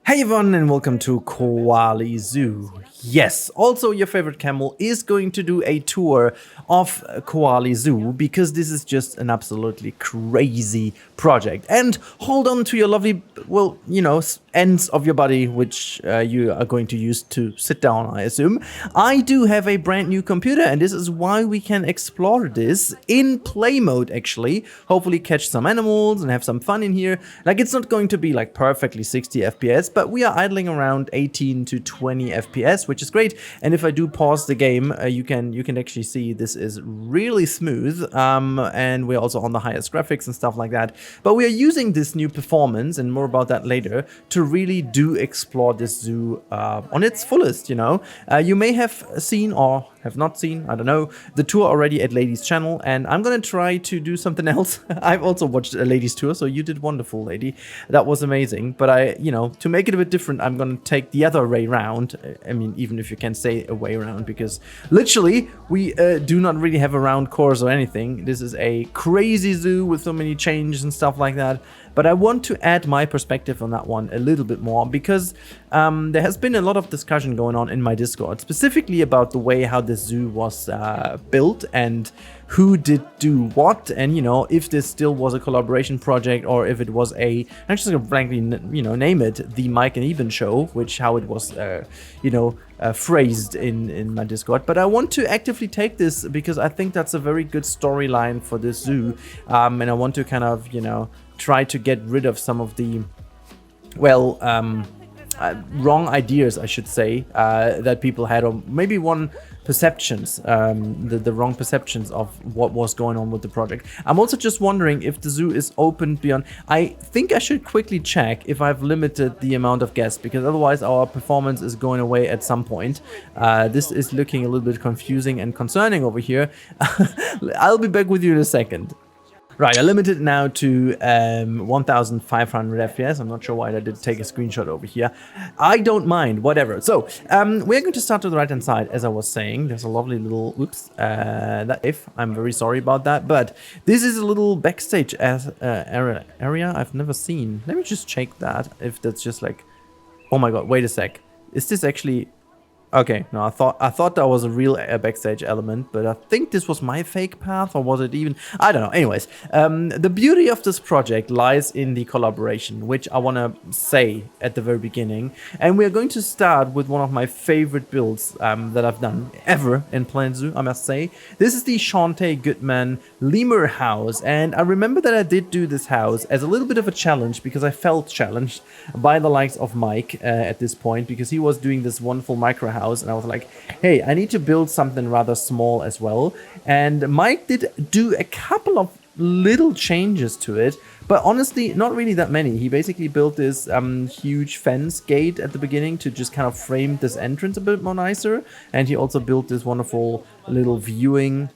Hey everyone and welcome to Koali Zoo. Yes, also your favorite camel is going to do a tour of Koali Zoo because this is just an absolutely crazy project. And hold on to your lovely, well, ends of your body which you are going to use to sit down, I assume. I do have a brand new computer and this is why we can explore this in play mode actually. Hopefully catch some animals and have some fun in here. Like it's not going to be like perfectly 60 FPS, but we are idling around 18 to 20 FPS, which is great. And if I do pause the game, you can actually see this is really smooth, and we're also on the highest graphics and stuff like that. But we are using this new performance, and more about that later, to really do explore this zoo on its fullest. You may have seen or have not seen, I don't know, the tour already at Lady's channel, and I'm gonna try to do something else. I've also watched a Lady's tour, so you did wonderful, Lady. That was amazing. But to make it a bit different, I'm gonna take the other way round. I mean, even if you can say a way round, because literally we do not really have a round course or anything. This is a crazy zoo with so many changes and stuff like that. But I want to add my perspective on that one a little bit more because there has been a lot of discussion going on in my Discord, specifically about the way how this zoo was built and who did do what, and if this still was a collaboration project or if it was I'm just gonna frankly name it the Mike and Eben show, which how it was phrased in my Discord. But I want to actively take this because I think that's a very good storyline for this zoo, and I want to kind of try to get rid of some of the wrong ideas, I should say, that people had, or maybe the wrong perceptions of what was going on with the project. I'm also just wondering if the zoo is open beyond. I think I should quickly check if I've limited the amount of guests, because otherwise our performance is going away at some point. This is looking a little bit confusing and concerning over here. I'll be back with you in a second. Right, I limited it now to 1500 FPS. I'm not sure why I did take a screenshot over here. I don't mind, whatever. So, we're going to start to the right-hand side, as I was saying. There's a lovely little, I'm very sorry about that. But this is a little backstage area I've never seen. Let me just check that, if that's just like, oh my god, wait a sec. Is this actually... Okay, no, I thought that was a real backstage element, but I think this was my fake path, or was it even... I don't know. Anyways, the beauty of this project lies in the collaboration, which I want to say at the very beginning. And we're going to start with one of my favorite builds that I've done ever in Planet Zoo, I must say. This is the Shantae Goodman lemur house, and I remember that I did do this house as a little bit of a challenge, because I felt challenged by the likes of Mike at this point, because he was doing this wonderful micro house, and I was like, hey, I need to build something rather small as well. And Mike did do a couple of little changes to it, but honestly not really that many. He basically built this huge fence gate at the beginning to just kind of frame this entrance a bit more nicer, and he also built this wonderful little viewing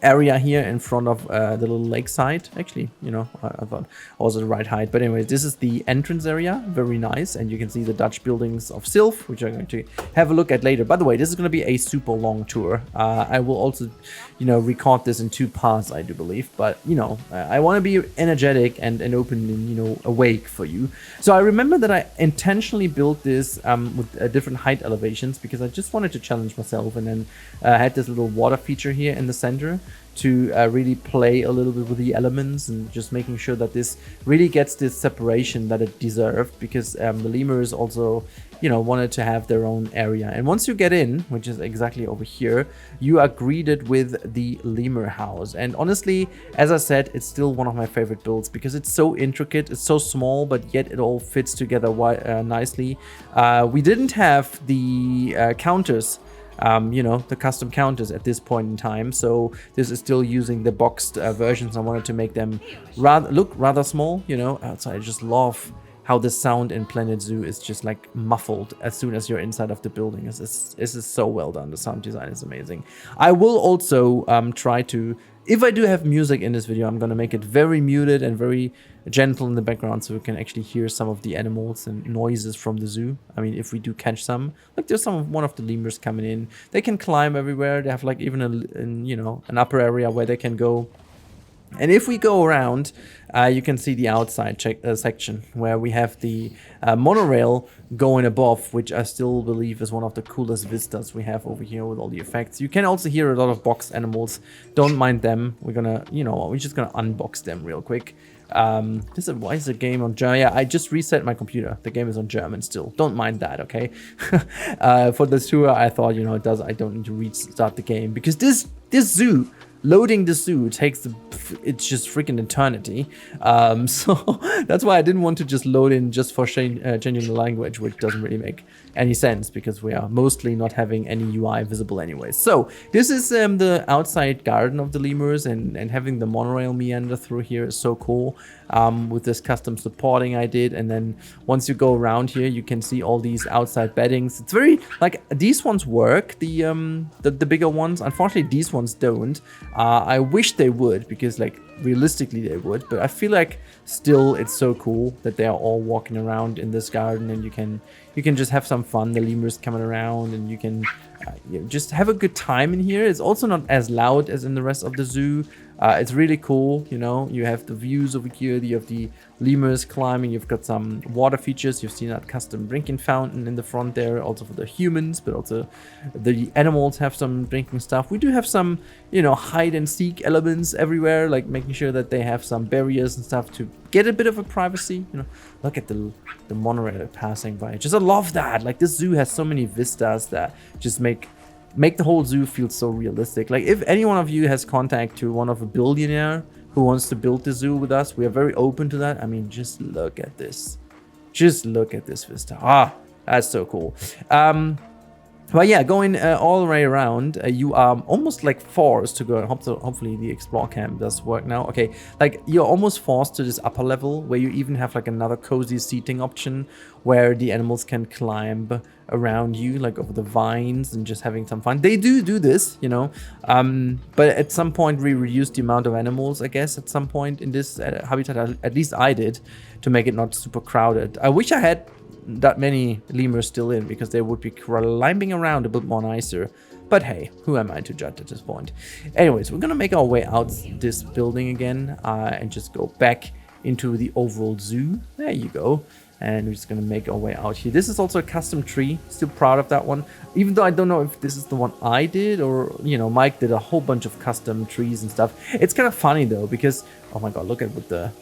area here in front of the little lakeside. Actually, I thought also the right height. But anyway, this is the entrance area, very nice, and you can see the Dutch buildings of Sylph, which I'm going to have a look at later. By the way, this is going to be a super long tour. I will also record this in 2 parts, I do believe, but I want to be energetic and open and awake for you. So I remember that I intentionally built this with different height elevations, because I just wanted to challenge myself, and then I had this little water feature here in the center to really play a little bit with the elements, and just making sure that this really gets this separation that it deserved, because the lemurs also wanted to have their own area. And once you get in, which is exactly over here, you are greeted with the lemur house. And honestly, as I said, it's still one of my favorite builds, because it's so intricate, it's so small, but yet it all fits together nicely. We didn't have the counters, the custom counters at this point in time, so this is still using the boxed versions. I wanted to make them look rather small, outside. I just love how the sound in Planet Zoo is just like muffled as soon as you're inside of the building. This is so well done. The sound design is amazing. I will also try to, if I do have music in this video, I'm gonna make it very muted and very gentle in the background, so we can actually hear some of the animals and noises from the zoo. I mean, if we do catch some, like there's one of the lemurs coming in. They can climb everywhere. They have like even an upper area where they can go And if we go around, you can see the outside section where we have the monorail going above, which I still believe is one of the coolest vistas we have over here with all the effects. You can also hear a lot of box animals. Don't mind them. We're gonna, you know, we're just gonna unbox them real quick. Why is the game on German? Yeah, I just reset my computer. The game is on German still. Don't mind that, okay? For the tour, I thought, you know, I don't need to restart the game because this zoo, loading the zoo it's just freaking eternity. So that's why I didn't want to just load in just for changing the language, which doesn't really make any sense because we are mostly not having any UI visible anyway. So this is the outside garden of the lemurs, and having the monorail meander through here is so cool. With this custom supporting I did, and then once you go around here, you can see all these outside beddings. It's very like these ones work, the bigger ones. Unfortunately, these ones don't. I wish they would, because like realistically they would, but I feel like still it's so cool that they are all walking around in this garden, and you can just have some fun. The lemurs coming around, and you can just have a good time in here. It's also not as loud as in the rest of the zoo. It's really cool, you know. You have the views over here, you have the lemurs climbing, you've got some water features, you've seen that custom drinking fountain in the front there, also for the humans, but also the animals have some drinking stuff. We do have some, you know, hide and seek elements everywhere, like making sure that they have some barriers and stuff to get a bit of a privacy, you know. Look at the monorail passing by. I love that. Like, this zoo has so many vistas that just make the whole zoo feel so realistic. Like, if any one of you has contact to one of a billionaire who wants to build the zoo with us, we are very open to that. I mean, just look at this. Just look at this vista. Ah, that's so cool. But yeah, going all the way around, you are almost like forced to go. Hopefully the explore cam does work now. Okay, like you're almost forced to this upper level where you even have like another cozy seating option where the animals can climb around you, like over the vines, and just having some fun. They do this, you know, but at some point we reduced the amount of animals, I guess, at some point in this habitat. At least I did, to make it not super crowded. I wish I had that many lemurs still in, because they would be climbing around a bit more nicer. But hey, who am I to judge at this point? Anyways, we're gonna make our way out this building again and just go back into the overall zoo. There you go. And we're just gonna make our way out here. This is also a custom tree. Still proud of that one, even though I don't know if this is the one I did, or, you know, Mike did a whole bunch of custom trees and stuff. It's kind of funny though, because oh my god, look at what the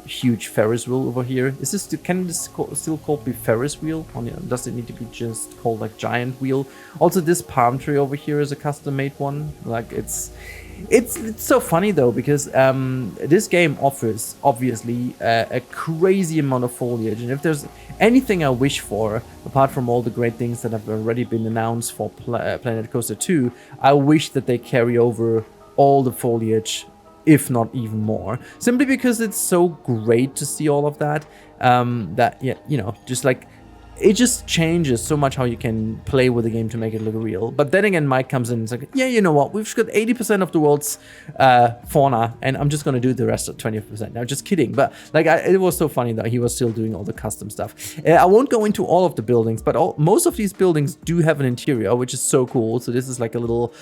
huge Ferris wheel over here. Is this can this still called be Ferris wheel? Or, does it need to be just called like giant wheel? Also, this palm tree over here is a custom made one. Like, it's so funny though, because this game offers obviously a crazy amount of foliage, and if there's anything I wish for, apart from all the great things that have already been announced for Planet Coaster 2, I wish that they carry over all the foliage, if not even more, simply because it's so great to see all of that. Yeah, you know, just like it just changes so much how you can play with the game to make it look real. But then again, Mike comes in and says, yeah, you know what, we've got 80% of the world's fauna, and I'm just gonna do the rest of 20%. Now, just kidding, but like it was so funny that he was still doing all the custom stuff. I won't go into all of the buildings, but most of these buildings do have an interior, which is so cool. So this is like a little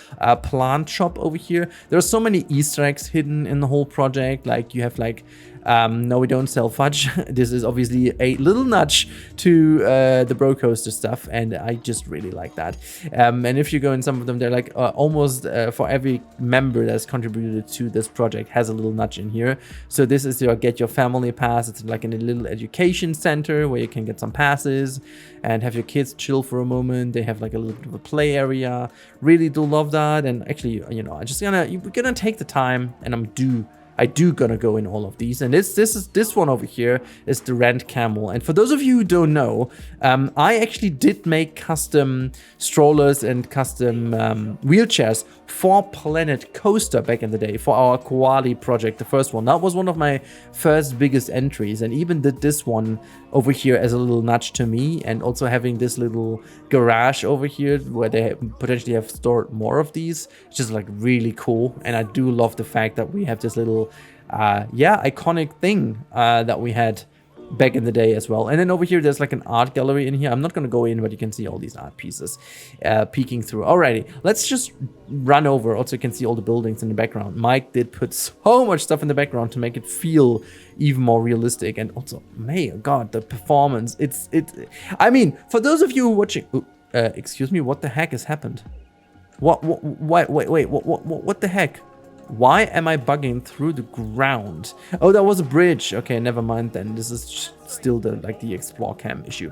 plant shop over here. There are so many Easter eggs hidden in the whole project. Like, you have like no, we don't sell fudge. This is obviously a little nudge to the Bro Coaster stuff, and I just really like that. And if you go in some of them, they're like almost for every member that's contributed to this project has a little nudge in here. So this is your Get Your Family Pass. It's like in a little education center where you can get some passes and have your kids chill for a moment. They have like a little bit of a play area. Really do love that. And actually, you know, we're gonna take the time, and I do gonna go in all of these. And this one over here is the Rent Camel. And for those of you who don't know, I actually did make custom strollers and custom wheelchairs for Planet Coaster back in the day, for our Koali project, the first one. That was one of my first biggest entries, and even did this one over here as a little nudge to me. And also having this little garage over here where they potentially have stored more of these, it's just like really cool. And I do love the fact that we have this little iconic thing that we had back in the day as well. And then over here, there's like an art gallery in here. I'm not going to go in, but you can see all these art pieces peeking through. Alrighty, let's just run over. Also, you can see all the buildings in the background. Mike did put so much stuff in the background to make it feel even more realistic. And also, man, God, the performance. I mean, for those of you watching, excuse me, what the heck has happened? Wait, what the heck? Why am I bugging through the ground? Oh, that was a bridge. Okay, never mind then. This is still the explore cam issue.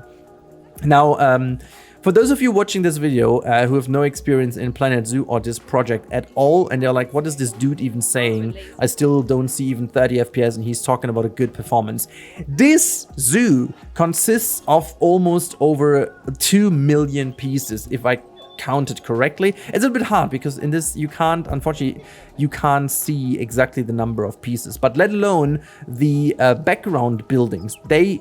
Now, for those of you watching this video who have no experience in Planet Zoo or this project at all, and they're like, what is this dude even saying? I still don't see even 30 FPS and he's talking about a good performance. This zoo consists of almost over 2 million pieces, if I counted correctly. It's a bit hard because in this unfortunately you can't see exactly the number of pieces, but let alone the background buildings. They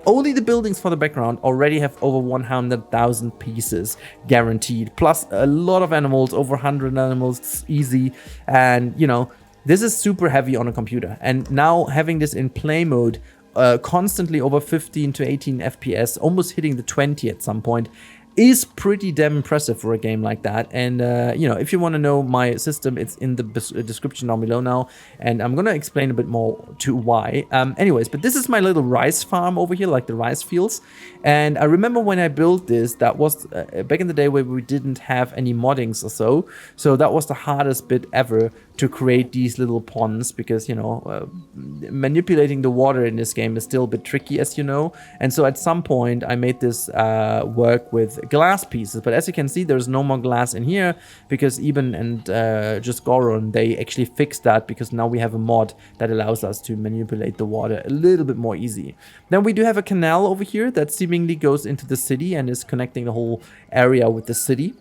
only the buildings for the background already have over 100,000 pieces guaranteed, plus a lot of animals, over 100 animals easy. And you know, this is super heavy on a computer, and now having this in play mode constantly over 15 to 18 FPS, almost hitting the 20 at some point, is pretty damn impressive for a game like that. And you know, if you want to know my system, it's in the description down below now, and I'm gonna explain a bit more to why. Anyways, but this is my little rice farm over here, like the rice fields. And I remember when I built this, that was back in the day where we didn't have any moddings or so that was the hardest bit ever to create these little ponds, because you know, manipulating the water in this game is still a bit tricky, as you know. And so at some point I made this work with glass pieces, but as you can see, there's no more glass in here because Eben and just Goron, they actually fixed that, because now we have a mod that allows us to manipulate the water a little bit more easy. Then we do have a canal over here that seemingly goes into the city and is connecting the whole area with the city,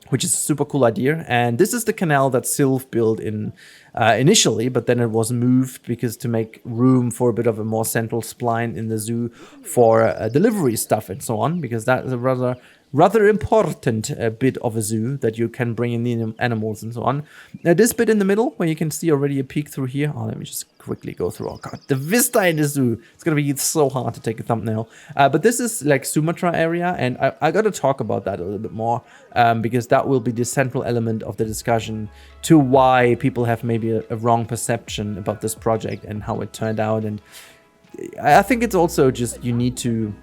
which is a super cool idea. And this is the canal that Sylph built in initially, but then it was moved because to make room for a bit of a more central spline in the zoo for delivery stuff and so on, because that is a rather important bit of a zoo that you can bring in the animals and so on. Now this bit in the middle where you can see already a peek through here. Oh, let me just quickly go through. Oh god, the vista in the zoo. It's gonna be so hard to take a thumbnail. But this is like Sumatra area, and I gotta talk about that a little bit more because that will be the central element of the discussion to why people have maybe a wrong perception about this project and how it turned out. And I think it's also just you need to,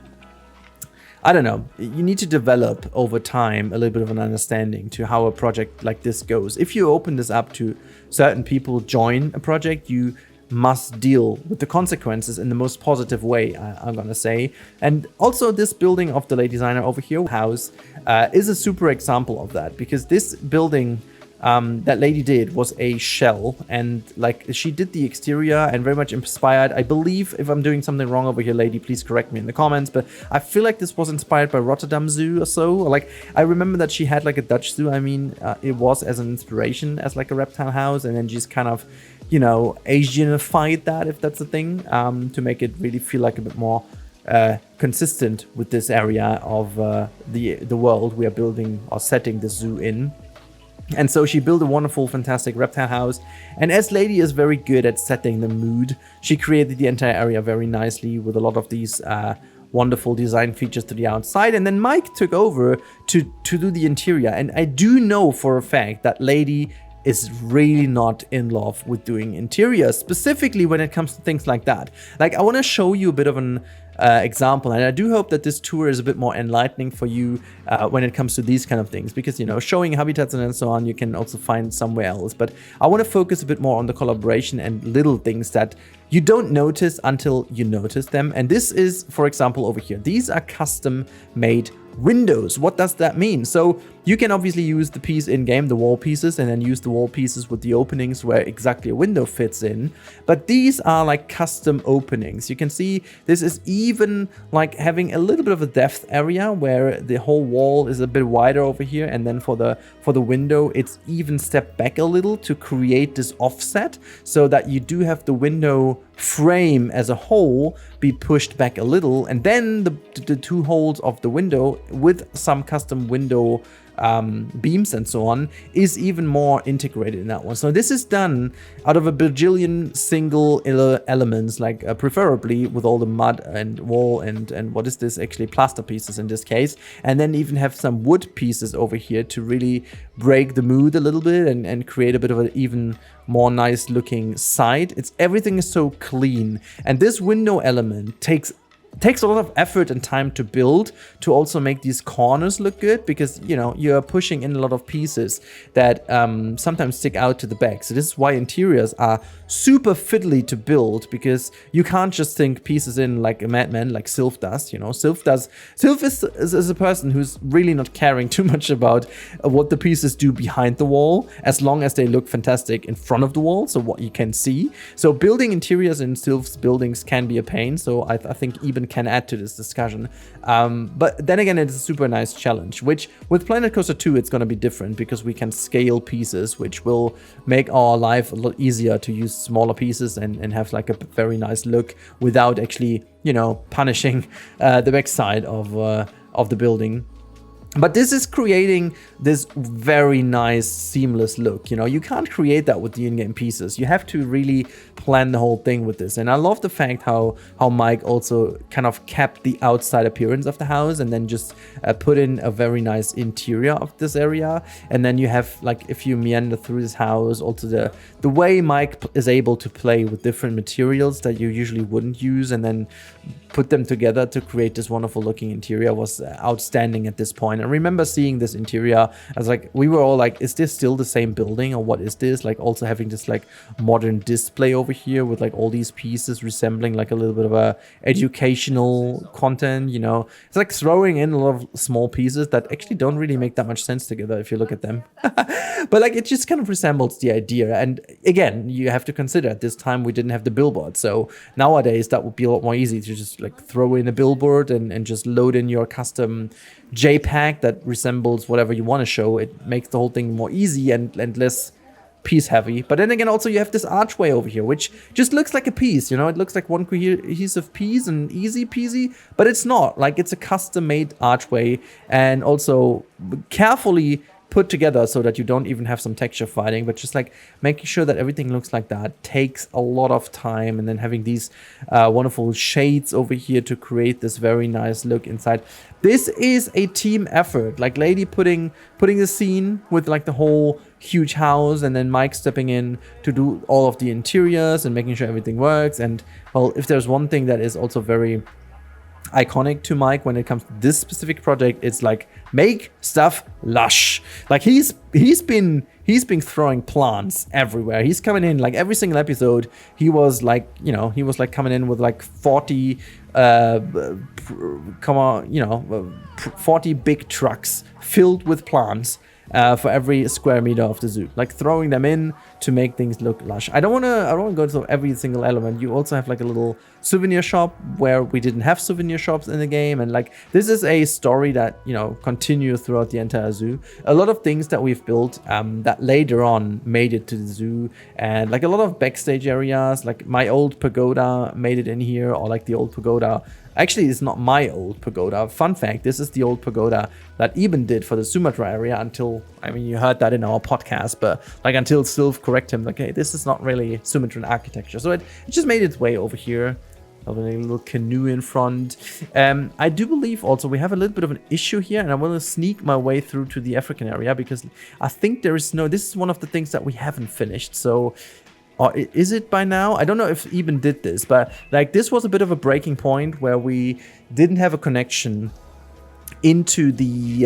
I don't know, you need to develop over time a little bit of an understanding to how a project like this goes. If you open this up to certain people join a project, you must deal with the consequences in the most positive way, I'm gonna say. And also this building of the lady designer over here, house, is a super example of that, because this building that lady did was a shell, and like she did the exterior and very much inspired, I believe, if I'm doing something wrong over here, lady, please correct me in the comments, but I feel like this was inspired by Rotterdam Zoo or so. Like I remember that she had like a Dutch zoo. I mean, it was as an inspiration as like a reptile house, and then she's kind of, you know, Asianified that, if that's a thing, to make it really feel like a bit more consistent with this area of the world we are building or setting the zoo in. And so she built a wonderful, fantastic reptile house. And as lady is very good at setting the mood, she created the entire area very nicely with a lot of these wonderful design features to the outside. And then Mike took over to do the interior. And I do know for a fact that lady is really not in love with doing interiors, specifically when it comes to things like that. Like, I want to show you a bit of an example, and I do hope that this tour is a bit more enlightening for you when it comes to these kind of things, because, you know, showing habitats and so on you can also find somewhere else, but I want to focus a bit more on the collaboration and little things that you don't notice until you notice them. And this is, for example, over here, these are custom made windows. What does that mean? So you can obviously use the piece in game, the wall pieces, and then use the wall pieces with the openings where exactly a window fits in. But these are like custom openings. You can see this is even like having a little bit of a depth area where the whole wall is a bit wider over here, and then for the window it's even stepped back a little to create this offset, so that you do have the window frame as a whole be pushed back a little, and then the two holes of the window with some custom window beams and so on is even more integrated in that one. So this is done out of a bajillion single elements, like preferably with all the mud and wall and what is this, actually plaster pieces in this case, and then even have some wood pieces over here to really break the mood a little bit and create a bit of an even more nice looking side. Everything is so clean, and this window element takes a lot of effort and time to build, to also make these corners look good, because you know you're pushing in a lot of pieces that sometimes stick out to the back. So this is why interiors are super fiddly to build, because you can't just think pieces in like a madman, like Sylph does. You know, Sylph is a person who's really not caring too much about what the pieces do behind the wall, as long as they look fantastic in front of the wall, so what you can see. So building interiors in Sylph's buildings can be a pain, so I think even can add to this discussion. But then again, it's a super nice challenge, which with Planet Coaster 2, it's going to be different, because we can scale pieces, which will make our life a lot easier to use smaller pieces and have like a very nice look without actually, you know, punishing the backside of the building. But this is creating this very nice seamless look. You know, you can't create that with the in-game pieces. You have to really plan the whole thing with this. And I love the fact how Mike also kind of kept the outside appearance of the house and then just put in a very nice interior of this area. And then you have, like, if you meander through this house, also the way Mike is able to play with different materials that you usually wouldn't use and then put them together to create this wonderful looking interior was outstanding at this point. I remember seeing this interior, I was like, we were all like, is this still the same building, or what is this? Like, also having this like modern display over here with like all these pieces resembling like a little bit of a educational content, you know. It's like throwing in a lot of small pieces that actually don't really make that much sense together if you look at them. But like, it just kind of resembles the idea. And again, you have to consider at this time we didn't have the billboard, so nowadays that would be a lot more easy to just like throw in a billboard and just load in your custom JPEG that resembles whatever you want to show. It makes the whole thing more easy and less piece heavy. But then again, also you have this archway over here, which just looks like a piece, you know. It looks like one cohesive piece and easy peasy, but it's not. Like, it's a custom made archway, and also carefully put together so that you don't even have some texture fighting, but just like making sure that everything looks like that takes a lot of time. And then having these wonderful shades over here to create this very nice look inside. This is a team effort, like Lady putting the scene with like the whole huge house, and then Mike stepping in to do all of the interiors and making sure everything works. And well, if there's one thing that is also very iconic to Mike when it comes to this specific project, it's like, make stuff lush. Like, he's been throwing plants everywhere. He's coming in like every single episode. He was like, you know, coming in with like 40 40 big trucks filled with plants for every square meter of the zoo, like throwing them in to make things look lush. I don't want to go through every single element. You also have like a little souvenir shop where we didn't have souvenir shops in the game, and like, this is a story that, you know, continues throughout the entire zoo. A lot of things that we've built that later on made it to the zoo, and like a lot of backstage areas, like my old pagoda made it in here, or like the old pagoda. Actually, it's not my old pagoda. Fun fact, this is the old pagoda that Eben did for the Sumatra area until, I mean, you heard that in our podcast, but like until Sylph correct him, like, hey, this is not really Sumatran architecture. So it just made its way over here. A little canoe in front. I do believe also we have a little bit of an issue here, and I want to sneak my way through to the African area, because I think this is one of the things that we haven't finished. So, or is it by now? I don't know if Eben did this, but like, this was a bit of a breaking point where we didn't have a connection into the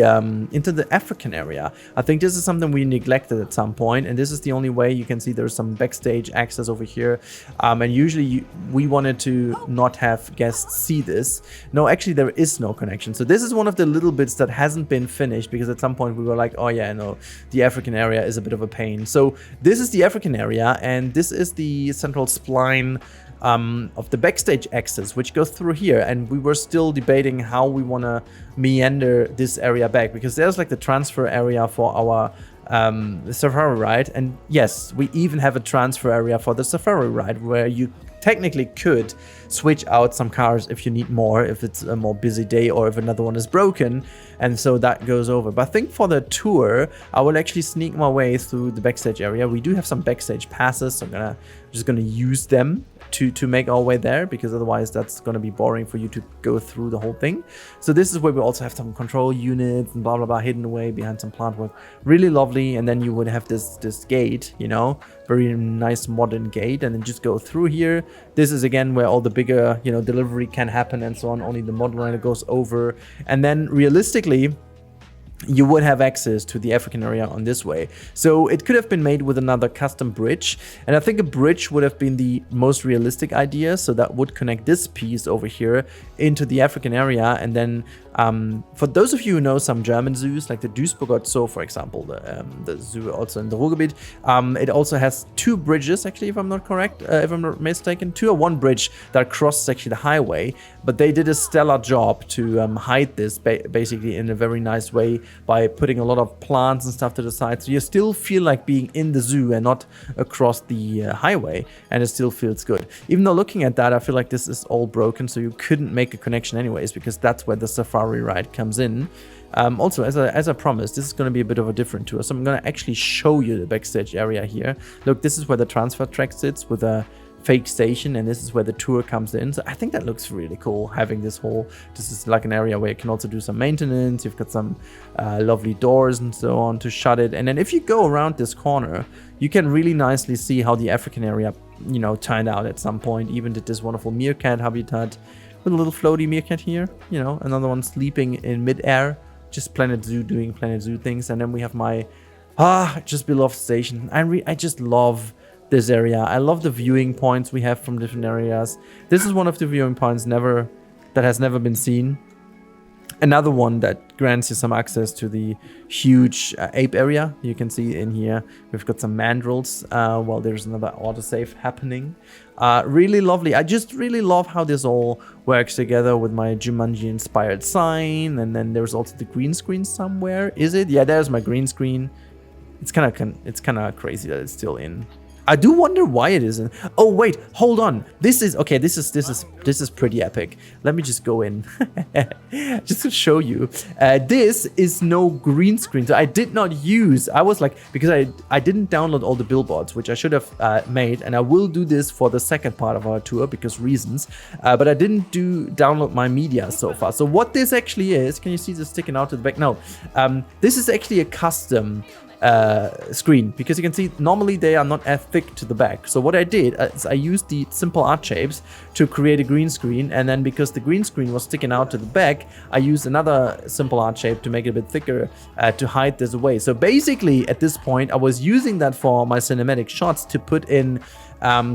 African area. I think this is something we neglected at some point, and this is the only way you can see there's some backstage access over here. And usually we wanted to not have guests see this. No, actually there is no connection. So this is one of the little bits that hasn't been finished, because at some point we were like, oh yeah, no, the African area is a bit of a pain. So this is the African area, and this is the central spline of the backstage access, which goes through here. And we were still debating how we want to meander this area back, because there's like the transfer area for our safari ride, and yes, we even have a transfer area for the safari ride where you technically could switch out some cars if you need more, if it's a more busy day or if another one is broken, and so that goes over. But I think for the tour, I will actually sneak my way through the backstage area. We do have some backstage passes, so I'm just gonna use them to make our way there, because otherwise that's going to be boring for you to go through the whole thing. So this is where we also have some control units and blah blah blah hidden away behind some plant work. Really lovely. And then you would have this gate, you know, very nice modern gate, and then just go through here. This is again where all the bigger, you know, delivery can happen and so on. Only the model liner goes over, and then realistically you would have access to the African area on this way. So it could have been made with another custom bridge, and I think a bridge would have been the most realistic idea. So that would connect this piece over here into the African area. And then for those of you who know some German zoos, like the Duisburger Zoo, for example, the zoo also in the Ruhrgebiet, it also has two bridges, actually, if I'm not correct, if I'm not mistaken, two or one bridge that crosses actually the highway. But they did a stellar job to hide this basically in a very nice way by putting a lot of plants and stuff to the side. So you still feel like being in the zoo and not across the highway, and it still feels good. Even though looking at that, I feel like this is all broken, so you couldn't make a connection anyways, because that's where the safari ride comes in. Also, as I promised, this is going to be a bit of a different tour, so I'm going to actually show you the backstage area here. Look, this is where the transfer track sits with a fake station, and this is where the tour comes in. So I think that looks really cool, having this is like an area where you can also do some maintenance. You've got some lovely doors and so on to shut it, and then if you go around this corner, you can really nicely see how the African area, you know, turned out at some point. Even did this wonderful meerkat habitat with a little floaty meerkat here, you know, another one sleeping in midair, just Planet Zoo doing Planet Zoo things. And then we have my just beloved station. I just love this area. I love the viewing points we have from different areas. This is one of the viewing points that has never been seen. Another one that grants you some access to the huge ape area. You can see in here we've got some mandrills while there's another autosave happening. Really lovely. I just really love how this all works together with my Jumanji inspired sign. And then there's also the green screen somewhere. Is it? Yeah, there's my green screen. It's kind of crazy that it's still in. I do wonder why it isn't. Oh wait, hold on. This is pretty epic. Let me just go in, just to show you. This is no green screen. So I did not use. I was like, because I didn't download all the billboards, which I should have made, and I will do this for the second part of our tour because reasons. But I didn't download my media so far. So what this actually is, can you see this sticking out to the back? No, this is actually a custom screen, because you can see normally they are not as thick to the back. So what I did is I used the simple art shapes to create a green screen, and then because the green screen was sticking out to the back, I used another simple art shape to make it a bit thicker to hide this away. So basically at this point I was using that for my cinematic shots to put in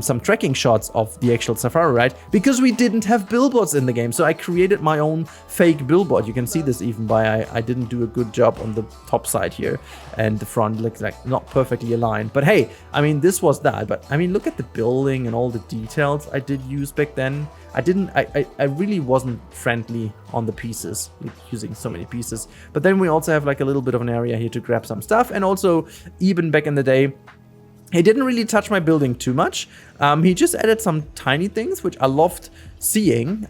some tracking shots of the actual safari ride, because we didn't have billboards in the game. So I created my own fake billboard. You can see this even by I didn't do a good job on the top side here, and the front looks like not perfectly aligned. But hey, I mean, this was that. But I mean, look at the building and all the details I did use back then. I really wasn't friendly on the pieces, using so many pieces. But then we also have like a little bit of an area here to grab some stuff. And also, even back in the day, he didn't really touch my building too much. He just added some tiny things, which I loved seeing,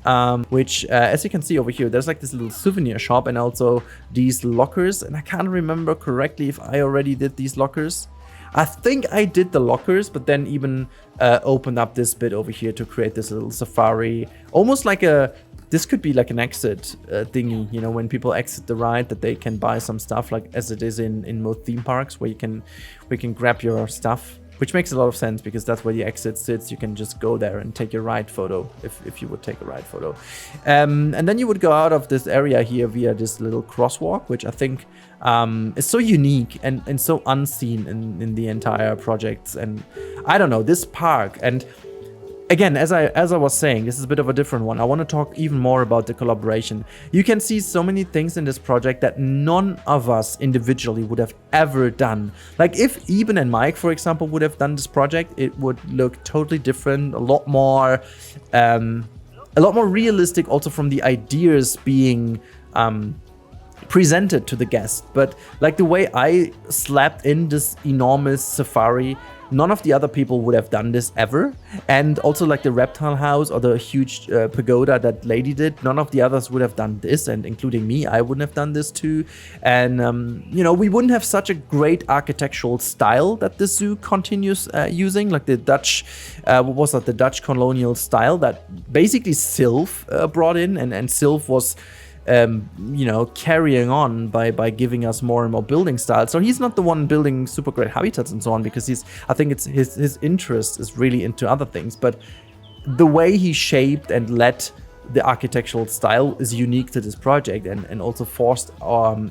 which, as you can see over here, there's like this little souvenir shop and also these lockers. And I can't remember correctly if I already did these lockers. I think I did the lockers, but then even opened up this bit over here to create this little safari. Almost like this could be like an exit thingy, you know, when people exit the ride, that they can buy some stuff, like as it is in most theme parks, where you can grab your stuff, which makes a lot of sense because that's where the exit sits. You can just go there and take your ride photo if you would take a ride photo. And then you would go out of this area here via this little crosswalk, which I think is so unique and so unseen in the entire project. And I don't know, this park, and again, as I was saying, this is a bit of a different one. I want to talk even more about the collaboration. You can see so many things in this project that none of us individually would have ever done. Like if Eben and Mike, for example, would have done this project, it would look totally different, a lot more realistic, also from the ideas being presented to the guest. But like the way I slapped in this enormous safari none of the other people would have done this ever. And also like the reptile house or the huge pagoda that lady did, none of the others would have done this, and including me, I wouldn't have done this too. And you know, we wouldn't have such a great architectural style that the zoo continues using, like the Dutch, what was that, the Dutch colonial style that basically Sylv brought in, and Sylv was you know, carrying on by giving us more and more building styles. So he's not the one building super great habitats and so on, because I think it's his interest is really into other things. But the way he shaped and led the architectural style is unique to this project, and also forced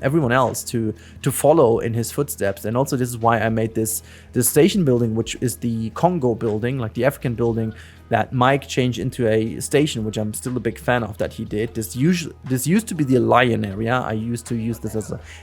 everyone else to follow in his footsteps. And also this is why I made this station building, which is the Congo building, like the African building that Mike changed into a station, which I'm still a big fan of that he did. This used to be the lion area. I used to use this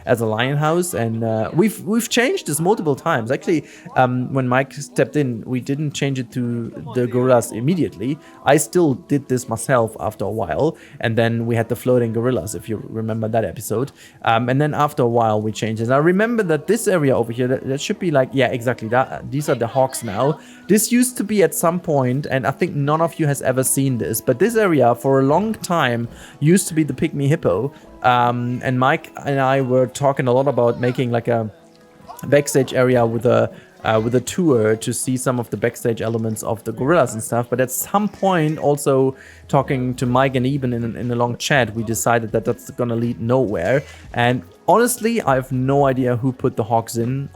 as a lion house, and we've changed this multiple times. Actually, when Mike stepped in, we didn't change it to the gorillas immediately. I still did this myself after a while, and then we had the floating gorillas, if you remember that episode. And then after a while, we changed it. And I remember that this area over here, that should be like, yeah, exactly. These are the hawks now. This used to be at some point, and I think none of you has ever seen this, but this area for a long time used to be the pygmy hippo. And Mike and I were talking a lot about making like a backstage area with a tour to see some of the backstage elements of the gorillas and stuff. But at some point, also talking to Mike and Eben in a long chat, we decided that that's gonna lead nowhere. And honestly, I have no idea who put the hawks in.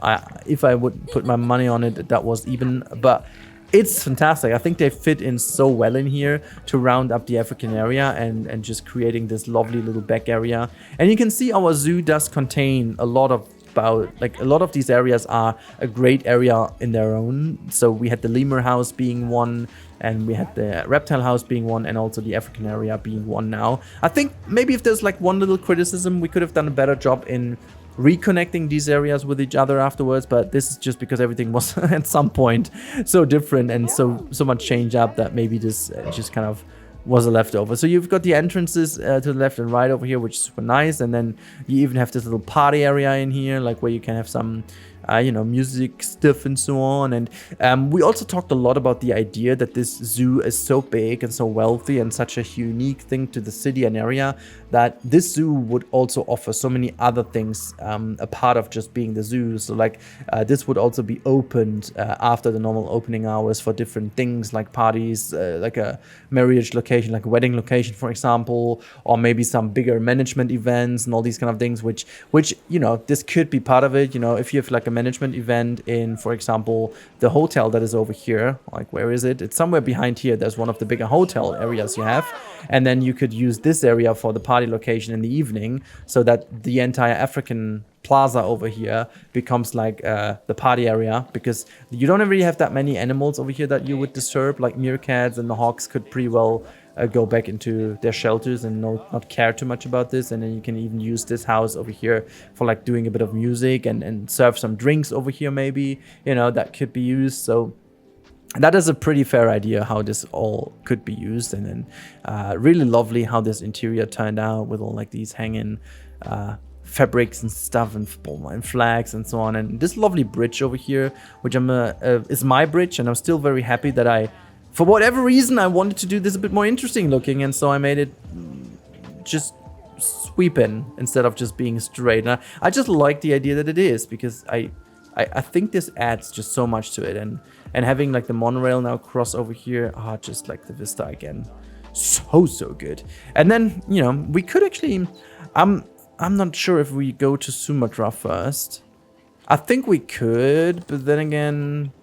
If I would put my money on it, that was Eben. But it's fantastic. I think they fit in so well in here to round up the African area and just creating this lovely little back area. And you can see our zoo does contain a lot of these areas are a great area in their own. So we had the lemur house being one, and we had the reptile house being one, and also the African area being one now. I think maybe if there's like one little criticism, we could have done a better job in reconnecting these areas with each other afterwards, but this is just because everything was at some point so different and so much change up that maybe this just kind of was a leftover. So you've got the entrances to the left and right over here, which is super nice, and then you even have this little party area in here, like where you can have some you know, music stuff and so on. And we also talked a lot about the idea that this zoo is so big and so wealthy and such a unique thing to the city and area that this zoo would also offer so many other things a part of just being the zoo. So like this would also be opened after the normal opening hours for different things like parties, like a marriage location, like a wedding location, for example, or maybe some bigger management events and all these kind of things, which you know, this could be part of it. You know, if you have like a management event in, for example, the hotel that is over here, like where is it? It's somewhere behind here. There's one of the bigger hotel areas you have, and then you could use this area for the party location in the evening, so that the entire African plaza over here becomes like the party area, because you don't really have that many animals over here that you would disturb, like meerkats, and the hawks could pretty well go back into their shelters and not care too much about this. And then you can even use this house over here for like doing a bit of music and serve some drinks over here, maybe, you know, that could be used. So that is a pretty fair idea how this all could be used. And then really lovely how this interior turned out with all like these hanging fabrics and stuff and flags and so on. And this lovely bridge over here, which is my bridge, and I'm still very happy that for whatever reason, I wanted to do this a bit more interesting looking, and so I made it just sweeping instead of just being straight. And I just like the idea that it is, because I think this adds just so much to it, and having like the monorail now cross over here, just like the vista again, so good. And then, you know, we could actually, I'm not sure if we go to Sumatra first. I think we could, but then again,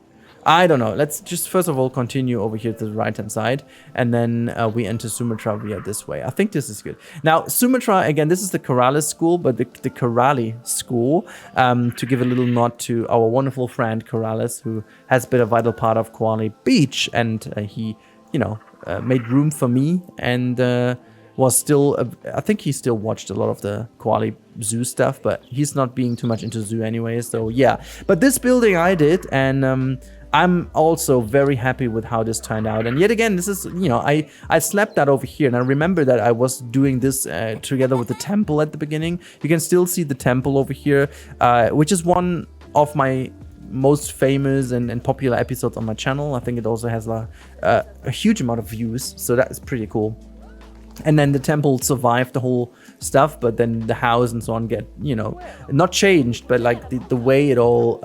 I don't know. Let's just first of all continue over here to the right hand side, and then we enter Sumatra via this way. I think this is good. Now Sumatra, again, this is the Koali school, but the Koali school, to give a little nod to our wonderful friend Koralis, who has been a vital part of Koali Beach, and he, you know, made room for me, and was still, I think he still watched a lot of the Koali Zoo stuff, but he's not being too much into zoo anyway, so yeah. But this building I did, and I'm also very happy with how this turned out. And yet again, this is, you know, I slapped that over here, and I remember that I was doing this together with the temple at the beginning. You can still see the temple over here, which is one of my most famous and popular episodes on my channel. I think it also has a huge amount of views, so that is pretty cool. And then the temple survived the whole stuff, but then the house and so on get, you know, not changed, but like the way it all,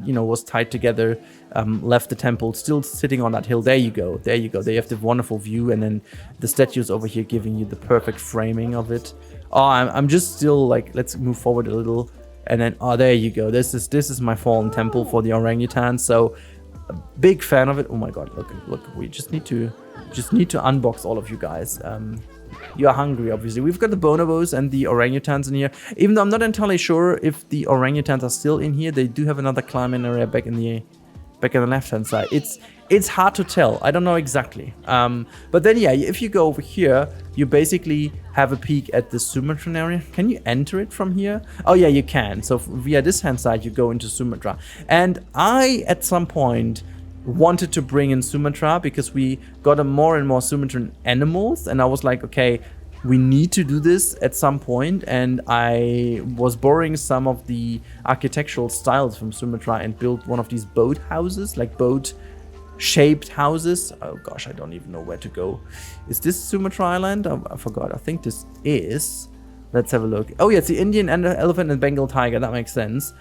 you know, was tied together, left the temple still sitting on that hill. There you go. There you go. There you have the wonderful view, and then the statues over here giving you the perfect framing of it. Oh, I'm just still like, let's move forward a little. And then, oh, there you go. This is my fallen temple for the orangutan. So, a big fan of it. Oh my God, look. We just need to unbox all of you guys. You are hungry, obviously. We've got the bonobos and the orangutans in here. Even though I'm not entirely sure if the orangutans are still in here, they do have another climbing area back in the left-hand side. It's hard to tell. I don't know exactly. But then, yeah, if you go over here, you basically have a peek at the Sumatran area. Can you enter it from here? Oh, yeah, you can. So via this hand side, you go into Sumatra. And I, at some point, wanted to bring in Sumatra because we got a more and more Sumatran animals, and I was like, okay, we need to do this at some point. And I was borrowing some of the architectural styles from Sumatra and built one of these boat houses, like boat shaped houses. Oh gosh, I don't even know where to go. Is this Sumatra Island? Oh, I forgot. I think this is. Let's have a look. Oh yeah, it's the Indian elephant and Bengal tiger. That makes sense.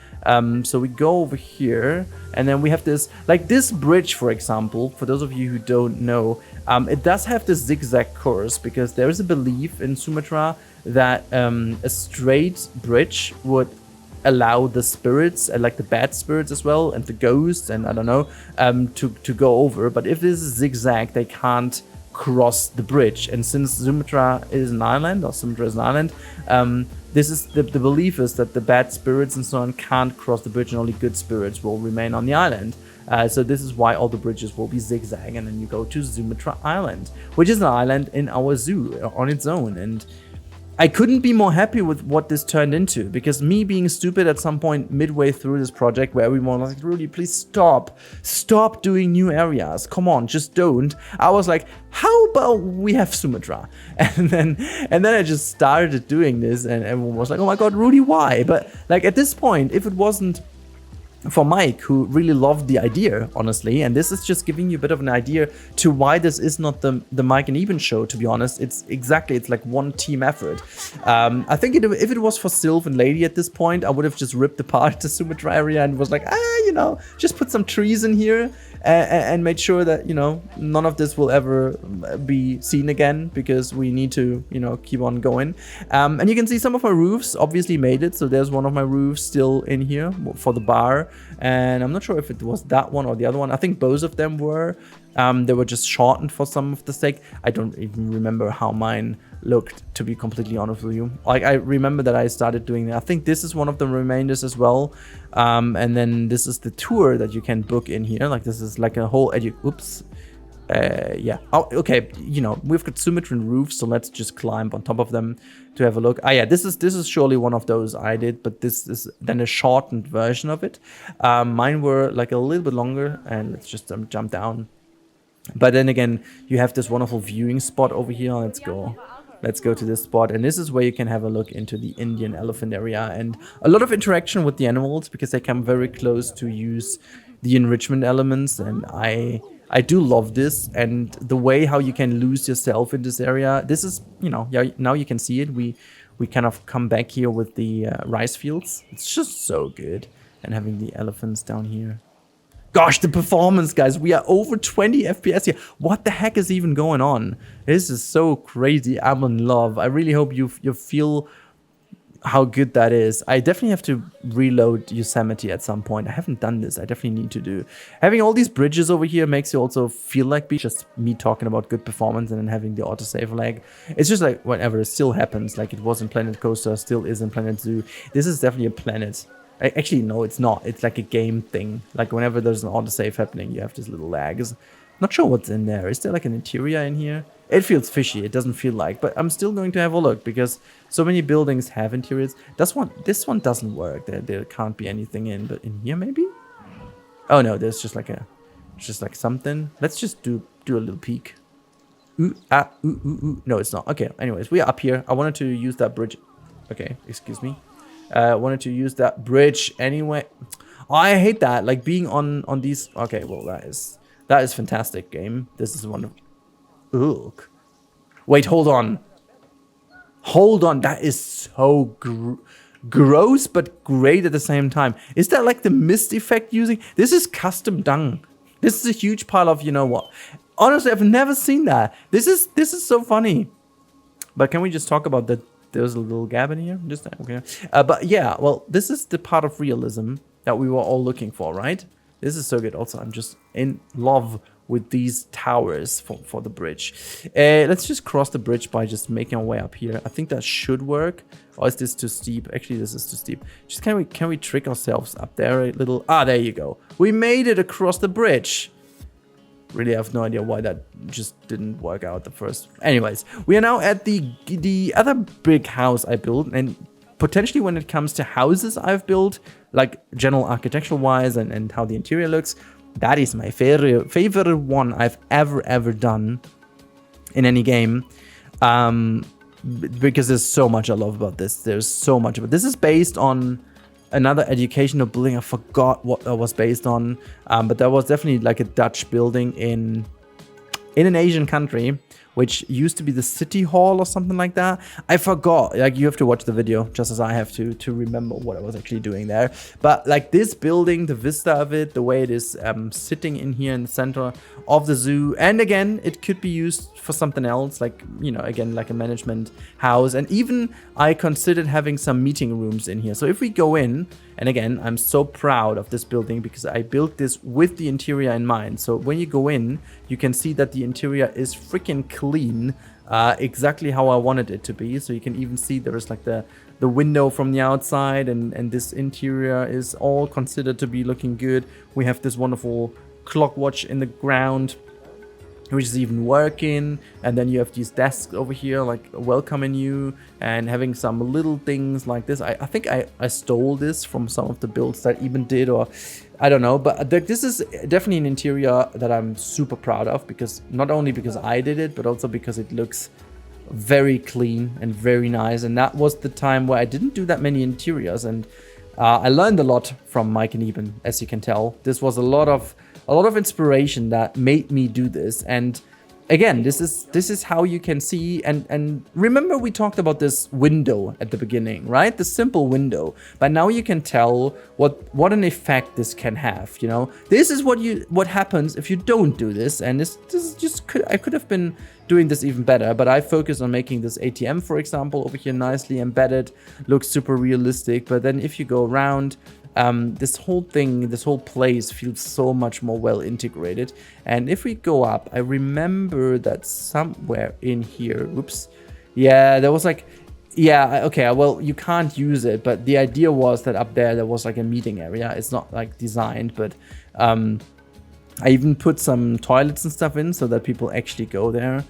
So we go over here, and then we have this, like this bridge, for example. For those of you who don't know, it does have this zigzag course because there is a belief in Sumatra that a straight bridge would allow the spirits, and like the bad spirits as well, and the ghosts, and I don't know, to go over. But if this is zigzag, they can't cross the bridge. And since Sumatra is an island, this is the belief is that the bad spirits and so on can't cross the bridge, and only good spirits will remain on the island. So this is why all the bridges will be zigzag, and then you go to Sumatra Island, which is an island in our zoo on its own. And I couldn't be more happy with what this turned into, because me being stupid at some point midway through this project where everyone was like, Rudy, please stop doing new areas. Come on, just don't. I was like, how about we have Sumatra? And then I just started doing this, and everyone was like, oh my God, Rudy, why? But like at this point, if it wasn't for Mike, who really loved the idea, honestly, and this is just giving you a bit of an idea to why this is not the Mike and Eben show, to be honest. It's like one team effort. I think if it was for Sylph and Lady at this point, I would have just ripped apart the Sumatra area and was like, you know, just put some trees in here and made sure that, you know, none of this will ever be seen again, because we need to, you know, keep on going. And you can see some of my roofs obviously made it. So there's one of my roofs still in here for the bar. And I'm not sure if it was that one or the other one. I think both of them were. They were just shortened for some of the sake. I don't even remember how mine looked, to be completely honest with you. Like, I remember that I started doing that. I think this is one of the remainders as well. And then this is the tour that you can book in here. Like, this is like a whole yeah. Oh, okay. You know, we've got Sumatran roofs, so let's just climb on top of them to have a look. Yeah, this is surely one of those I did, but this is then a shortened version of it. Mine were like a little bit longer, and let's just jump down. But then again, you have this wonderful viewing spot over here. Let's go to this spot, and this is where you can have a look into the Indian elephant area, and a lot of interaction with the animals, because they come very close to use the enrichment elements. And I do love this, and the way how you can lose yourself in this area. This is, you know, yeah, now you can see it. We kind of come back here with the rice fields. It's just so good, and having the elephants down here. Gosh, the performance, guys. We are over 20 FPS here. What the heck is even going on? This is so crazy. I'm in love. I really hope you feel how good that is. I definitely have to reload Yosemite at some point. I haven't done this. I definitely need to do. Having all these bridges over here makes you also feel like just me talking about good performance and then having the autosave lag. It's just like whenever it still happens, like it was in Planet Coaster, still is in Planet Zoo. This is definitely a planet. Actually, no, it's not. It's like a game thing. Like whenever there's an autosave happening, you have this little lag. Not sure what's in there. Is there like an interior in here? It feels fishy. It doesn't feel like, but I'm still going to have a look because so many buildings have interiors. This one doesn't work. There can't be anything in, but in here maybe? Oh no, there's just like something. Let's just do a little peek. Ooh. No, it's not. Okay, anyways, we are up here. I wanted to use that bridge. Okay, excuse me. Wanted to use that bridge anyway. Oh, I hate that. Like being on these. Okay, well that is fantastic game. This is wonderful. Ugh. Wait, hold on. Hold on. That is so gross, but great at the same time. Is that like the mist effect using? This is custom done. This is a huge pile of, you know what? Honestly, I've never seen that. This is so funny. But can we just talk about that? There's a little gap in here. Just okay. But yeah, well, this is the part of realism that we were all looking for, right? This is so good. Also, I'm just in love with these towers for the bridge. Let's just cross the bridge by just making our way up here. I think that should work. Or is this too steep? Actually, this is too steep. Just can we trick ourselves up there a little? Ah, there you go. We made it across the bridge. Really, I have no idea why that just didn't work out the first. Anyways, we are now at the other big house I built, and potentially when it comes to houses I've built, like general architectural wise and how the interior looks, that is my favorite one I've ever done in any game. Because there's so much I love about this. There's so much of it. This is based on another educational building. I forgot what that was based on, but that was definitely like a Dutch building in an Asian country, which used to be the city hall or something like that. I forgot. Like, you have to watch the video just as I have to remember what I was actually doing there. But like this building, the vista of it, the way it is sitting in here in the center of the zoo, and again, it could be used for something else, like, you know, again, like a management house. And even I considered having some meeting rooms in here. So if we go in, and again, I'm so proud of this building because I built this with the interior in mind. So when you go in, you can see that the interior is freaking clean, exactly how I wanted it to be. So you can even see there is like the window from the outside, and this interior is all considered to be looking good. We have this wonderful clock watch in the ground, which is even working, and then you have these desks over here like welcoming you and having some little things like this. I think I stole this from some of the builds that I even did, or I don't know, but this is definitely an interior that I'm super proud of, because not only because I did it, but also because it looks very clean and very nice. And that was the time where I didn't do that many interiors, and I learned a lot from Mike and Eben, as you can tell. This was a lot of inspiration that made me do this. And again, this is how you can see, and remember we talked about this window at the beginning, right? The simple window. But now you can tell what an effect this can have, you know? This is what happens if you don't do this, and this is just I could have been doing this even better, but I focus on making this ATM, for example, over here nicely embedded, looks super realistic. But then if you go around, this whole thing, this whole place feels so much more well integrated. And if we go up, I remember that somewhere in here, oops, yeah, there was like, yeah, okay, well, you can't use it, but the idea was that up there was like a meeting area. It's not like designed, but I even put some toilets and stuff in so that people actually go there.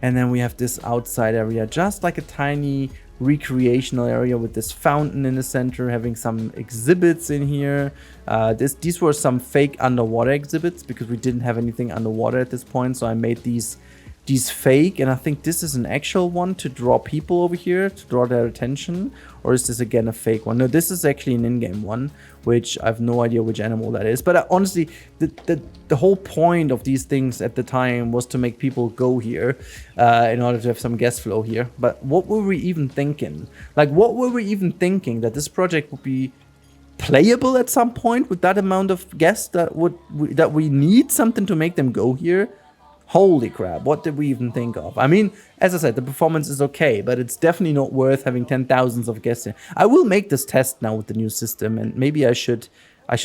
And then we have this outside area, just like a tiny recreational area with this fountain in the center, having some exhibits in here. These were some fake underwater exhibits because we didn't have anything underwater at this point, so I made these fake, and I think this is an actual one to draw people over here, to draw their attention. Or is this again a fake one? No, this is actually an in-game one, which I have no idea which animal that is. But honestly, the whole point of these things at the time was to make people go here in order to have some guest flow here. But what were we even thinking? Like, what were we even thinking that this project would be playable at some point with that amount of guests that we need something to make them go here? Holy crap, what did we even think of? I mean, as I said, the performance is okay, but it's definitely not worth having 10,000s of guests here. I will make this test now with the new system, and maybe I should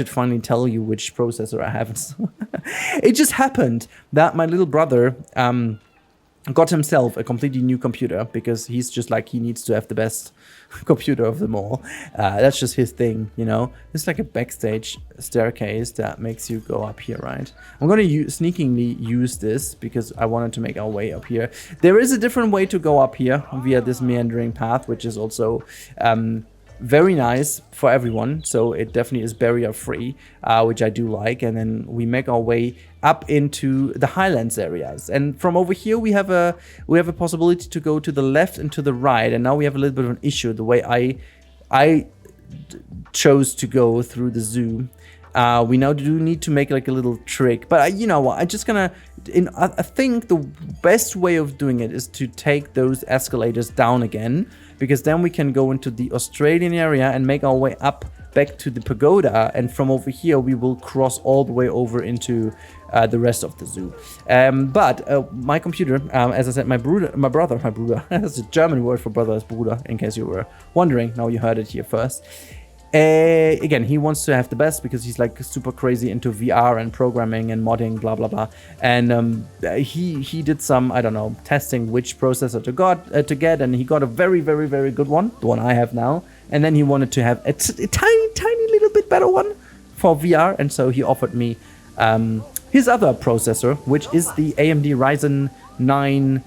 finally tell you which processor I have. It just happened that my little brother got himself a completely new computer, because he's just like, he needs to have the best computer of them all. That's just his thing, you know. It's like a backstage staircase that makes you go up here, right? I'm gonna sneakingly use this because I wanted to make our way up here. There is a different way to go up here via this meandering path, which is also very nice for everyone, so it definitely is barrier free, which I do like. And then we make our way up into the highlands areas, and from over here we have a possibility to go to the left and to the right. And now we have a little bit of an issue the way I chose to go through the zoo. We now do need to make like a little trick, but you know what? I'm just gonna. I think the best way of doing it is to take those escalators down again, because then we can go into the Australian area and make our way up back to the pagoda, and from over here we will cross all the way over into the rest of the zoo. But my computer, as I said, my brother, that's a German word for brother is Bruder, in case you were wondering. Now you heard it here first. Again, he wants to have the best because he's like super crazy into VR and programming and modding, blah blah blah. And he did some, I don't know, testing which processor to get, and he got a very good one, the one I have now. And then he wanted to have a tiny little bit better one for VR, and so he offered me his other processor, which is the AMD Ryzen 9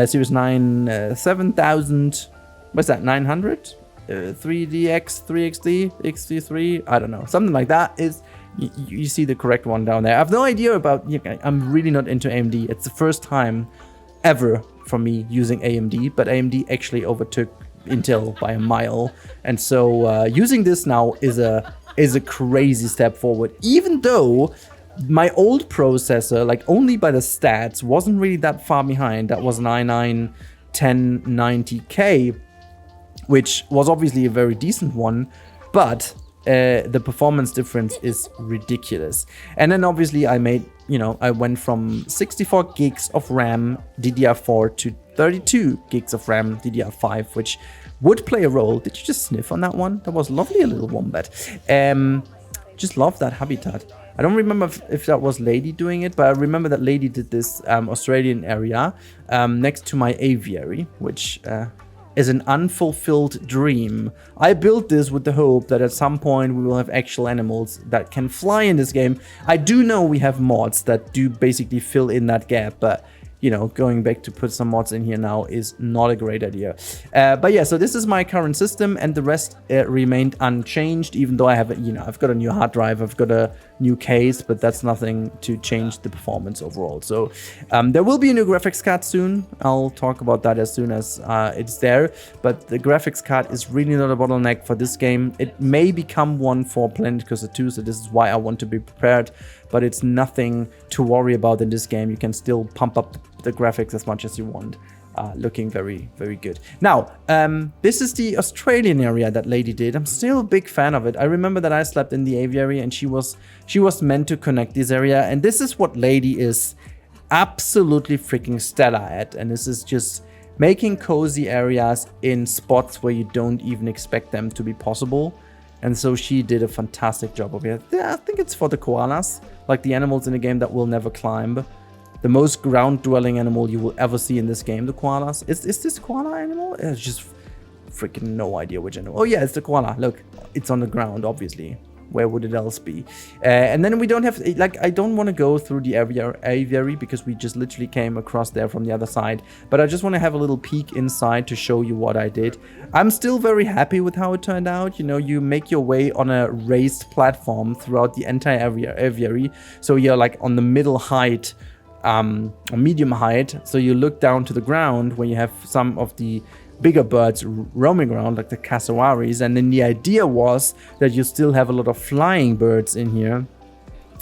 Series 9 7000. What's that? 900. 3DX, 3XD, XD3, I don't know, something like that. Is you see the correct one down there. I have no idea about. I'm really not into AMD. It's the first time ever for me using AMD, but AMD actually overtook Intel by a mile, and so using this now is a crazy step forward. Even though my old processor, like only by the stats, wasn't really that far behind. That was an i9 1090K. Which was obviously a very decent one, but the performance difference is ridiculous. And then obviously I went from 64 gigs of RAM DDR4 to 32 gigs of RAM DDR5, which would play a role. Did you just sniff on that one? That was lovely, a little wombat. Just love that habitat. I don't remember if that was Lady doing it, but I remember that Lady did this Australian area next to my aviary, which is an unfulfilled dream. I built this with the hope that at some point we will have actual animals that can fly in this game. I do know we have mods that do basically fill in that gap, but you know, going back to put some mods in here now is not a great idea. But yeah, so this is my current system, and the rest remained unchanged, even though I have, I've got a new hard drive, I've got a new case, but that's nothing to change the performance overall. So there will be a new graphics card soon. I'll talk about that as soon as it's there, but the graphics card is really not a bottleneck for this game. It may become one for Planet Coaster 2, so this is why I want to be prepared, but it's nothing to worry about in this game. You can still pump up the graphics as much as you want. Looking very good. Now, this is the Australian area that Lady did. I'm still a big fan of it. I remember that I slept in the aviary and she was meant to connect this area, and this is what Lady is absolutely freaking stellar at, and this is just making cozy areas in spots where you don't even expect them to be possible. And so she did a fantastic job of it. Yeah, I think it's for the koalas, like the animals in the game that will never climb. The most ground-dwelling animal you will ever see in this game, the koalas. Is this koala animal? It's just freaking no idea which animal. Oh yeah, it's the koala. Look, it's on the ground, obviously. Where would it else be? And then we don't have, I don't want to go through the aviary because we just literally came across there from the other side. But I just want to have a little peek inside to show you what I did. I'm still very happy with how it turned out. You know, you make your way on a raised platform throughout the entire aviary. So you're like on the middle height, or medium height. So you look down to the ground where you have some of the bigger birds roaming around, like the cassowaries, and then the idea was that you still have a lot of flying birds in here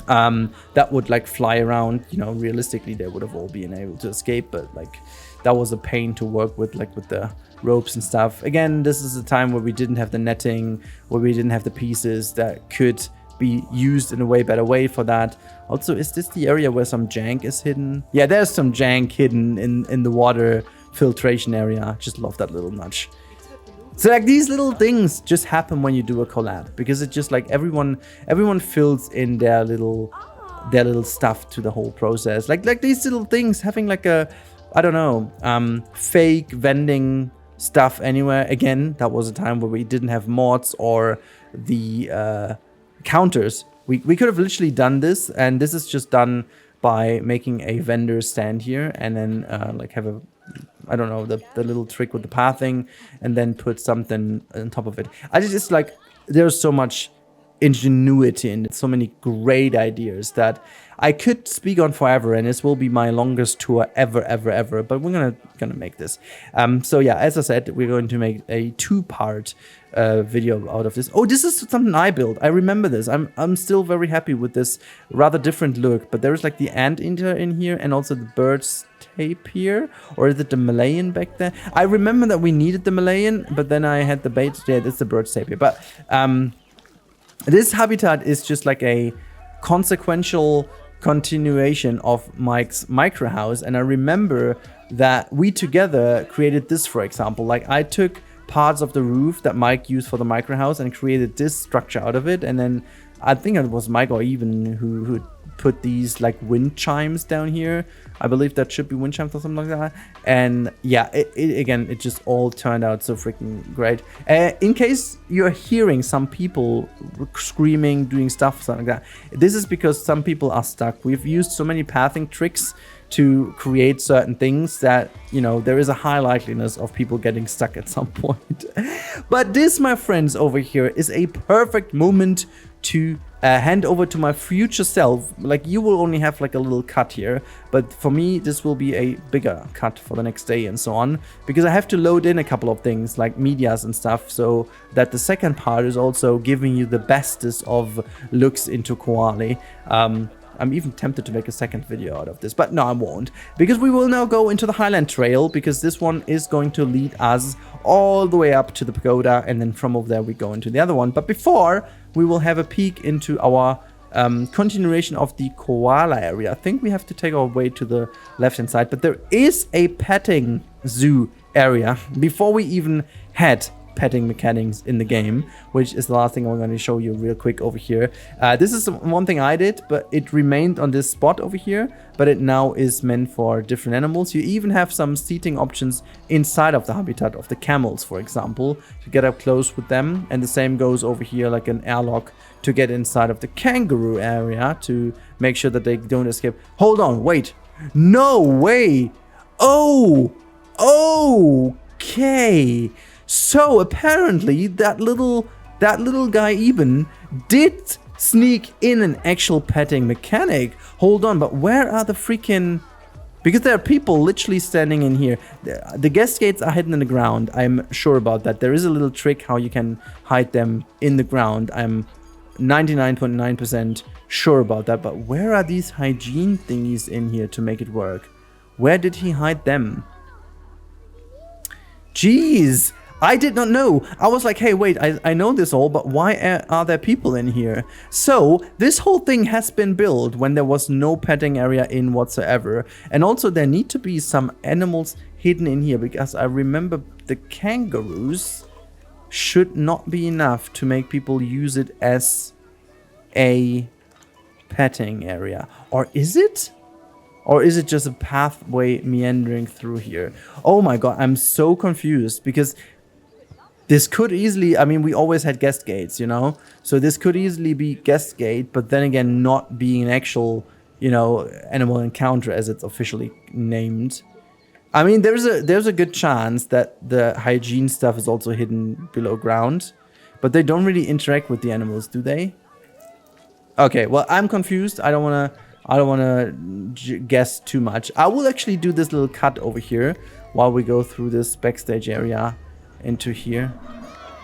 that would like fly around. You know, realistically they would have all been able to escape, but like that was a pain to work with, like with the ropes and stuff. Again, this is a time where we didn't have the netting, where we didn't have the pieces that could be used in a way better way for that. Also, is this the area where some jank is hidden? Yeah, there's some jank hidden in the water filtration area. Just love that little nudge. So like these little things just happen when you do a collab, because it's just like everyone fills in their little stuff to the whole process. Like these little things, having like a, I don't know, fake vending stuff anywhere. Again, that was a time where we didn't have mods or the counters. We could have literally done this, and this is just done by making a vendor stand here and then like have a, I don't know, the little trick with the pathing, and then put something on top of it. I just like, there's so much ingenuity and so many great ideas that I could speak on forever, and this will be my longest tour ever. But we're gonna make this. So yeah, as I said, we're going to make a 2-part video out of this. Oh, this is something I built. I remember this. I'm still very happy with this rather different look. But there is like the ant in here, and also the bird's tape here, or is it the Malayan back there? I remember that we needed the Malayan, but then I had the bait. Yeah, that's the bird's tape here. But this habitat is just like a consequential continuation of Mike's micro house, and I remember that we together created this, for example. Like, I took parts of the roof that Mike used for the micro house and created this structure out of it, and then I think it was Mike or even who put these like wind chimes down here. I believe that should be wind chimes or something like that. And yeah, it just all turned out so freaking great. In case you're hearing some people screaming, doing stuff, something like that, this is because some people are stuck. We've used so many pathing tricks to create certain things that, you know, there is a high likeliness of people getting stuck at some point. But this, my friends, over here is a perfect moment to hand over to my future self. Like, you will only have like a little cut here, but for me this will be a bigger cut for the next day and so on, because I have to load in a couple of things like medias and stuff, so that the second part is also giving you the bestest of looks into Koali. I'm even tempted to make a second video out of this, but no, I won't, because we will now go into the Highland Trail, because this one is going to lead us all the way up to the pagoda, and then from over there we go into the other one. But before, we will have a peek into our continuation of the koala area. I think we have to take our way to the left-hand side, but there is a petting zoo area before we even had petting mechanics in the game, which is the last thing I'm going to show you real quick over here. This is one thing I did, but it remained on this spot over here, but it now is meant for different animals. You even have some seating options inside of the habitat of the camels, for example, to get up close with them, and the same goes over here, like an airlock to get inside of the kangaroo area to make sure that they don't escape. Hold on, wait, no way. Oh, okay. So apparently that little guy even did sneak in an actual petting mechanic. Hold on, but where are the freaking... Because there are people literally standing in here. The guest gates are hidden in the ground. I'm sure about that. There is a little trick how you can hide them in the ground. I'm 99.9% sure about that. But where are these hygiene thingies in here to make it work? Where did he hide them? Jeez, I did not know. I was like, hey, wait, I know this all, but why are there people in here? So this whole thing has been built when there was no petting area in whatsoever. And also there need to be some animals hidden in here, because I remember the kangaroos should not be enough to make people use it as a petting area. Or is it? Or is it just a pathway meandering through here? Oh my god, I'm so confused, because this could easily, I mean, we always had guest gates, you know? So this could easily be guest gate, but then again, not being an actual, you know, animal encounter as it's officially named. I mean, there's a good chance that the hygiene stuff is also hidden below ground, but they don't really interact with the animals, do they? Okay, well, I'm confused. I don't want to guess too much. I will actually do this little cut over here while we go through this backstage area into here.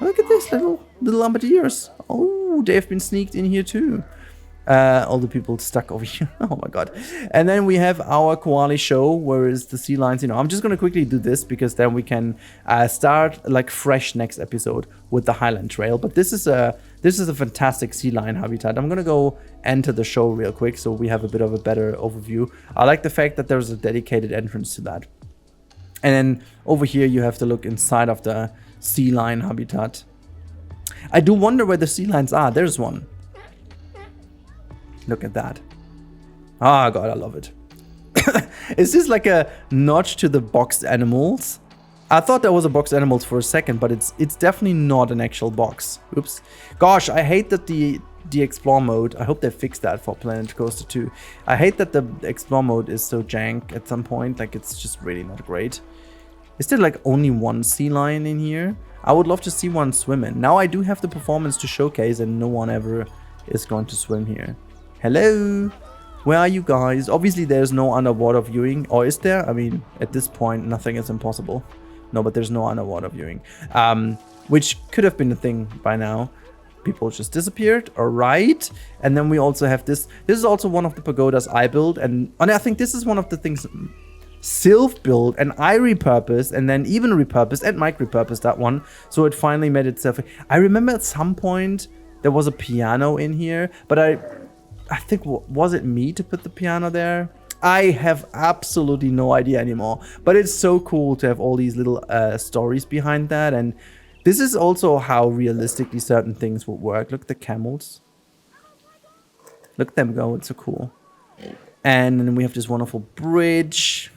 Look at this little bombardiers. Oh, they've been sneaked in here too. All the people stuck over here. Oh my god. And then we have our koali show, where is the sea lions. You know, I'm just gonna quickly do this, because then we can start like fresh next episode with the Highland Trail. But this is a fantastic sea lion habitat. I'm gonna go enter the show real quick so we have a bit of a better overview. I like the fact that there's a dedicated entrance to that. And then over here you have to look inside of the sea lion habitat. I do wonder where the sea lions are. There's one. Look at that. Oh god, I love it. Is this like a notch to the boxed animals? I thought that was a boxed animals for a second, but it's definitely not an actual box. Oops. Gosh, I hate that the explore mode, I hope they fixed that for Planet Coaster 2. I hate that the explore mode is so jank at some point. Like, it's just really not great. Is there like only one sea lion in here? I would love to see one swim in. Now I do have the performance to showcase and no one ever is going to swim here. Hello? Where are you guys? Obviously there's no underwater viewing, or is there? I mean, at this point, nothing is impossible. No, but there's no underwater viewing, which could have been a thing by now. People just disappeared, all right. And then we also have this. This is also one of the pagodas I built, and I think this is one of the things Sylph built, and I repurposed, and then even repurposed, and Mike repurposed that one, so it finally made itself. I remember at some point there was a piano in here, but I think, was it me to put the piano there? I have absolutely no idea anymore, but it's so cool to have all these little stories behind that, and this is also how realistically certain things would work. Look at the camels. Look at them go, it's so cool. And then we have this wonderful bridge,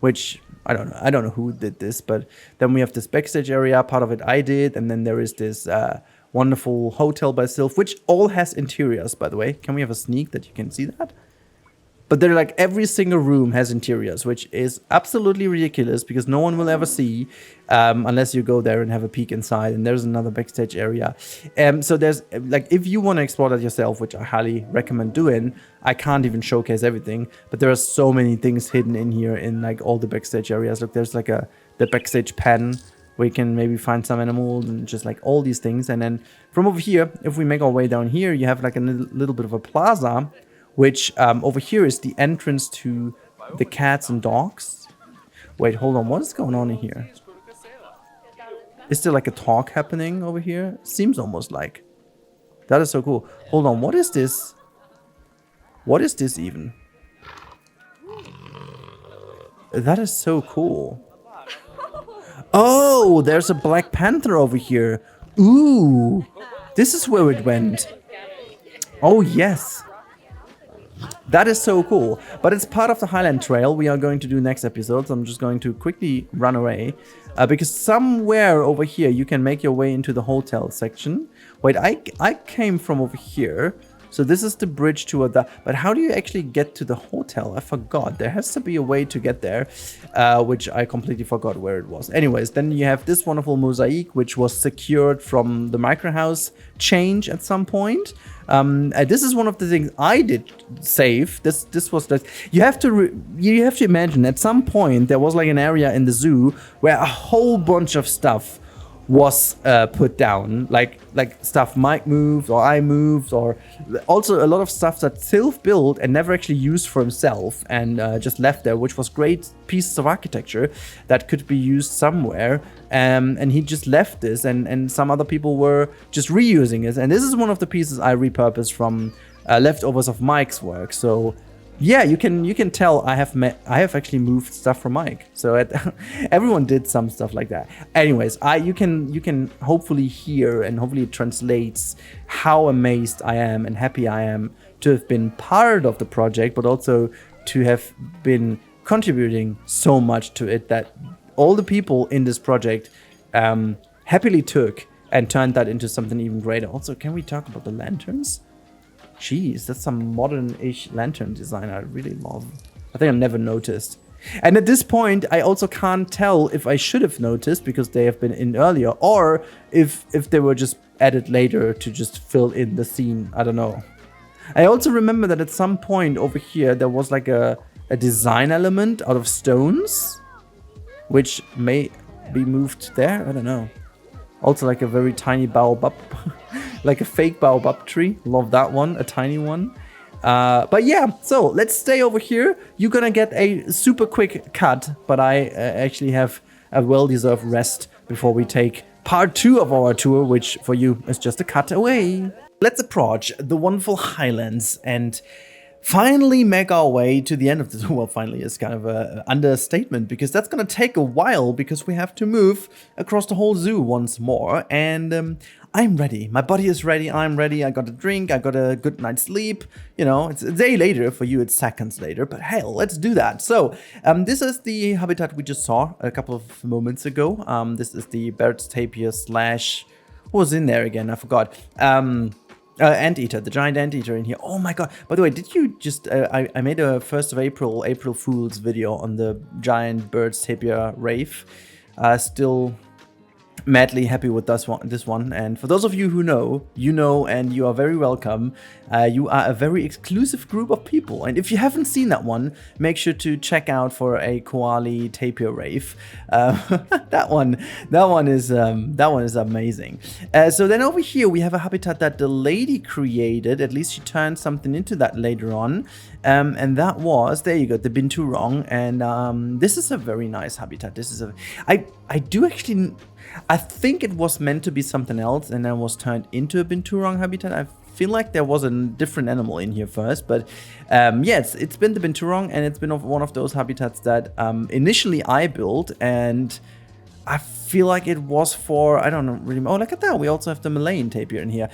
which I don't know who did this, but then we have this backstage area, part of it I did, and then there is this wonderful hotel by Sylph, which all has interiors, by the way. Can we have a sneak that you can see that? But they're like, every single room has interiors, which is absolutely ridiculous because no one will ever see unless you go there and have a peek inside. And there's another backstage area. So there's like, if you want to explore that yourself, which I highly recommend doing, I can't even showcase everything, but there are so many things hidden in here in like all the backstage areas. Look, there's like the backstage pen where you can maybe find some animals and just like all these things. And then from over here, if we make our way down here, you have like a little bit of a plaza, which over here is the entrance to the cats and dogs. Wait, hold on. What is going on in here? Is there like a talk happening over here? Seems almost like. That is so cool. Hold on. What is this? What is this even? That is so cool. Oh, there's a Black Panther over here. Ooh. This is where it went. Oh, yes. That is so cool, but it's part of the Highland Trail we are going to do next episode, so I'm just going to quickly run away, because somewhere over here you can make your way into the hotel section. Wait, I came from over here, so this is the bridge toward that, but how do you actually get to the hotel? I forgot. There has to be a way to get there, which I completely forgot where it was. Anyways, then you have this wonderful mosaic, which was secured from the microhouse change at some point. This is one of the things I did save. This was like, you have to imagine at some point there was like an area in the zoo where a whole bunch of stuff was put down, like stuff Mike moved or I moved, or also a lot of stuff that Sylph built and never actually used for himself and just left there, which was great pieces of architecture that could be used somewhere, and he just left this, and some other people were just reusing it, and this is one of the pieces I repurposed from leftovers of Mike's work. So yeah, you can tell I have actually moved stuff from Mike. So everyone did some stuff like that. Anyways, you can hopefully hear, and hopefully it translates how amazed I am and happy I am to have been part of the project, but also to have been contributing so much to it that all the people in this project happily took and turned that into something even greater. Also, can we talk about the lanterns? Jeez, that's some modern-ish lantern design I really love. I think I never noticed. And at this point, I also can't tell if I should have noticed because they have been in earlier, or if they were just added later to just fill in the scene. I don't know. I also remember that at some point over here, there was like a design element out of stones, which may be moved there. I don't know. Also like a very tiny baobab, like a fake baobab tree. Love that one, a tiny one. But yeah, so let's stay over here. You're gonna get a super quick cut, but I actually have a well-deserved rest before we take part 2 of our tour, which for you is just a cut away. Let's approach the wonderful Highlands and finally make our way to the end of the tour. Well, finally is kind of an understatement because that's going to take a while because we have to move across the whole zoo once more. And I'm ready. My body is ready. I'm ready. I got a drink. I got a good night's sleep. You know, it's a day later. For you, it's seconds later. But hell, let's do that. So this is the habitat we just saw a couple of moments ago. This is the Barrett's tapir slash... What was in there again? I forgot. Anteater, the giant anteater in here. Oh my god. By the way, did you just... I made a 1st of April Fool's video on the giant bird's tapir rave. Still madly happy with this one. And for those of you who know, you know, and you are very welcome. You are a very exclusive group of people, and if you haven't seen that one, make sure to check out for a Koali tapir rave. That one is amazing. So then over here we have a habitat that the lady created. At least she turned something into that later on, and that was, there you go, the binturong. And this is a very nice habitat. This is I do actually, I think it was meant to be something else and then was turned into a binturong habitat. I feel like there was a different animal in here first, but yes, it's been the binturong, and it's been one of those habitats that initially I built, and I feel like it was for, I don't know really. Oh, look at that! We also have the Malayan tapir in here.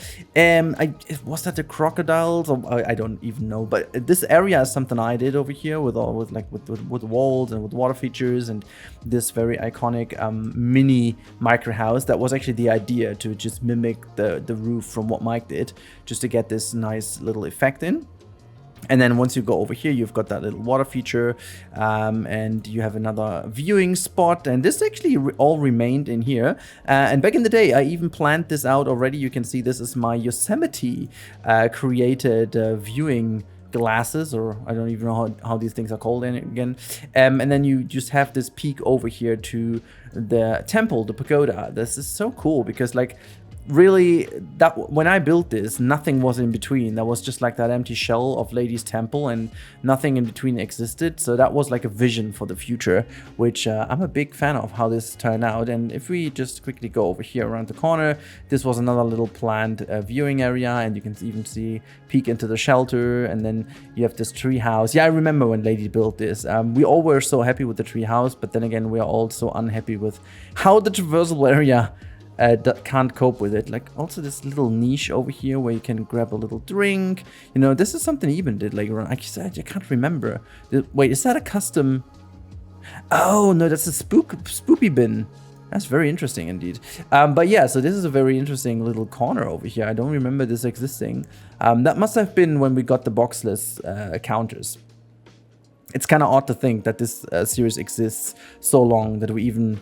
Was that the crocodiles? Or, I don't even know. But this area is something I did over here with walls and with water features and this very iconic mini micro house. That was actually the idea, to just mimic the roof from what Mike did, just to get this nice little effect in. And then once you go over here, you've got that little water feature, and you have another viewing spot. And this actually all remained in here. And back in the day, I even planned this out already. You can see this is my Yosemite created viewing glasses, or I don't even know how these things are called again. And then you just have this peak over here to the temple, the pagoda. This is so cool because, like, really, that when I built this, nothing was in between. That was just like that empty shell of Lady's Temple, and nothing in between existed. So that was like a vision for the future, which I'm a big fan of how this turned out. And if we just quickly go over here around the corner, this was another little planned viewing area, and you can even see peek into the shelter. And then you have this tree house. Yeah, I remember when Lady built this. We all were so happy with the tree house, but then again, we are all so unhappy with how the traversable area that can't cope with it. Like, also this little niche over here where you can grab a little drink. You know, this is something Eben did later on. I can't remember. Wait, is that a custom? Oh no, that's a spoopy bin. That's very interesting indeed. But yeah, so this is a very interesting little corner over here. I don't remember this existing. That must have been when we got the boxless counters. It's kind of odd to think that this series exists so long that we even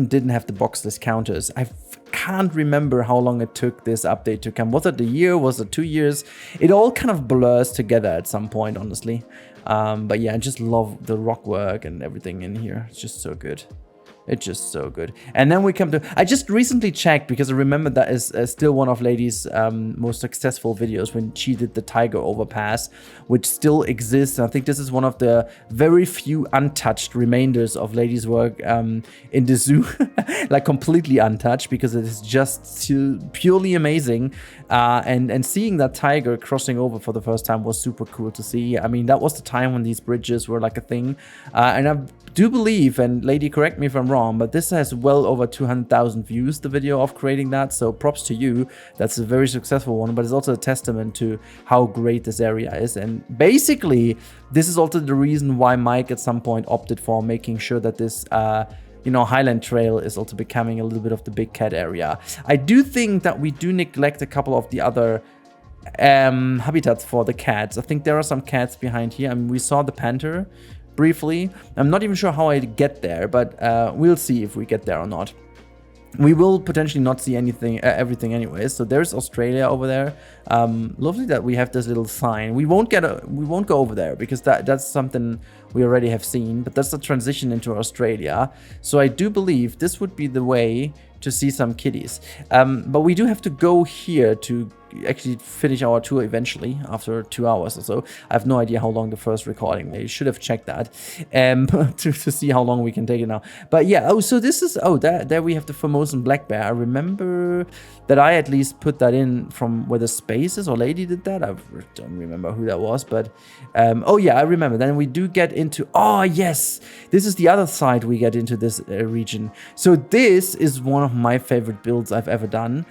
didn't have the boxless counters. I can't remember how long it took this update to come. Was it a year? Was it 2 years? It all kind of blurs together at some point, honestly. But yeah, I just love the rock work and everything in here. It's just so good. It's just so good. And then we come to, I just recently checked because I remember that is still one of Lady's most successful videos, when she did the tiger overpass, which still exists. And I think this is one of the very few untouched remainders of Lady's work in the zoo, like completely untouched, because it is just purely amazing. And seeing that tiger crossing over for the first time was super cool to see. I mean, that was the time when these bridges were like a thing. And I do believe, and Lady, correct me if I'm wrong, but this has well over 200,000 views, the video of creating that. So props to you. That's a very successful one, but it's also a testament to how great this area is. And basically, this is also the reason why Mike at some point opted for making sure that this you know, Highland Trail is also becoming a little bit of the big cat area. I do think that we do neglect a couple of the other habitats for the cats. I think there are some cats behind here. I mean, we saw the panther briefly. I'm not even sure how I get there, but we'll see if we get there or not. We will potentially not see anything, everything anyways. So there's Australia over there. Lovely that we have this little sign. We won't go over there because that's something we already have seen. But that's the transition into Australia. So I do believe this would be the way to see some kitties. But we do have to go here to actually finish our tour eventually after 2 hours or so. I have no idea how long the first recording. I should have checked that to see how long we can take it now. But yeah, oh, so this is, oh, there we have the Formosan black bear. I remember that I at least put that in from where the space is, or Lady did that. I don't remember who that was, but oh yeah, I remember. Then we do get into, oh yes, this is the other side we get into this region. So this is one of my favorite builds I've ever done.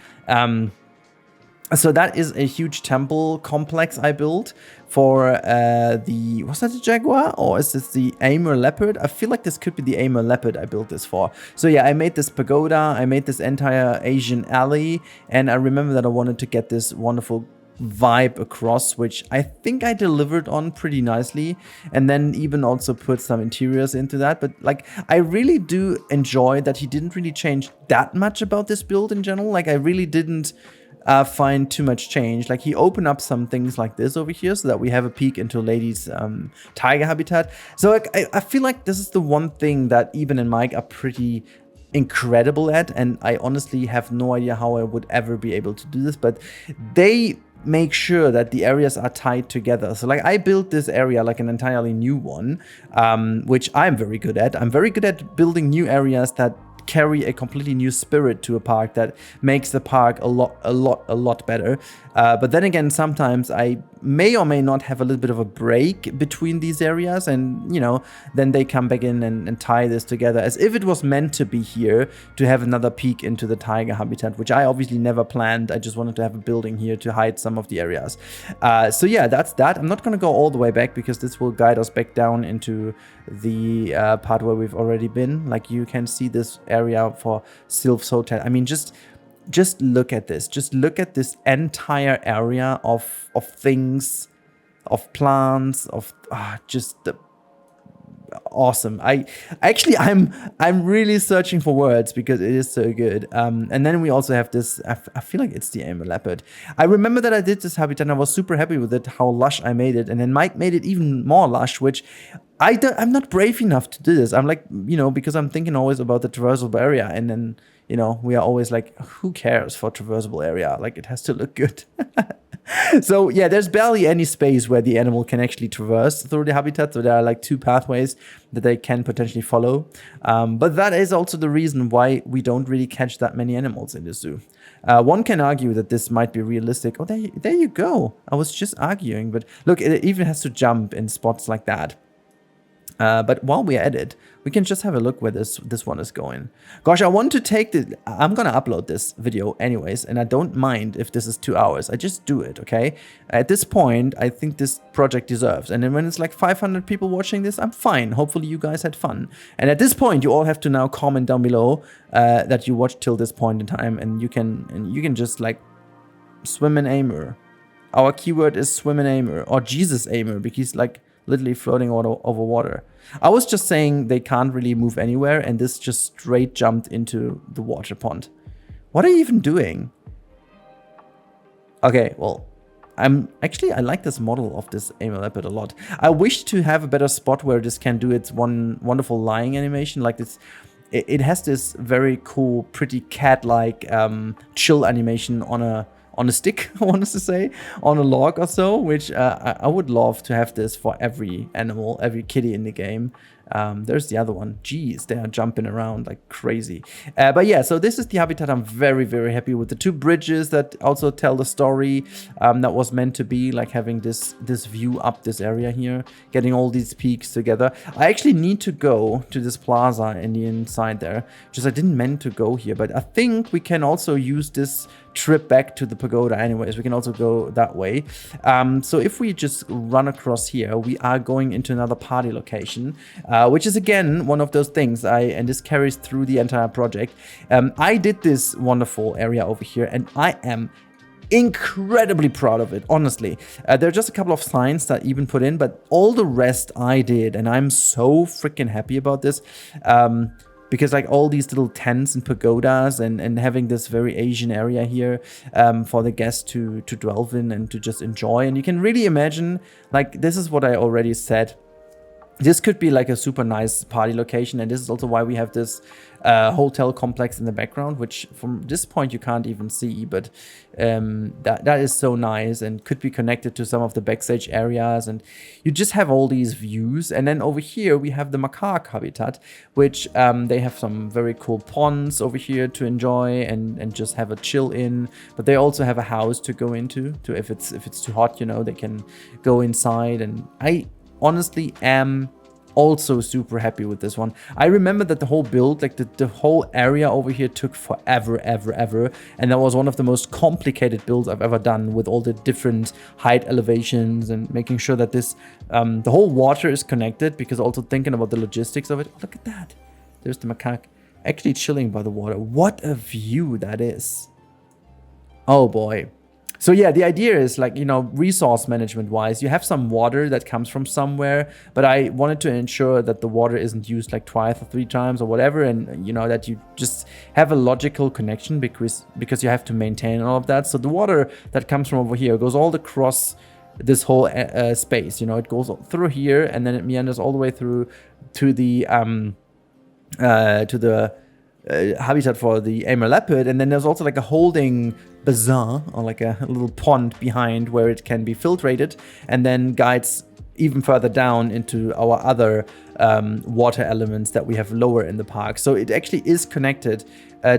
So that is a huge temple complex I built for was that the jaguar, or is this the Amur leopard? I feel like this could be the Amur leopard I built this for. So yeah, I made this pagoda, I made this entire Asian alley, and I remember that I wanted to get this wonderful vibe across, which I think I delivered on pretty nicely, and then even also put some interiors into that. But like, I really do enjoy that he didn't really change that much about this build in general. Like, I really didn't find too much change. Like, he opened up some things like this over here so that we have a peek into Lady's tiger habitat. So like, I feel like this is the one thing that Eben and Mike are pretty incredible at, and I honestly have no idea how I would ever be able to do this, but they make sure that the areas are tied together. So like, I built this area like an entirely new one, which I'm very good at. I'm very good at building new areas that carry a completely new spirit to a park, that makes the park a lot better. But then again, sometimes I may or may not have a little bit of a break between these areas, and you know, then they come back in and tie this together as if it was meant to be here, to have another peek into the tiger habitat, which I obviously never planned. I just wanted to have a building here to hide some of the areas. So yeah, that's that. I'm not going to go all the way back because this will guide us back down into the part where we've already been. Like, you can see this area for Sylph's Hotel. I mean, just look at this. Just look at this entire area of things, of plants, of just the awesome. I'm really searching for words because it is so good. And then we also have this, I feel like it's the Amur leopard. I remember that I did this habitat and I was super happy with it, how lush I made it. And then Mike made it even more lush, which I'm not brave enough to do this. I'm like, you know, because I'm thinking always about the traversable area, and then, you know, we are always like, who cares for traversable area? Like, it has to look good. So yeah, there's barely any space where the animal can actually traverse through the habitat. So there are like 2 pathways that they can potentially follow. But that is also the reason why we don't really catch that many animals in the zoo. One can argue that this might be realistic. Oh, there you go. I was just arguing, but look, it even has to jump in spots like that. But while we're at it, we can just have a look where this one is going. Gosh, I want to take I'm gonna upload this video anyways, and I don't mind if this is 2 hours. I just do it, okay? At this point, I think this project deserves. And then when it's like 500 people watching this, I'm fine. Hopefully you guys had fun. And at this point, you all have to now comment down below that you watched till this point in time, and you can just like swim in Amur. Our keyword is swim in Amur, or Jesus Amur, because like literally floating over water. I was just saying they can't really move anywhere, and this just straight jumped into the water pond. What are you even doing? Okay, well, I like this model of this Amur leopard a lot. I wish to have a better spot where this can do its one wonderful lying animation. Like this, it has this very cool, pretty cat-like chill animation on a stick, I want to say, on a log or so, which I would love to have this for every animal, every kitty in the game. There's the other one. Jeez, they are jumping around like crazy. But yeah, so this is the habitat. I'm very, very happy with the 2 bridges that also tell the story that was meant to be, like having this view up this area here, getting all these peaks together. I actually need to go to this plaza in the inside there, just I didn't meant to go here, but I think we can also use this trip back to the pagoda anyways. We can also go that way. So if we just run across here, we are going into another party location, which is again one of those things and this carries through the entire project. I did this wonderful area over here, and I am incredibly proud of it, honestly. There are just a couple of signs that Eben put in, but all the rest I did, and I'm so freaking happy about this. Because like all these little tents and pagodas and having this very Asian area here for the guests to dwell in and to just enjoy. And you can really imagine, like, this is what I already said. This could be like a super nice party location, and this is also why we have this hotel complex in the background, which from this point you can't even see, but that is so nice and could be connected to some of the backstage areas, and you just have all these views. And then over here we have the macaque habitat, which they have some very cool ponds over here to enjoy and just have a chill in, but they also have a house to go into to if it's too hot, you know, they can go inside. And I honestly am also super happy with this one. I remember that the whole build, like the whole area over here took forever, ever. And that was one of the most complicated builds I've ever done, with all the different height elevations and making sure that this, the whole water is connected, because also thinking about the logistics of it. Oh, look at that. There's the macaque actually chilling by the water. What a view that is. Oh boy. So yeah, the idea is like, you know, resource management wise, you have some water that comes from somewhere, but I wanted to ensure that the water isn't used like twice or 3 times or whatever, and you know, that you just have a logical connection because you have to maintain all of that. So the water that comes from over here goes all across this whole space, you know, it goes through here and then it meanders all the way through to the habitat for the Amur leopard, and then there's also like a holding basin or like a little pond behind where it can be filtrated and then guides even further down into our other water elements that we have lower in the park. So it actually is connected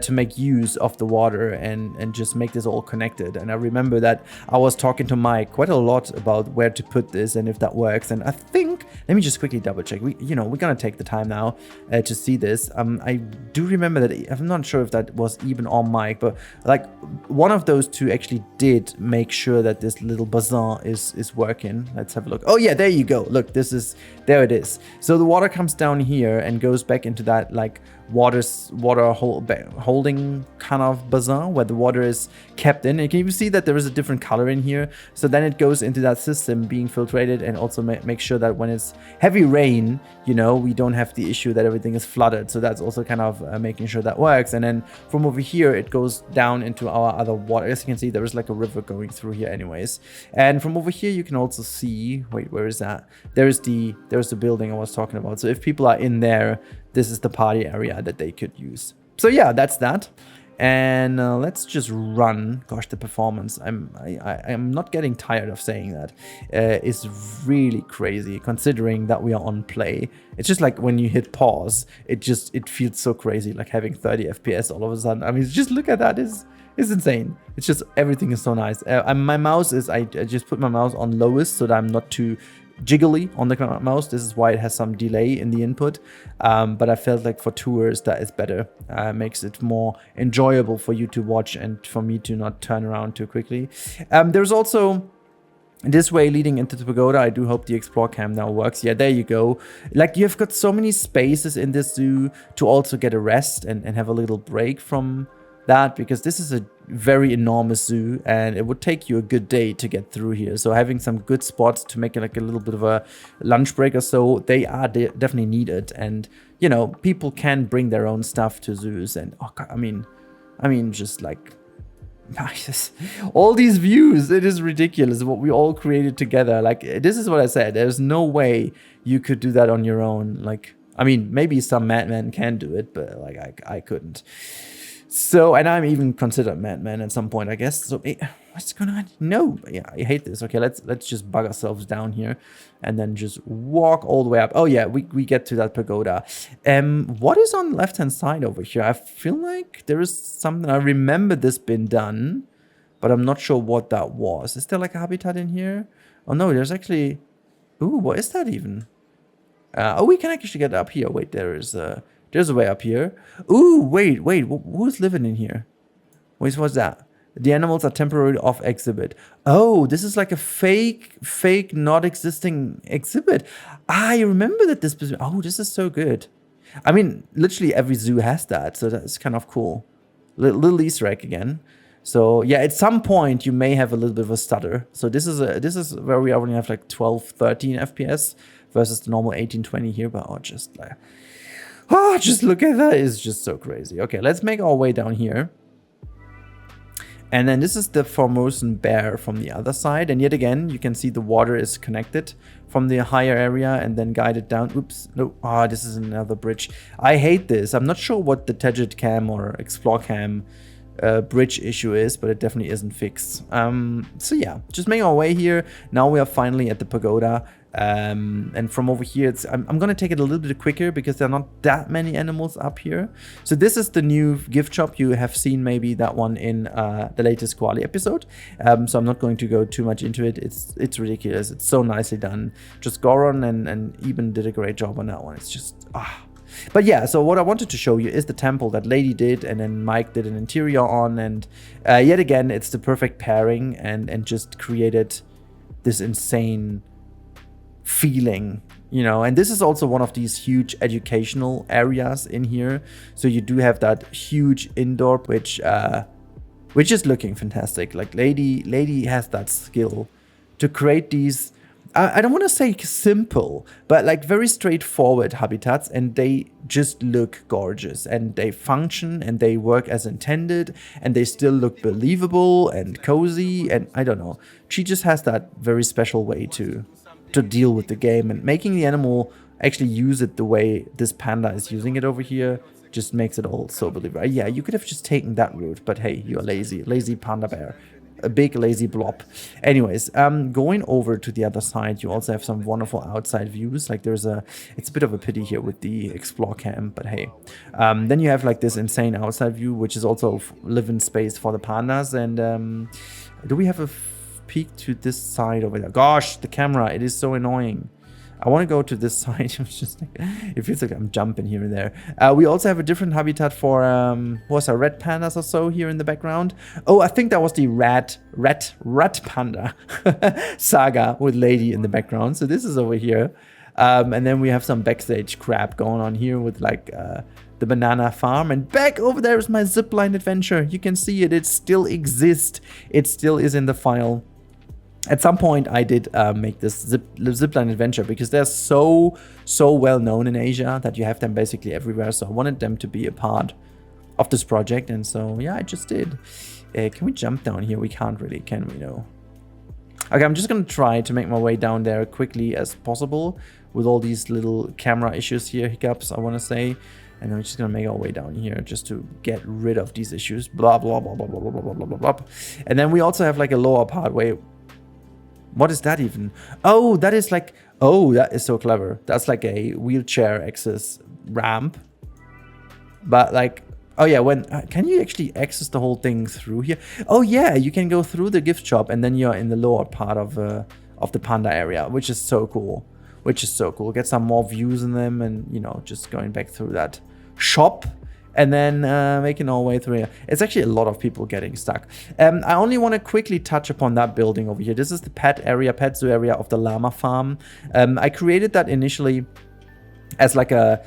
to make use of the water and just make this all connected. And I remember that I was talking to Mike quite a lot about where to put this and if that works. And I think, let me just quickly double check. We're gonna take the time now to see this. I do remember that, I'm not sure if that was even on Mike, but like one of those two actually did make sure that this little basin is working. Let's have a look. Oh yeah, there you go. Look, there it is. So the water comes down here and goes back into that like water holding kind of basin where the water is kept in. And can you see that there is a different color in here? So then it goes into that system being filtrated and also make sure that when it's heavy rain, you know, we don't have the issue that everything is flooded. So that's also kind of making sure that works. And then from over here, it goes down into our other water. As you can see, there is like a river going through here anyways. And from over here, you can also see, wait, where is that? There's the building I was talking about. So if people are in there, this is the party area that they could use. So yeah, that's that. And let's just run. Gosh, the performance. I'm not getting tired of saying that. It's really crazy considering that we are on play. It's just like when you hit pause, it feels so crazy, like having 30 FPS all of a sudden. I mean, just look at that. It's insane. It's just, everything is so nice. My mouse is, I just put my mouse on lowest so that I'm not too jiggly on the mouse. This is why it has some delay in the input, but I felt like for tours that is better. Makes it more enjoyable for you to watch and for me to not turn around too quickly. There's also this way leading into the pagoda. I do hope the explore cam now works. Yeah, there you go. Like, you've got so many spaces in this zoo to also get a rest and have a little break from that, because this is a very enormous zoo and it would take you a good day to get through here. So having some good spots to make it like a little bit of a lunch break or so, they are definitely needed. And you know, people can bring their own stuff to zoos, and oh God, I mean just like all these views, it is ridiculous what we all created together. Like, this is what I said, there's no way you could do that on your own. Like, I mean, maybe some madmen can do it, but like I couldn't. So, and I'm even considered madman at some point, I guess. So, what's going on? No, yeah, I hate this. Okay, let's just bug ourselves down here and then just walk all the way up. Oh yeah, we get to that pagoda. What is on the left-hand side over here? I feel like there is something. I remember this being done, but I'm not sure what that was. Is there like a habitat in here? Oh no, there's actually. Ooh, what is that even? Oh, we can actually get up here. Wait, there's a way up here. Ooh, wait, who's living in here? Wait, what's that? The animals are temporarily off exhibit. Oh, this is like a fake, not existing exhibit. I remember that this. Oh, this is so good. I mean, literally every zoo has that, so that's kind of cool. Little Easter egg again. So yeah, at some point you may have a little bit of a stutter. So this is where we only have like 12, 13 FPS versus the normal 18, 20 here. But just look at that. It's just so crazy. Okay, let's make our way down here. And then this is the Formosan bear from the other side. And yet again, you can see the water is connected from the higher area and then guided down. Oops, no, this is another bridge. I hate this. I'm not sure what the Tejet Cam or Explore Cam bridge issue is, but it definitely isn't fixed. So yeah, just making our way here. Now we are finally at the pagoda. And from over here, I'm gonna take it a little bit quicker because there are not that many animals up here. So this is the new gift shop. You have seen maybe that one in the latest Koali episode. So I'm not going to go too much into it. It's ridiculous. It's so nicely done. Just Goron and Eben did a great job on that one. It's just But yeah, so what I wanted to show you is the temple that Lady did and then Mike did an interior on, and yet again it's the perfect pairing and just created this insane feeling, you know. And this is also one of these huge educational areas in here, so you do have that huge indoor, which which is looking fantastic. Like lady has that skill to create these, I don't want to say simple, but like very straightforward habitats, and they just look gorgeous, and they function, and they work as intended, and they still look believable and cozy, and I don't know. She just has that very special way to deal with the game, and making the animal actually use it the way this panda is using it over here just makes it all so believable. Yeah, you could have just taken that route, but hey, you're lazy panda bear. A big lazy blob. Anyways, going over to the other side, you also have some wonderful outside views. Like it's a bit of a pity here with the explore cam, but hey. Then you have like this insane outside view, which is also living space for the pandas. And do we have a peek to this side over there? Gosh, the camera, it is so annoying. I want to go to this side. It's just like, it feels like I'm jumping here and there. We also have a different habitat for what's our red pandas or so here in the background. Oh, I think that was the rat panda saga with lady in the background. So this is over here. And then we have some backstage crap going on here with like the banana farm. And back over there is my zipline adventure. You can see it. It still exists. It still is in the file. At some point, I did make this zipline adventure because they're so well known in Asia that you have them basically everywhere. So I wanted them to be a part of this project, and so yeah, I just did. Can we jump down here? We can't really, can we? No. Okay, I'm just gonna try to make my way down there quickly as possible with all these little camera issues here, hiccups, I want to say. And then we're just gonna make our way down here just to get rid of these issues. Blah blah blah blah blah blah blah blah blah blah. And then we also have like a lower part where. What is that even? Oh, that is like, oh, that is so clever. That's like a wheelchair access ramp. But like, oh yeah, when, can you actually access the whole thing through here? Oh yeah, you can go through the gift shop and then you're in the lower part of the panda area, which is so cool. Get some more views in them and, you know, just going back through that shop. And then making our way through here. It's actually a lot of people getting stuck. I only want to quickly touch upon that building over here. This is the pet zoo area of the llama farm. I created that initially as like a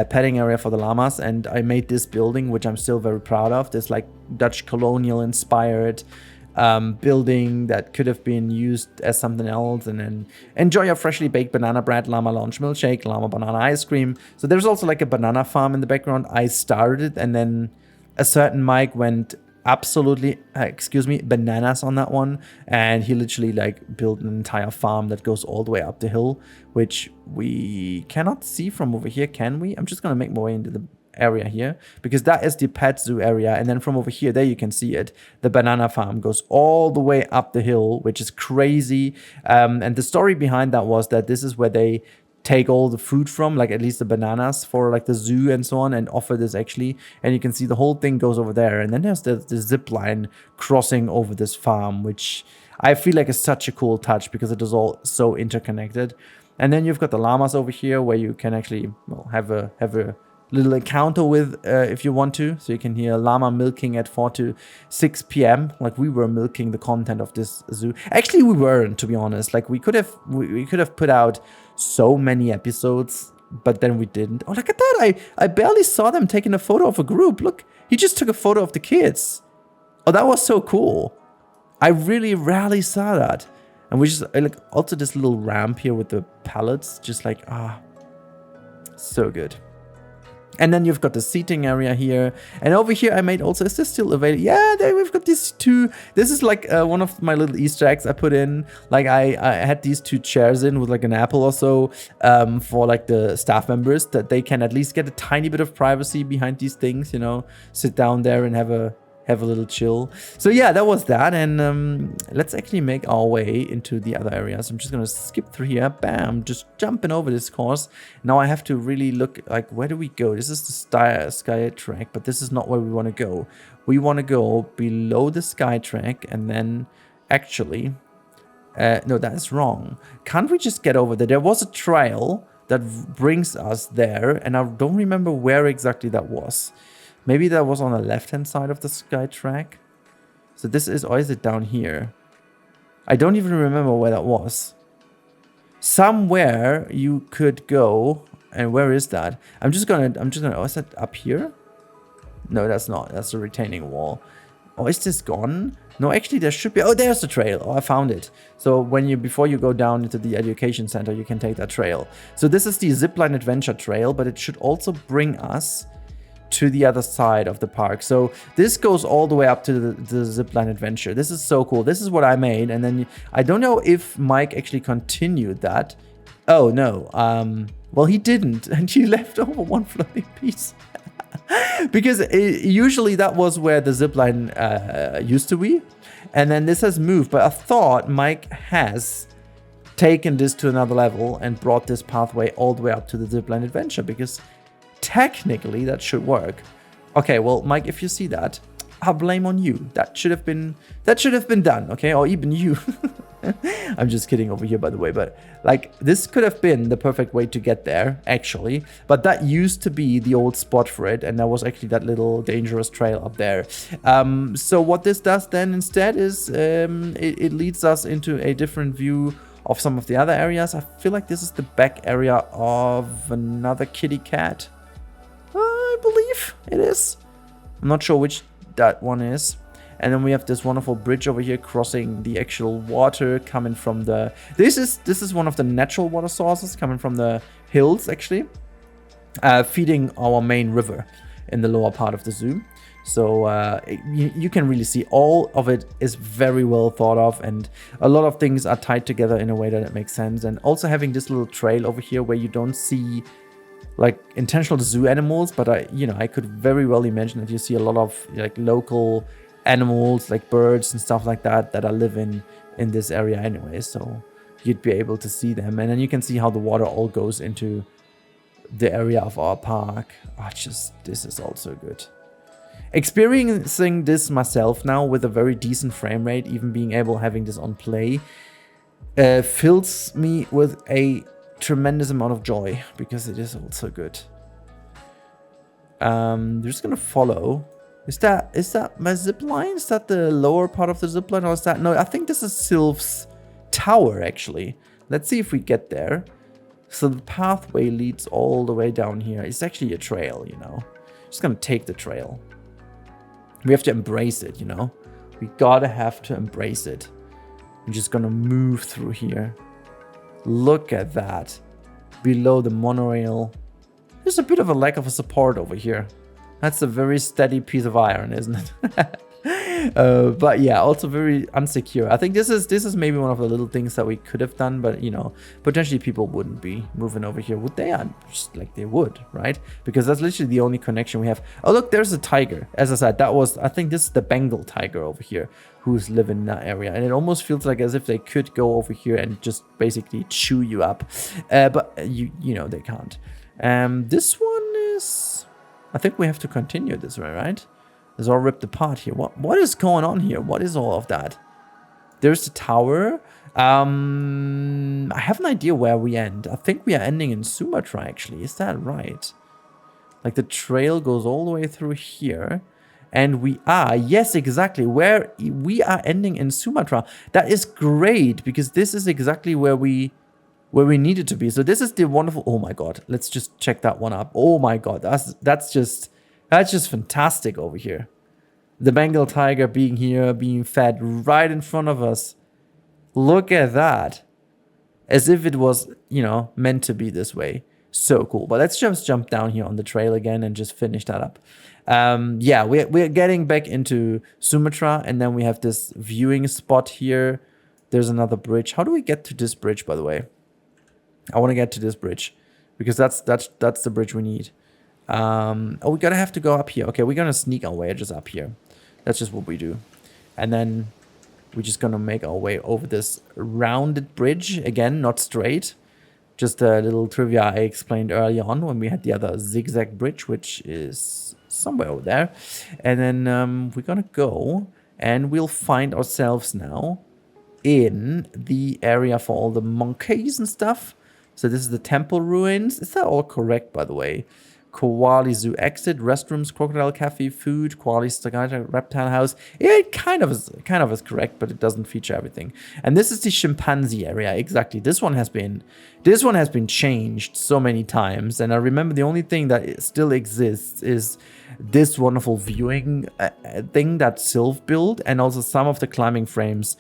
petting area for the llamas. And I made this building, which I'm still very proud of. This like Dutch colonial inspired building that could have been used as something else, and then enjoy your freshly baked banana bread, llama lunch milkshake, llama banana ice cream. So there's also like a banana farm in the background. I started it, and then a certain Mike went absolutely bananas on that one, and he literally like built an entire farm that goes all the way up the hill, which we cannot see from over here, can we? I'm just gonna make my way into the area here because that is the pet zoo area, and then from over here, there you can see it, the banana farm goes all the way up the hill, which is crazy. And the story behind that was that this is where they take all the food from, like at least the bananas for like the zoo and so on, and offer this actually, and you can see the whole thing goes over there, and then there's the zip line crossing over this farm, which I feel like is such a cool touch because it is all so interconnected. And then you've got the llamas over here where you can actually, well, have a little encounter with if you want to. So you can hear llama milking at 4 to 6 p.m. Like we were milking the content of this zoo. Actually, we weren't, to be honest. Like we could have put out so many episodes, but then we didn't. Oh, look at that. I barely saw them taking a photo of a group. Look, he just took a photo of the kids. Oh, that was so cool. I really rarely saw that. And we just like also this little ramp here with the pallets, just like, so good. And then you've got the seating area here. And over here I made also, is this still available? Yeah, there we've got these two. This is like one of my little Easter eggs I put in. Like I had these two chairs in with like an apple or so for like the staff members, that they can at least get a tiny bit of privacy behind these things, you know, sit down there and have a little chill. So yeah, that was that. And let's actually make our way into the other areas. I'm just gonna skip through here. Bam, just jumping over this course. Now I have to really look, like, where do we go? This is the sky track, but this is not where we want to go. We want to go below the sky track, and then actually no, that is wrong. Can't we just get over there? There was a trail that brings us there, and I don't remember where exactly that was. Maybe that was on the left-hand side of the sky track. So this is, or is it down here? I don't even remember where that was. Somewhere you could go, and where is that? I'm just gonna, oh, is that up here? No, that's not. That's a retaining wall. Or is this gone? No, actually there should be. Oh, there's the trail. Oh, I found it. So before you go down into the education center, you can take that trail. So this is the zipline adventure trail, but it should also bring us to the other side of the park. So this goes all the way up to the zipline adventure. This is so cool. This is what I made. And then I don't know if Mike actually continued that. Oh, no. Well, he didn't. And he left over one floating piece. Because usually that was where the zipline used to be. And then this has moved. But I thought Mike has taken this to another level and brought this pathway all the way up to the zipline adventure. Because technically that should work. Okay, well, Mike, if you see that, I'll blame on you. That should have been done, okay? Or even you. I'm just kidding over here, by the way, but like this could have been the perfect way to get there, actually. But that used to be the old spot for it, and there was actually that little dangerous trail up there. So what this does then instead is it leads us into a different view of some of the other areas. I feel like this is the back area of another kitty cat. I believe it is. I'm not sure which that one is. And then we have this wonderful bridge over here crossing the actual water coming from the... This is one of the natural water sources coming from the hills, actually. Feeding our main river in the lower part of the zoo. So you can really see all of it is very well thought of, and a lot of things are tied together in a way that it makes sense. And also having this little trail over here where you don't see like intentional zoo animals, but I could very well imagine that you see a lot of like local animals like birds and stuff like that are living in this area anyway, so you'd be able to see them. And then you can see how the water all goes into the area of our park. This is also good. Experiencing this myself now with a very decent frame rate, even being able having this on play, fills me with a tremendous amount of joy, because it is also good. They're just gonna follow. Is that my zip line? Is that the lower part of the zip line, or is that... No, I think this is Sylph's tower, actually. Let's see if we get there. So the pathway leads all the way down here. It's actually a trail, you know. Just gonna take the trail. We have to embrace it, you know. We gotta have to embrace it. I'm just gonna move through here. Look at that. Below the monorail. There's a bit of a lack of a support over here. That's a very steady piece of iron, isn't it? But yeah, also very unsecure. I think this is maybe one of the little things that we could have done, but you know, potentially people wouldn't be moving over here, would they? Just like they would, right? Because that's literally the only connection we have. Oh look, there's a tiger. As I said, I think this is the Bengal tiger over here who's living in that area, and it almost feels like as if they could go over here and just basically chew you up, but you know they can't. This one is... I think we have to continue this way, right? It's all ripped apart here. What is going on here? What is all of that? There's the tower. I have an idea where we end. I think we are ending in Sumatra, actually. Is that right? Like the trail goes all the way through here. And we are, yes, exactly, where we are ending in Sumatra. That is great, because this is exactly where we needed to be. So this is the wonderful... Oh my god, let's just check that one up. Oh my god, that's just fantastic over here. The Bengal tiger being here, being fed right in front of us. Look at that. As if it was, you know, meant to be this way. So cool. But let's just jump down here on the trail again and just finish that up. Yeah, we're getting back into Sumatra, and then we have this viewing spot here. There's another bridge. How do we get to this bridge, by the way? I want to get to this bridge, because that's the bridge we need. Oh, we gotta have to go up here. Okay, we're gonna sneak our way just up here. That's just what we do. And then we're just gonna make our way over this rounded bridge. Again, not straight. Just a little trivia I explained early on when we had the other zigzag bridge, which is somewhere over there. And then we're gonna go, and we'll find ourselves now in the area for all the monkeys and stuff. So this is the temple ruins. Is that all correct, by the way? Koali Zoo exit, restrooms, crocodile cafe, food, Koali Stagata, reptile house. It kind of is correct, but it doesn't feature everything. And this is the chimpanzee area. Exactly. This one has been changed so many times. And I remember the only thing that still exists is this wonderful viewing thing that Sylph built, and also some of the climbing frames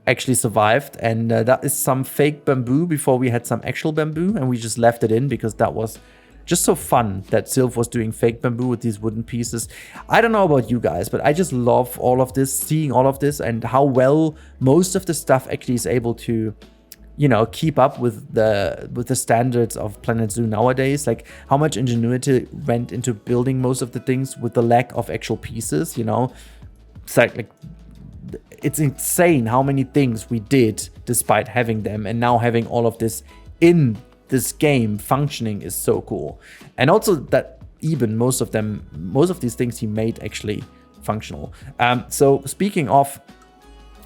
actually survived, and that is some fake bamboo before we had some actual bamboo, and we just left it in because that was just so fun that Sylph was doing fake bamboo with these wooden pieces. I don't know about you guys, but I just love all of this, seeing all of this, and how well most of the stuff actually is able to, you know, keep up with the standards of Planet Zoo nowadays. Like how much ingenuity went into building most of the things with the lack of actual pieces, you know. It's like it's insane how many things we did despite having them, and now having all of this in this game functioning is so cool. And also that even most of these things he made actually functional. So speaking of,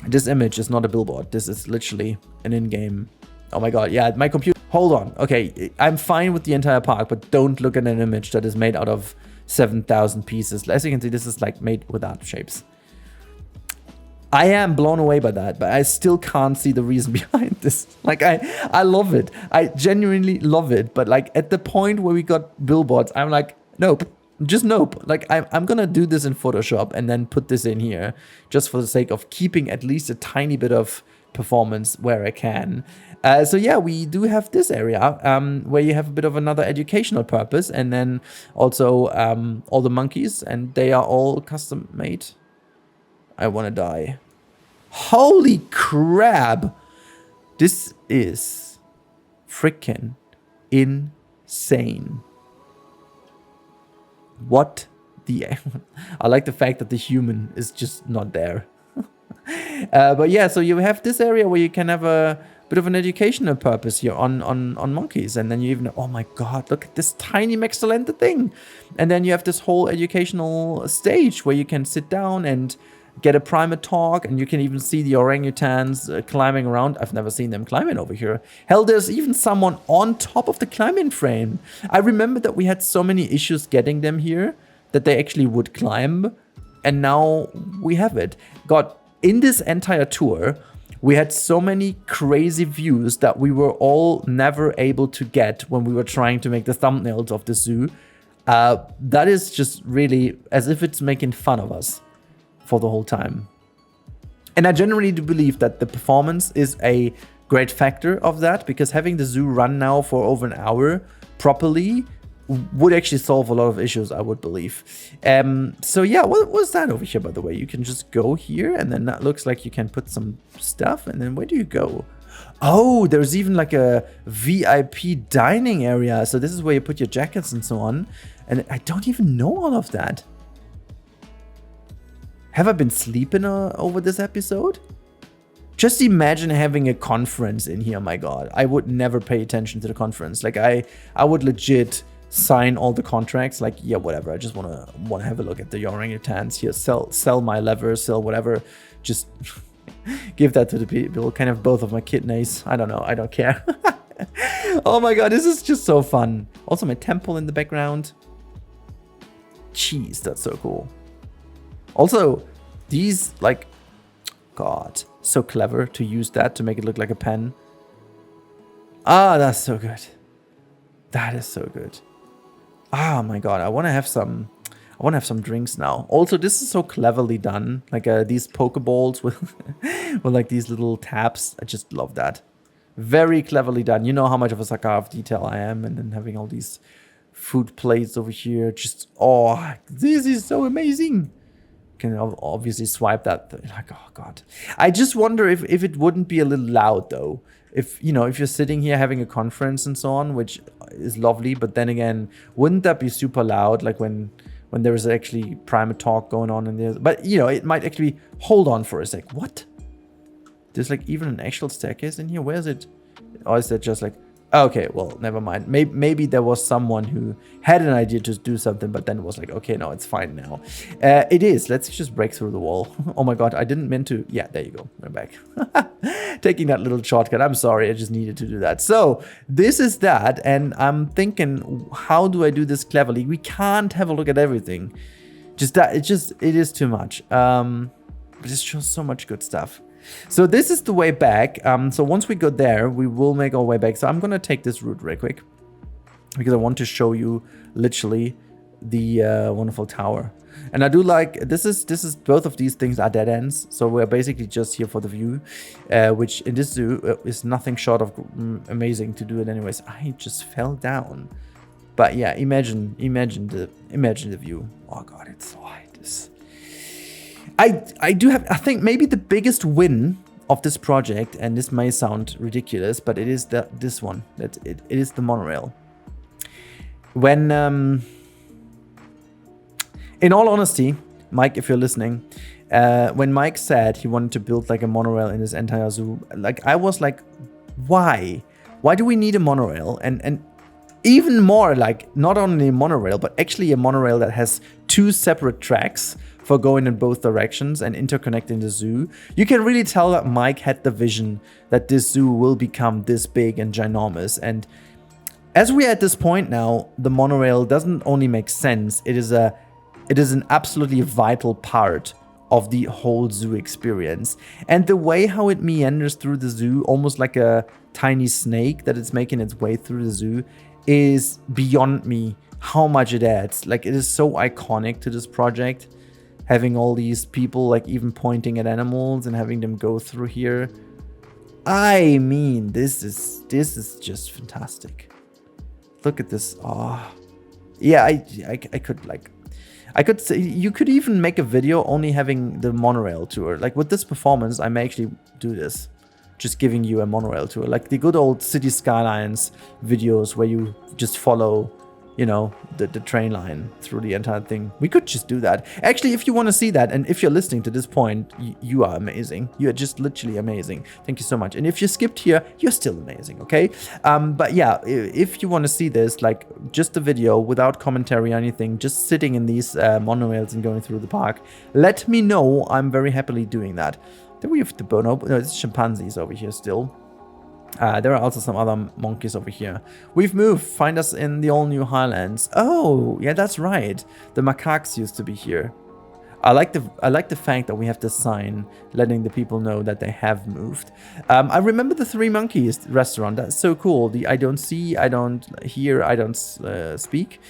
this image is not a billboard. This is literally an in-game. Oh my god, yeah, my computer. Hold on. Okay, I'm fine with the entire park, but don't look at an image that is made out of 7,000 pieces. As you can see, this is like made without shapes. I am blown away by that, but I still can't see the reason behind this. Like, I love it. I genuinely love it. But like at the point where we got billboards, I'm like, nope, just nope. Like I'm gonna do this in Photoshop and then put this in here just for the sake of keeping at least a tiny bit of performance where I can. So yeah, we do have this area where you have a bit of another educational purpose, and then also all the monkeys, and they are all custom made. I want to die. Holy crap! This is freaking insane. What the... I like the fact that the human is just not there. But yeah, so you have this area where you can have a bit of an educational purpose here on monkeys. And then you even... Oh my god, look at this tiny Maxilenta thing. And then you have this whole educational stage where you can sit down and get a private talk, and you can even see the orangutans climbing around. I've never seen them climbing over here. Hell, there's even someone on top of the climbing frame. I remember that we had so many issues getting them here that they actually would climb, and now we have it. God, in this entire tour, we had so many crazy views that we were all never able to get when we were trying to make the thumbnails of the zoo. That is just really as if it's making fun of us for the whole time. And I generally do believe that the performance is a great factor of that, because having the zoo run now for over an hour properly would actually solve a lot of issues, I would believe. So yeah, what was that over here, by the way? You can just go here, and then that looks like you can put some stuff, and then where do you go? Oh, there's even like a VIP dining area. So this is where you put your jackets and so on. And I don't even know all of that. Have I been sleeping over this episode? Just imagine having a conference in here, my god. I would never pay attention to the conference. Like I would legit sign all the contracts, like, yeah, whatever. I just wanna have a look at the orangutans here, sell my levers, sell whatever. Just give that to the people, kind of both of my kidneys. I don't know, I don't care. Oh my god, this is just so fun. Also my temple in the background. Jeez, that's so cool. Also, these, like, god, so clever to use that to make it look like a pen. Ah, that's so good. That is so good. Ah, my god, I want to have some drinks now. Also, this is so cleverly done. Like these Pokeballs with, with like these little taps. I just love that. Very cleverly done. You know how much of a sucker of detail I am, and then having all these food plates over here. Just, oh, this is so amazing. Can obviously swipe that. Like, oh god, I just wonder if it wouldn't be a little loud though. If you know, if you're sitting here having a conference and so on, which is lovely, but then again, wouldn't that be super loud? Like when there is actually private talk going on in there. But you know, it might actually. Hold on for a sec. What? There's like even an actual staircase in here. Where is it? Or is that just like Okay, well, never mind. Maybe there was someone who had an idea to do something, but then was like, okay, no, it's fine now. It is. Let's just break through the wall. Oh my god, I didn't mean to. Yeah, there you go. We're back. Taking that little shortcut. I'm sorry, I just needed to do that. So this is that, and I'm thinking, how do I do this cleverly? We can't have a look at everything. Just that, it is too much. But it shows so much good stuff. So this is the way back. So once we go there, we will make our way back. So I'm going to take this route real quick because I want to show you literally the wonderful tower. And I do like, this is both of these things are dead ends. So we're basically just here for the view, which in this zoo is nothing short of amazing to do it anyways. I just fell down. But yeah, imagine the view. Oh God, it's so high. I do have, I think maybe the biggest win of this project, and this may sound ridiculous, but it is this one, that it is the monorail. When, in all honesty, Mike, if you're listening, when Mike said he wanted to build like a monorail in his entire zoo, like I was like, why? Why do we need a monorail? And even more like not only a monorail, but actually a monorail that has 2 separate tracks for going in both directions and interconnecting the zoo. You can really tell that Mike had the vision that this zoo will become this big and ginormous. And as we are at this point now, the monorail doesn't only make sense, it is an absolutely vital part of the whole zoo experience. And the way how it meanders through the zoo, almost like a tiny snake that it's making its way through the zoo, is beyond me how much it adds. Like, it is so iconic to this project. Having all these people like even pointing at animals and having them go through here. I mean, this is just fantastic. Look at this. Oh, yeah, I could say you could even make a video only having the monorail tour. Like with this performance, I may actually do this. Just giving you a monorail tour, like the good old City Skylines videos where you just follow, you know, the train line through the entire thing. We could just do that. Actually, if you want to see that, and if you're listening to this point, you are amazing. You are just literally amazing. Thank you so much. And if you skipped here, you're still amazing, okay? But yeah, if you want to see this, like just the video without commentary or anything, just sitting in these monorails and going through the park, let me know. I'm very happily doing that. Then we have the bonobo. No, it's chimpanzees over here still. There are also some other monkeys over here. We've moved. Find us in the all-new Highlands. Oh, yeah, that's right. The macaques used to be here. I like the fact that we have this sign letting the people know that they have moved. I remember the Three Monkeys restaurant. That's so cool. The I don't see, I don't hear, I don't speak.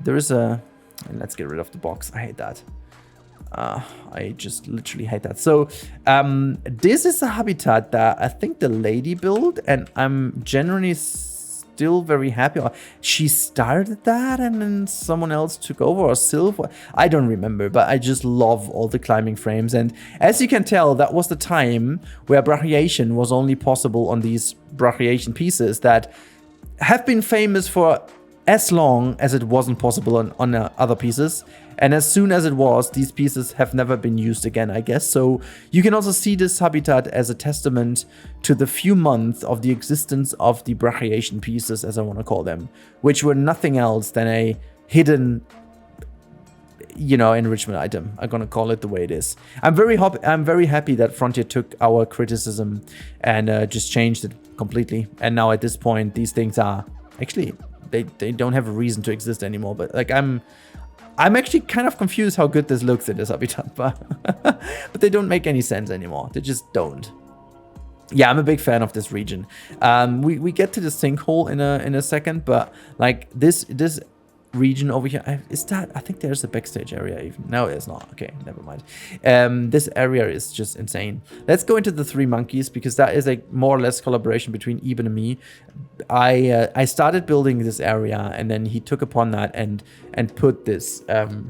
There is a... Let's get rid of the box. I hate that. I just literally hate that. So this is a habitat that I think the lady built, and I'm generally still very happy. She started that and then someone else took over, or Silver. I don't remember, but I just love all the climbing frames. And as you can tell, that was the time where brachiation was only possible on these brachiation pieces that have been famous for as long as it wasn't possible on other pieces. And as soon as it was, these pieces have never been used again, I guess. So you can also see this habitat as a testament to the few months of the existence of the brachiation pieces, as I want to call them, which were nothing else than a hidden, you know, enrichment item. I'm going to call it the way it is. I'm very happy that Frontier took our criticism and just changed it completely. And now at this point, these things are actually, they don't have a reason to exist anymore. But like I'm actually kind of confused how good this looks in this habitat, but they don't make any sense anymore. They just don't. Yeah, I'm a big fan of this region. We get to the sinkhole in a second, but like this region over here, is that, I think there's a backstage area even. No, there's not. Okay, never mind. This area is just insane. Let's go into the Three Monkeys, because that is a more or less collaboration between Eben and me. I started building this area, and then he took upon that and put this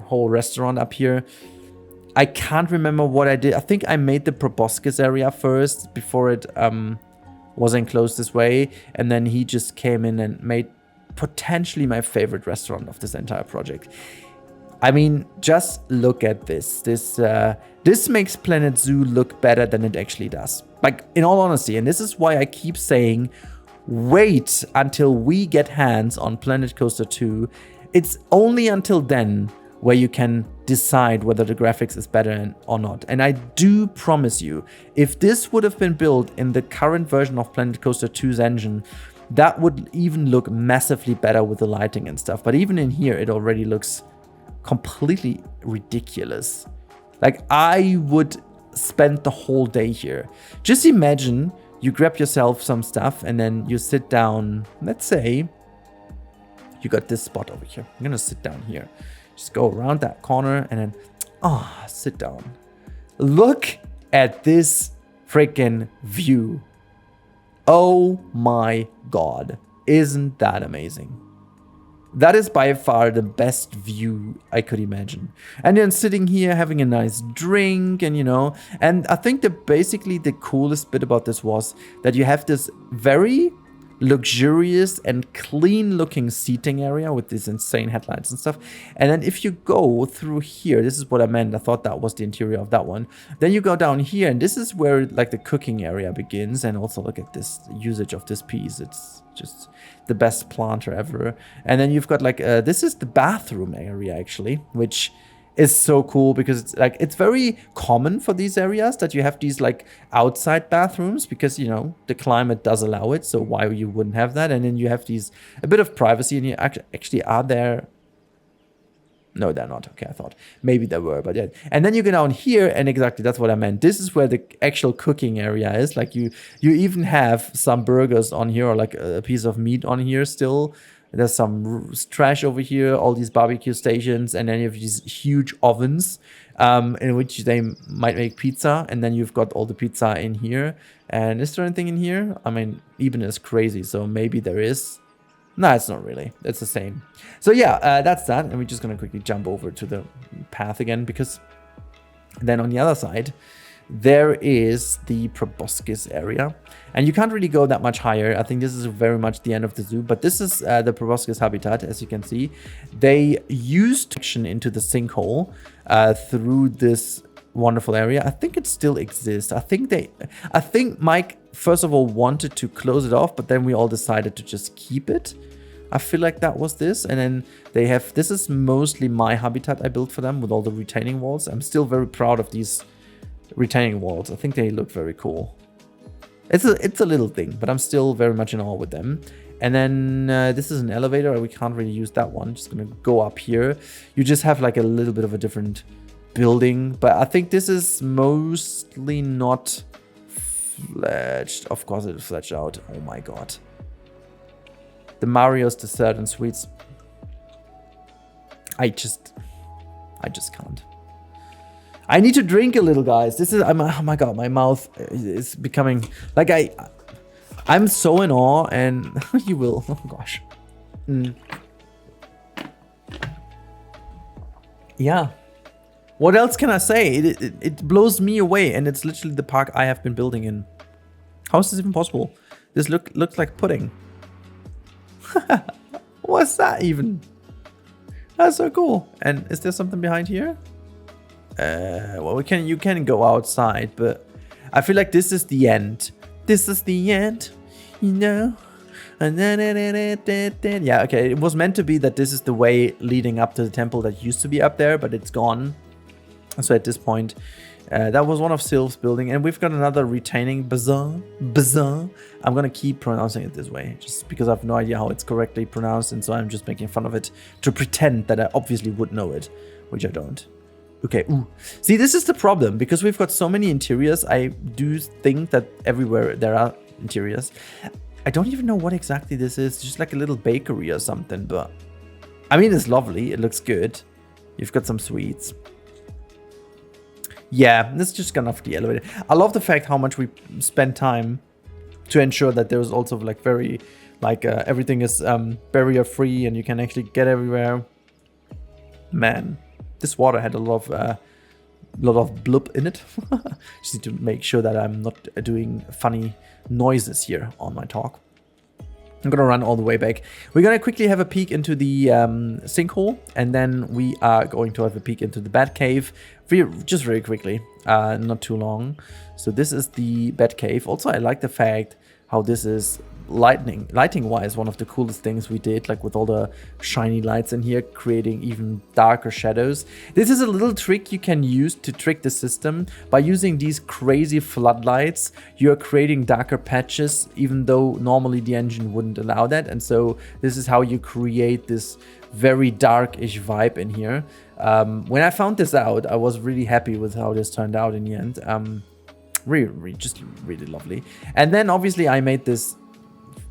whole restaurant up here. I can't remember what I did. I think I made the proboscis area first before it was enclosed this way, and then he just came in and made potentially my favorite restaurant of this entire project. I mean, just look at this. This makes Planet Zoo look better than it actually does. Like, in all honesty, and this is why I keep saying, wait until we get hands on Planet Coaster 2. It's only until then where you can decide whether the graphics is better or not. And I do promise you, if this would have been built in the current version of Planet Coaster 2's engine, that would even look massively better with the lighting and stuff. But even in here, it already looks completely ridiculous. Like, I would spend the whole day here. Just imagine you grab yourself some stuff and then you sit down. Let's say you got this spot over here. I'm gonna sit down here. Just go around that corner and then, sit down. Look at this freaking view. Oh my God. Isn't that amazing? That is by far the best view I could imagine. And then sitting here having a nice drink and, you know, and I think that basically the coolest bit about this was that you have this very luxurious and clean looking seating area with these insane headlights and stuff. And then if you go through here, this is what I meant. I thought that was the interior of that one. Then you go down here and this is where like the cooking area begins. And also look at this usage of this piece. It's just the best planter ever. And then you've got like, this is the bathroom area actually, which is so cool because it's like, it's very common for these areas that you have these like outside bathrooms because, you know, the climate does allow it. So why you wouldn't have that? And then you have these, a bit of privacy, and you actually are there. No, they're not. Okay, I thought maybe they were, but yeah. And then you go down here, and exactly that's what I meant. This is where the actual cooking area is. Like you even have some burgers on here, or like a piece of meat on here still. There's some trash over here, all these barbecue stations, and then you have these huge ovens in which they might make pizza, and then you've got all the pizza in here. And is there anything in here? I mean, Eben is crazy, so maybe there is. No, it's not really. It's the same. So yeah, that's that. And we're just going to quickly jump over to the path again, because then on the other side, there is the proboscis area. And you can't really go that much higher. I think this is very much the end of the zoo. But this is the proboscis habitat, as you can see. They used action into the sinkhole through this wonderful area. I think it still exists. I think Mike, first of all, wanted to close it off, but then we all decided to just keep it. I feel like that was this. And then they have, this is mostly my habitat I built for them with all the retaining walls. I'm still very proud of these retaining walls. I think they look very cool. It's a little thing, but I'm still very much in awe with them. And then this is an elevator. We can't really use that one. Just gonna go up here. You just have like a little bit of a different building, but I think this is mostly not fledged. Of course it is fledged out. Oh my God. The Mario's Dessert and Sweets. I just can't. I need to drink a little, guys. This is, oh my God, my mouth is becoming, like I'm so in awe, and you will, oh gosh. Yeah. What else can I say? It blows me away, and it's literally the park I have been building in. How is this even possible? This looks like pudding. What's that even? That's so cool. And is there something behind here? Well, you can go outside, but I feel like this is the end. This is the end, you know. Yeah, okay. It was meant to be that this is the way leading up to the temple that used to be up there, but it's gone. So at this point, that was one of Sylph's building, and we've got another retaining bazaar. I'm gonna keep pronouncing it this way, just because I have no idea how it's correctly pronounced, and so I'm just making fun of it to pretend that I obviously would know it, which I don't. Okay, ooh. See, this is the problem, because we've got so many interiors. I do think that everywhere there are interiors. I don't even know what exactly this is, just like a little bakery or something, but I mean, it's lovely, it looks good. You've got some sweets. Yeah, let's just get off the elevator. I love the fact how much we spend time to ensure that there's also like very, like everything is barrier free and you can actually get everywhere. Man, this water had a lot of bloop in it. Just need to make sure that I'm not doing funny noises here on my talk. I'm gonna run all the way back. We're gonna quickly have a peek into the sinkhole, and then we are going to have a peek into the bat cave just very quickly, not too long. So this is the bat cave. Also, I like the fact how this is lighting wise one of the coolest things we did, like with all the shiny lights in here creating even darker shadows. This is a little trick you can use to trick the system. By using these crazy floodlights, you're creating darker patches even though normally the engine wouldn't allow that. And so this is how you create this very darkish vibe in here. When I found this out, I was really happy with how this turned out in the end. Just really lovely. And then obviously I made this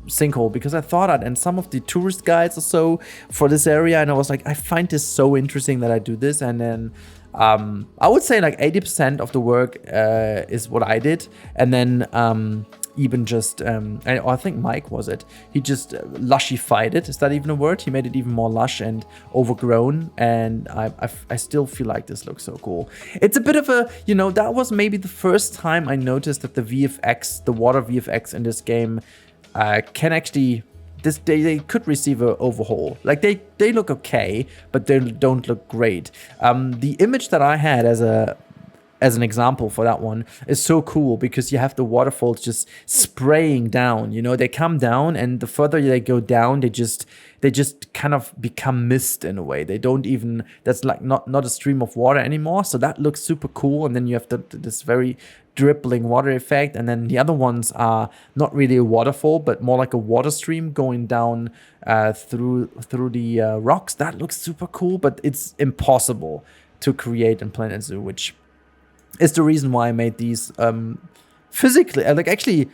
sinkhole because I thought I'd end some of the tourist guides or so for this area, and I was like, I find this so interesting that I do this. And then I would say like 80% of the work is what I did, and then even just I think Mike was it, he just lushified it. Is that even a word? He made it even more lush and overgrown, and I still feel like this looks so cool. It's a bit of a, you know, that was maybe the first time I noticed that the VFX, the water VFX in this game can actually, they could receive an overhaul. Like they look okay, but they don't look great. The image that I had as an example for that one is so cool because you have the waterfalls just spraying down. You know, they come down, and the further they go down, they just kind of become mist in a way. They don't even, that's like not a stream of water anymore. So that looks super cool. And then you have this very dribbling water effect, and then the other ones are not really a waterfall but more like a water stream going down through the rocks. That looks super cool, but it's impossible to create in Planet Zoo, which is the reason why I made these physically. Like actually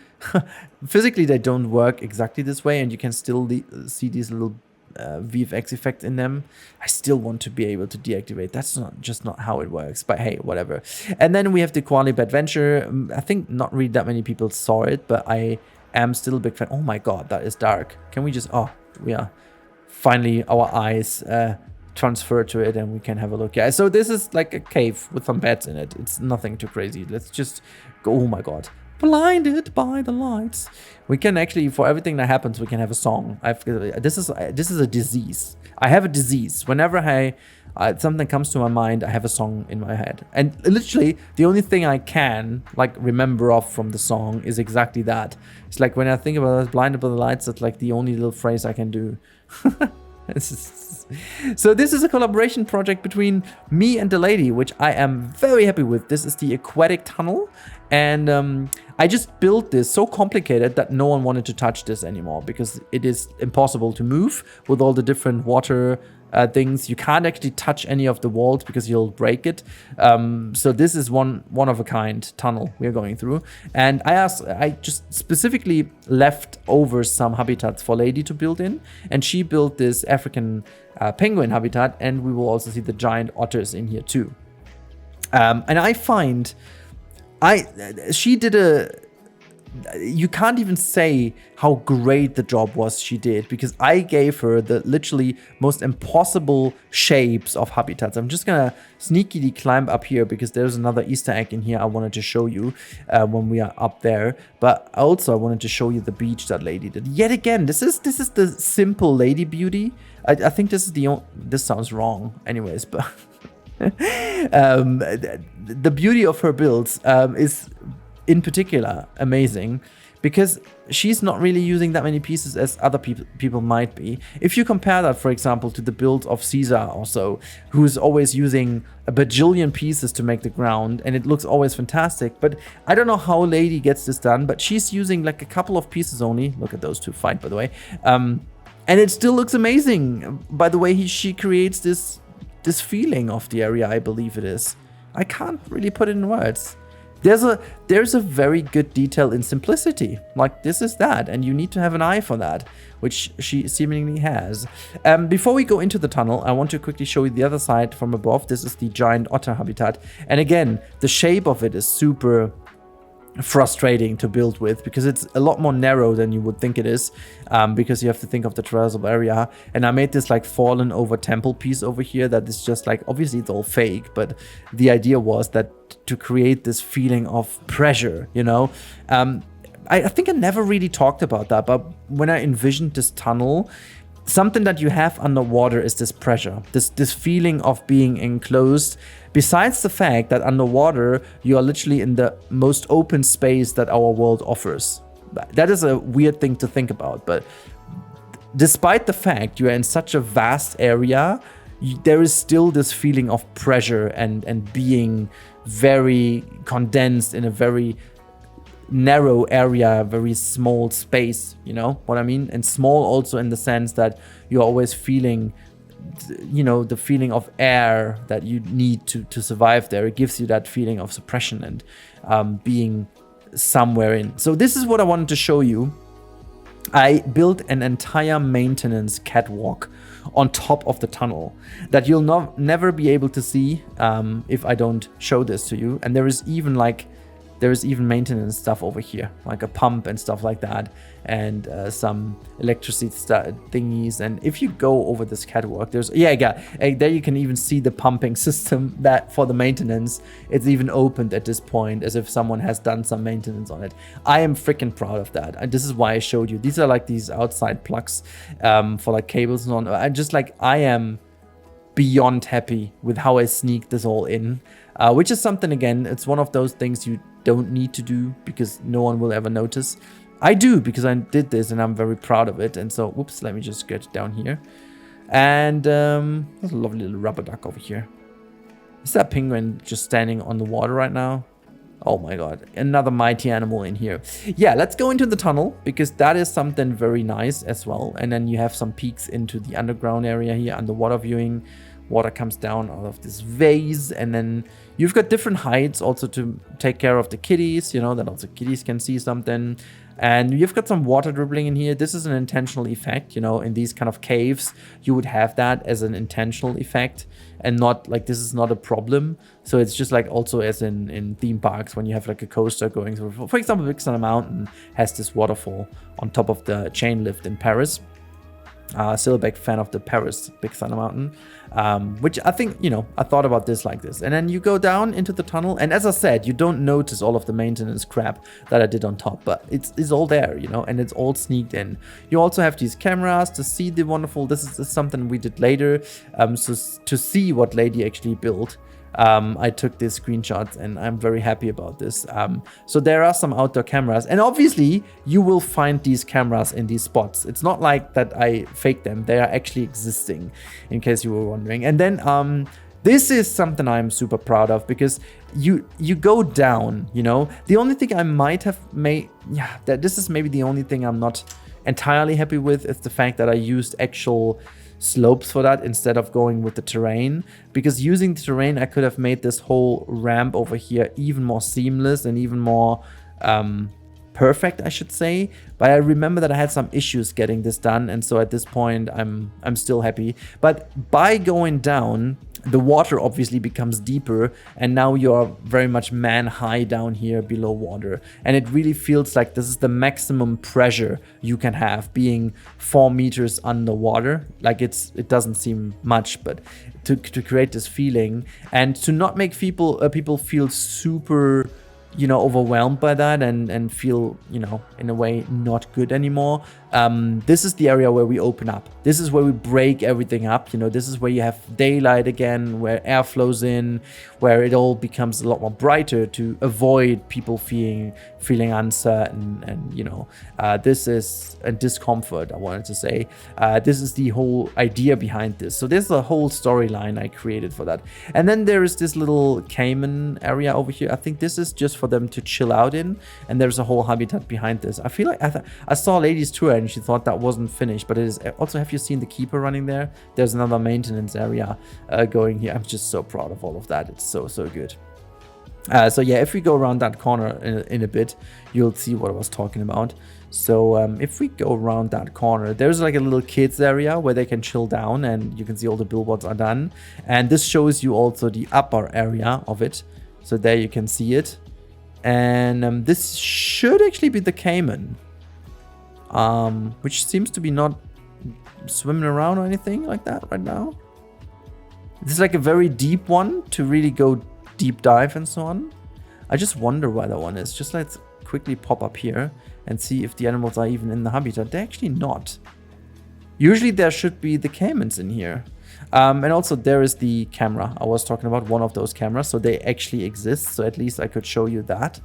physically they don't work exactly this way, and you can still see these little VFX effect in them. I still want to be able to deactivate. That's not how it works, but hey, whatever. And then we have the Koali Adventure. I think not really that many people saw it, but I am still a big fan. Oh my god, that is dark. Can we just, oh yeah, finally our eyes transfer to it and we can have a look. Yeah, so this is like a cave with some beds in it. It's nothing too crazy. Let's just go. Oh my god, blinded by the lights. We can actually, for everything that happens, we can have a song. This is a disease. I have a disease. Whenever something comes to my mind, I have a song in my head. And literally, the only thing I can like remember off from the song is exactly that. It's like when I think about blinded by the lights, that's like the only little phrase I can do. So this is a collaboration project between me and the lady, which I am very happy with. This is the aquatic tunnel, and I just built this so complicated that no one wanted to touch this anymore because it is impossible to move with all the different water things. You can't actually touch any of the walls because you'll break it. So this is one of a kind tunnel we're going through. And I just specifically left over some habitats for Lady to build in, and she built this African penguin habitat, and we will also see the giant otters in here too. And I find she did you can't even say how great the job was she did, because I gave her the literally most impossible shapes of habitats. I'm just gonna sneakily climb up here because there's another Easter egg in here I wanted to show you when we are up there. But also I wanted to show you the beach that Lady did. Yet again, this is the simple Lady beauty. I think this is this sounds wrong anyways, but the beauty of her builds is in particular amazing, because she's not really using that many pieces as other people might be. If you compare that, for example, to the build of Caesar or so, who's always using a bajillion pieces to make the ground, and it looks always fantastic. But I don't know how Lady gets this done, but she's using like a couple of pieces only. Look at those two fight, by the way. And it still looks amazing by the way she creates this feeling of the area, I believe it is. I can't really put it in words. There's a very good detail in simplicity. Like, this is that, and you need to have an eye for that, which she seemingly has. Before we go into the tunnel, I want to quickly show you the other side from above. This is the giant otter habitat. And again, the shape of it is super frustrating to build with, because it's a lot more narrow than you would think it is, because you have to think of the traversable area. And I made this like fallen over temple piece over here that is just like, obviously it's all fake, but the idea was that to create this feeling of pressure, you know. I think I never really talked about that, but when I envisioned this tunnel, something that you have underwater is this pressure, this feeling of being enclosed. Besides the fact that underwater, you are literally in the most open space that our world offers. That is a weird thing to think about, but despite the fact you are in such a vast area, there is still this feeling of pressure and being very condensed in a very narrow area, very small space, you know what I mean? And small also in the sense that you're always feeling, you know, the feeling of air that you need to survive there. It gives you that feeling of suppression and being somewhere in. So this is what I wanted to show you. I built an entire maintenance catwalk on top of the tunnel that you'll never be able to see if I don't show this to you. And there is even maintenance stuff over here, like a pump and stuff like that, and some electricity thingies. And if you go over this catwalk, there's there you can even see the pumping system that for the maintenance. It's even opened at this point as if someone has done some maintenance on it. I am freaking proud of that, and this is why I showed you. These are like these outside plugs for like cables and on. I am beyond happy with how I sneaked this all in, which is something, again, it's one of those things you don't need to do because no one will ever notice. I do, because I did this and I'm very proud of it. And so, whoops, let me just get down here. And there's a lovely little rubber duck over here. Is that penguin just standing on the water right now? Oh my god, another mighty animal in here. Yeah, let's go into the tunnel, because that is something very nice as well. And then you have some peeks into the underground area here, underwater viewing. Water comes down out of this vase, and then you've got different heights also to take care of the kitties, you know, that also kitties can see something. And you've got some water dribbling in here. This is an intentional effect, you know, in these kind of caves, you would have that as an intentional effect and not like, this is not a problem. So it's just like also as in theme parks when you have like a coaster going through, for example, Big Thunder Mountain has this waterfall on top of the chain lift in Paris. Still a big fan of the Paris Big Thunder Mountain, which I think, you know, I thought about this like this. And then you go down into the tunnel, and as I said, you don't notice all of the maintenance crap that I did on top, but it's all there, you know, and it's all sneaked in. You also have these cameras to see the wonderful, this is something we did later, so to see what Lady actually built. I took these screenshots and I'm very happy about this. So there are some outdoor cameras, and obviously you will find these cameras in these spots. It's not like that I faked them. They are actually existing, in case you were wondering. And then this is something I'm super proud of, because you go down, you know. The only thing I might have made, this is maybe the only thing I'm not entirely happy with, is the fact that I used actual slopes for that instead of going with the terrain, because using the terrain I could have made this whole ramp over here even more seamless and even more perfect, I should say. But I remember that I had some issues getting this done, and so at this point I'm still happy. But by going down, the water obviously becomes deeper, and now you're very much man high down here below water, and it really feels like this is the maximum pressure you can have, being 4 meters underwater. Like it doesn't seem much, but to create this feeling and to not make people feel super, you know, overwhelmed by that and feel, you know, in a way not good anymore. This is the area where we open up. This is where we break everything up. You know, this is where you have daylight again, where air flows in, where it all becomes a lot more brighter to avoid people feeling uncertain, and you know, this is a discomfort, I wanted to say. This is the whole idea behind this. So there's a whole storyline I created for that. And then there is this little caiman area over here. I think this is just for them to chill out in, and there's a whole habitat behind this. I feel like I saw Lady's tour and she thought that wasn't finished, but it is. Also, have you seen the keeper running there? There's another maintenance area going here. I'm just so proud of all of that. It's so good. So yeah, if we go around that corner in a bit, you'll see what I was talking about. So if we go around that corner, there's like a little kids area where they can chill down, and you can see all the billboards are done. And this shows you also the upper area of it. So there you can see it. And this should actually be the caiman, which seems to be not swimming around or anything like that right now. This is like a very deep one to really go deep dive and so on. I just wonder why that one is. Just let's quickly pop up here and see if the animals are even in the habitat. They're actually not. Usually there should be the caimans in here. And also there is the camera I was talking about, one of those cameras. So they actually exist. So at least I could show you that.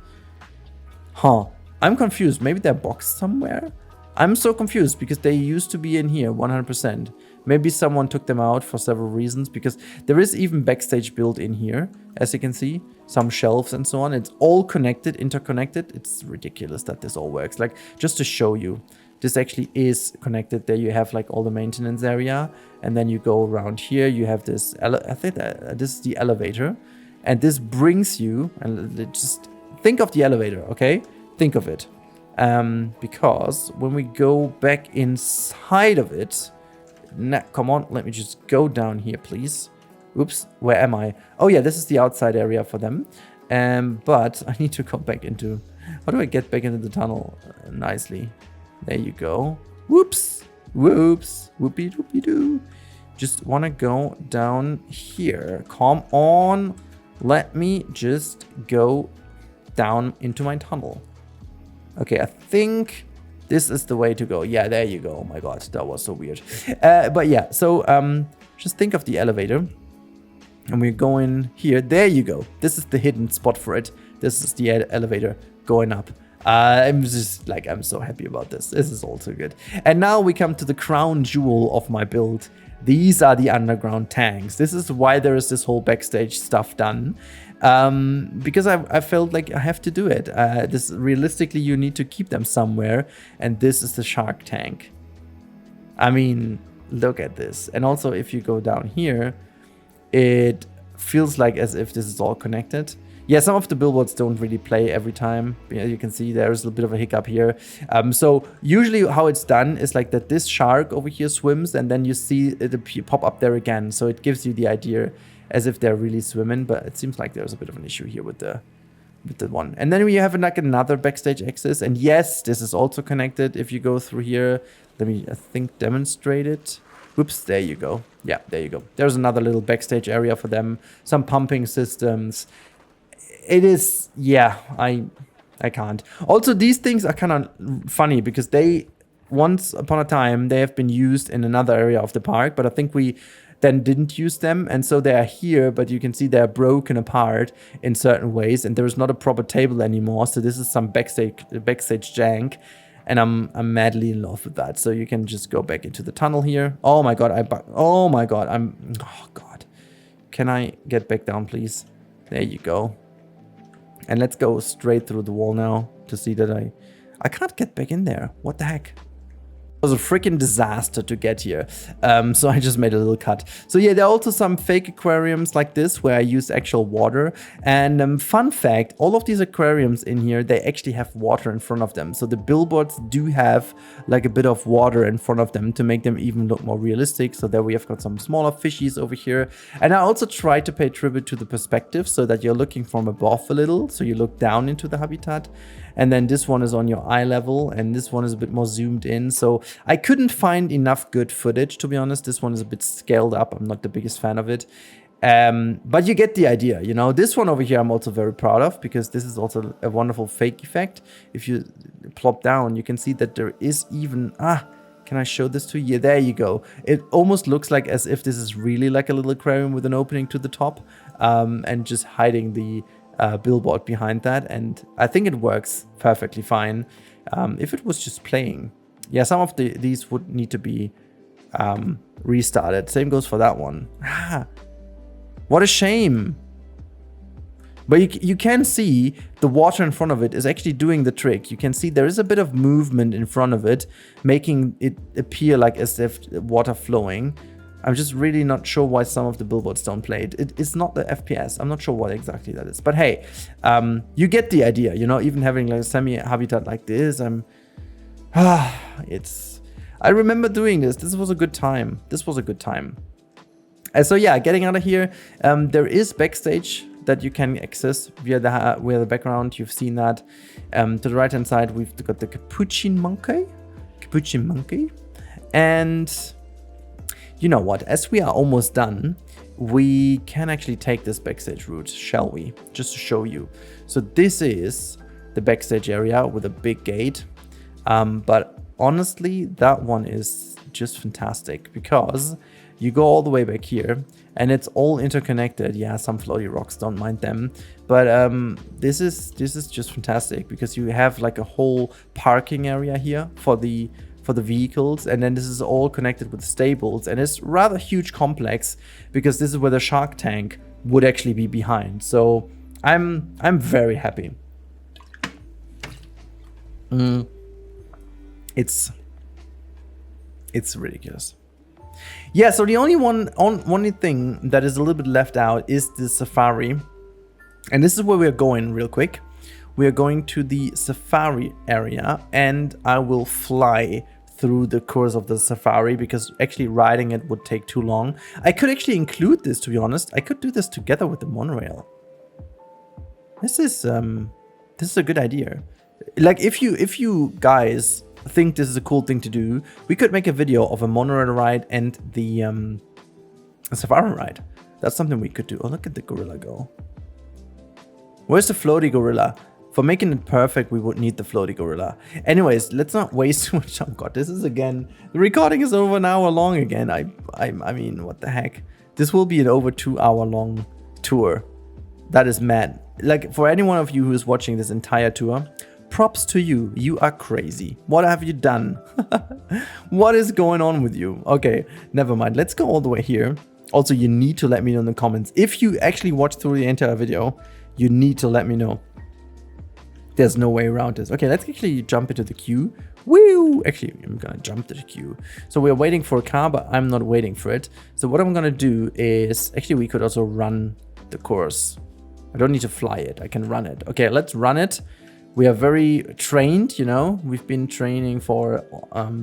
Huh. I'm confused. Maybe they're boxed somewhere? I'm so confused because they used to be in here 100%. Maybe someone took them out for several reasons, because there is even backstage built in here, as you can see. Some shelves and so on. It's all connected, interconnected. It's ridiculous that this all works. Like, just to show you, this actually is connected. There you have like all the maintenance area, and then you go around here. You have this, I think that this is the elevator, and this brings you, and just think of the elevator, okay? Think of it. Because when we go back inside of it, come on, let me just go down here, please. Oops, where am I? Oh yeah, this is the outside area for them. But I need to come back into, how do I get back into the tunnel nicely? There you go. Whoops, whoops, whoopie doopie doo. Just want to go down here. Come on, let me just go down into my tunnel. Okay, I think this is the way to go. Yeah, there you go. Oh my god, that was so weird. But yeah, so just think of the elevator. And we're going here. There you go. This is the hidden spot for it. This is the elevator going up. I'm just like, I'm so happy about this. This is also good. And now we come to the crown jewel of my build. These are the underground tanks. This is why there is this whole backstage stuff done. Because I felt like I have to do it. This realistically, you need to keep them somewhere. And this is the shark tank. I mean, look at this. And also, if you go down here, it feels like as if this is all connected. Yeah, some of the billboards don't really play every time. You can see there's a bit of a hiccup here. So usually how it's done is like that this shark over here swims, and then you see it pop up there again. So it gives you the idea as if they're really swimming, but it seems like there's a bit of an issue here with the one. And then we have like another backstage access, and yes, this is also connected. If you go through here, let me, I think, demonstrate it. Whoops, there you go. Yeah, there you go. There's another little backstage area for them. Some pumping systems. It is, yeah, I can't. Also, these things are kind of funny because they, once upon a time, they have been used in another area of the park, but I think we then didn't use them, and so they are here, but you can see they're broken apart in certain ways, and there is not a proper table anymore, so this is some backstage jank. And I'm madly in love with that. So you can just go back into the tunnel here. Oh my god, oh god. Can I get back down, please? There you go. And let's go straight through the wall now to see that I can't get back in there. What the heck? It was a freaking disaster to get here. So I just made a little cut. So yeah, there are also some fake aquariums like this where I use actual water. And fun fact, all of these aquariums in here, they actually have water in front of them. So the billboards do have like a bit of water in front of them to make them even look more realistic. So there we have got some smaller fishies over here. And I also try to pay tribute to the perspective so that you're looking from above a little. So you look down into the habitat. And then this one is on your eye level, and this one is a bit more zoomed in. So I couldn't find enough good footage, to be honest. This one is a bit scaled up. I'm not the biggest fan of it. But you get the idea, you know. This one over here I'm also very proud of, because this is also a wonderful fake effect. If you plop down, you can see that there is even... can I show this to you? Yeah, there you go. It almost looks like as if this is really like a little aquarium with an opening to the top, and just hiding the... billboard behind that, and I think it works perfectly fine if it was just playing. Yeah, some of these would need to be restarted. Same goes for that one. What a shame. But you can see the water in front of it is actually doing the trick. You can see there is a bit of movement in front of it, making it appear like as if water flowing. I'm just really not sure why some of the billboards don't play it. It's not the FPS. I'm not sure what exactly that is. But hey, you get the idea, you know, even having like a semi-habitat like this, I remember doing this. This was a good time. This was a good time. So yeah, getting out of here, there is backstage that you can access via the background. You've seen that. To the right-hand side, we've got the capuchin monkey. And... you know what, as we are almost done, we can actually take this backstage route, shall we? Just to show you. So this is the backstage area with a big gate. But honestly, that one is just fantastic because you go all the way back here and it's all interconnected. Yeah, some floaty rocks, don't mind them, but this is just fantastic because you have like a whole parking area here for the vehicles, and then this is all connected with stables, and it's rather huge complex because this is where the shark tank would actually be behind. So I'm very happy. It's ridiculous. Yeah, so the only thing that is a little bit left out is the safari. And this is where we're going real quick. We are going to the safari area, and I will fly through the course of the safari because actually riding it would take too long. I could actually include this, to be honest. I could do this together with the monorail. This is a good idea. Like if you guys think this is a cool thing to do, we could make a video of a monorail ride and the safari ride. That's something we could do. Oh, look at the gorilla go. Where's the floaty gorilla? For making it perfect, we would need the floaty gorilla. Anyways, let's not waste too much time. God, this is again, the recording is over an hour long again. I mean, what the heck? This will be an over 2 hour long tour. That is mad. Like, for any one of you who is watching this entire tour, props to you. You are crazy. What have you done? What is going on with you? Okay, never mind. Let's go all the way here. Also, you need to let me know in the comments. If you actually watched through the entire video, you need to let me know. There's no way around this. Okay, let's actually jump into the queue. Woo! Actually, I'm gonna jump to the queue. So we're waiting for a car, but I'm not waiting for it. So what I'm gonna do is, actually we could also run the course. I don't need to fly it, I can run it. Okay, let's run it. We are very trained, you know. We've been training for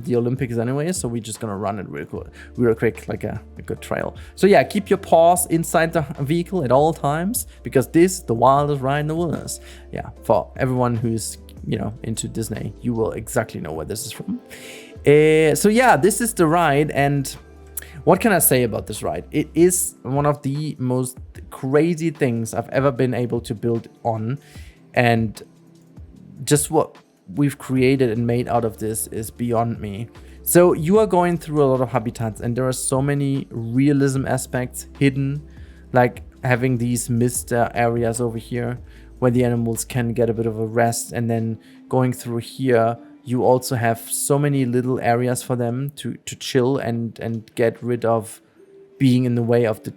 the Olympics anyway, so we're just gonna run it real quick, like a good trail. So yeah, keep your paws inside the vehicle at all times, because this is the wildest ride in the wilderness. Yeah, for everyone who's, you know, into Disney, you will exactly know where this is from. So yeah, this is the ride, and what can I say about this ride? It is one of the most crazy things I've ever been able to build on, and just what we've created and made out of this is beyond me. So you are going through a lot of habitats, and there are so many realism aspects hidden, like having these mist areas over here where the animals can get a bit of a rest, and then going through here you also have so many little areas for them to chill and get rid of being in the way of the,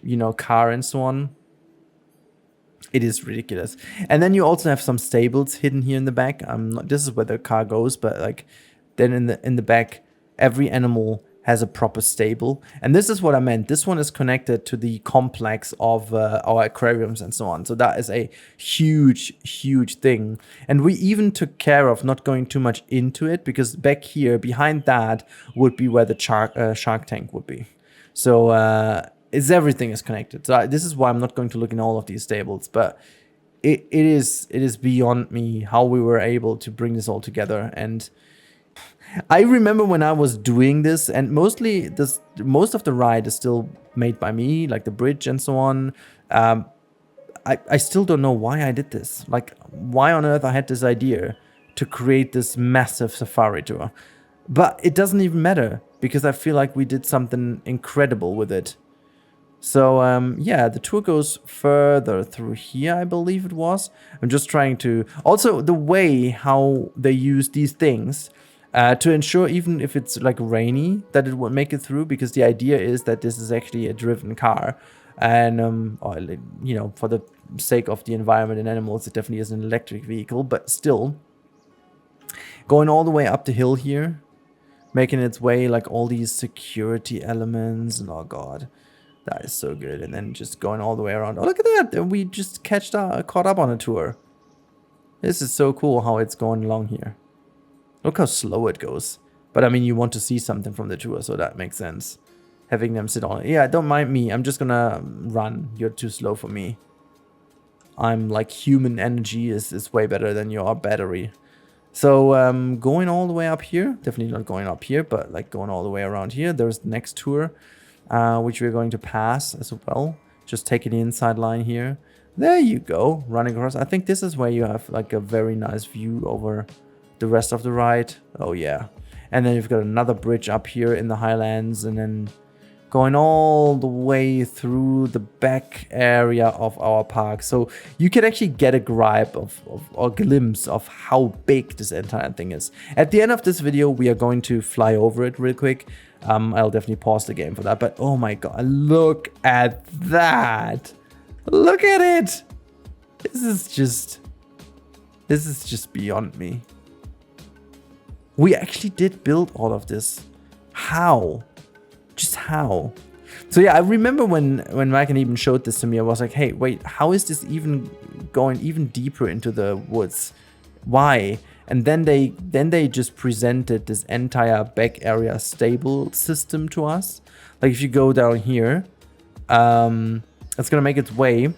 you know, car and so on. It is ridiculous. And then you also have some stables hidden here in the back. This is where the car goes, but like then in the back, every animal has a proper stable. And this is what I meant. This one is connected to the complex of our aquariums and so on. So that is a huge thing. And we even took care of not going too much into it, because back here behind that would be where the shark tank would be. So everything is connected. So this is why I'm not going to look in all of these stables, but it is beyond me how we were able to bring this all together. And I remember when I was doing this, and most of the ride is still made by me, like the bridge and so on. I still don't know why I did this. Like, why on earth I had this idea to create this massive safari tour. But it doesn't even matter, because I feel like we did something incredible with it. So yeah, the tour goes further through here, I believe it was. I'm just trying to... Also, the way how they use these things to ensure, even if it's like rainy, that it will make it through, because the idea is that this is actually a driven car. And, or, you know, for the sake of the environment and animals, it definitely is an electric vehicle. But still, going all the way up the hill here, making its way, like all these security elements, and oh god... That is so good. And then just going all the way around. Oh, look at that. We just caught up on a tour. This is so cool how it's going along here. Look how slow it goes. But I mean, you want to see something from the tour, so that makes sense. Having them sit on it. Yeah, don't mind me. I'm just gonna run. You're too slow for me. I'm like, human energy is way better than your battery. So going all the way up here. Definitely not going up here, but like going all the way around here. There's the next tour. Which we're going to pass as well. Just taking the inside line here. There you go, running across. I think this is where you have like a very nice view over the rest of the ride. Oh yeah. And then you've got another bridge up here in the highlands, and then going all the way through the back area of our park. So you can actually get a gripe of or glimpse of how big this entire thing is. At the end of this video, we are going to fly over it real quick. I'll definitely pause the game for that. But oh my god, look at that. Look at it. This is just beyond me. We actually did build all of this. How? Just how? So yeah, I remember when Mike even showed this to me, I was like, hey, wait, how is this even going even deeper into the woods? Why? And then they just presented this entire back area stable system to us. Like if you go down here, it's gonna make its way.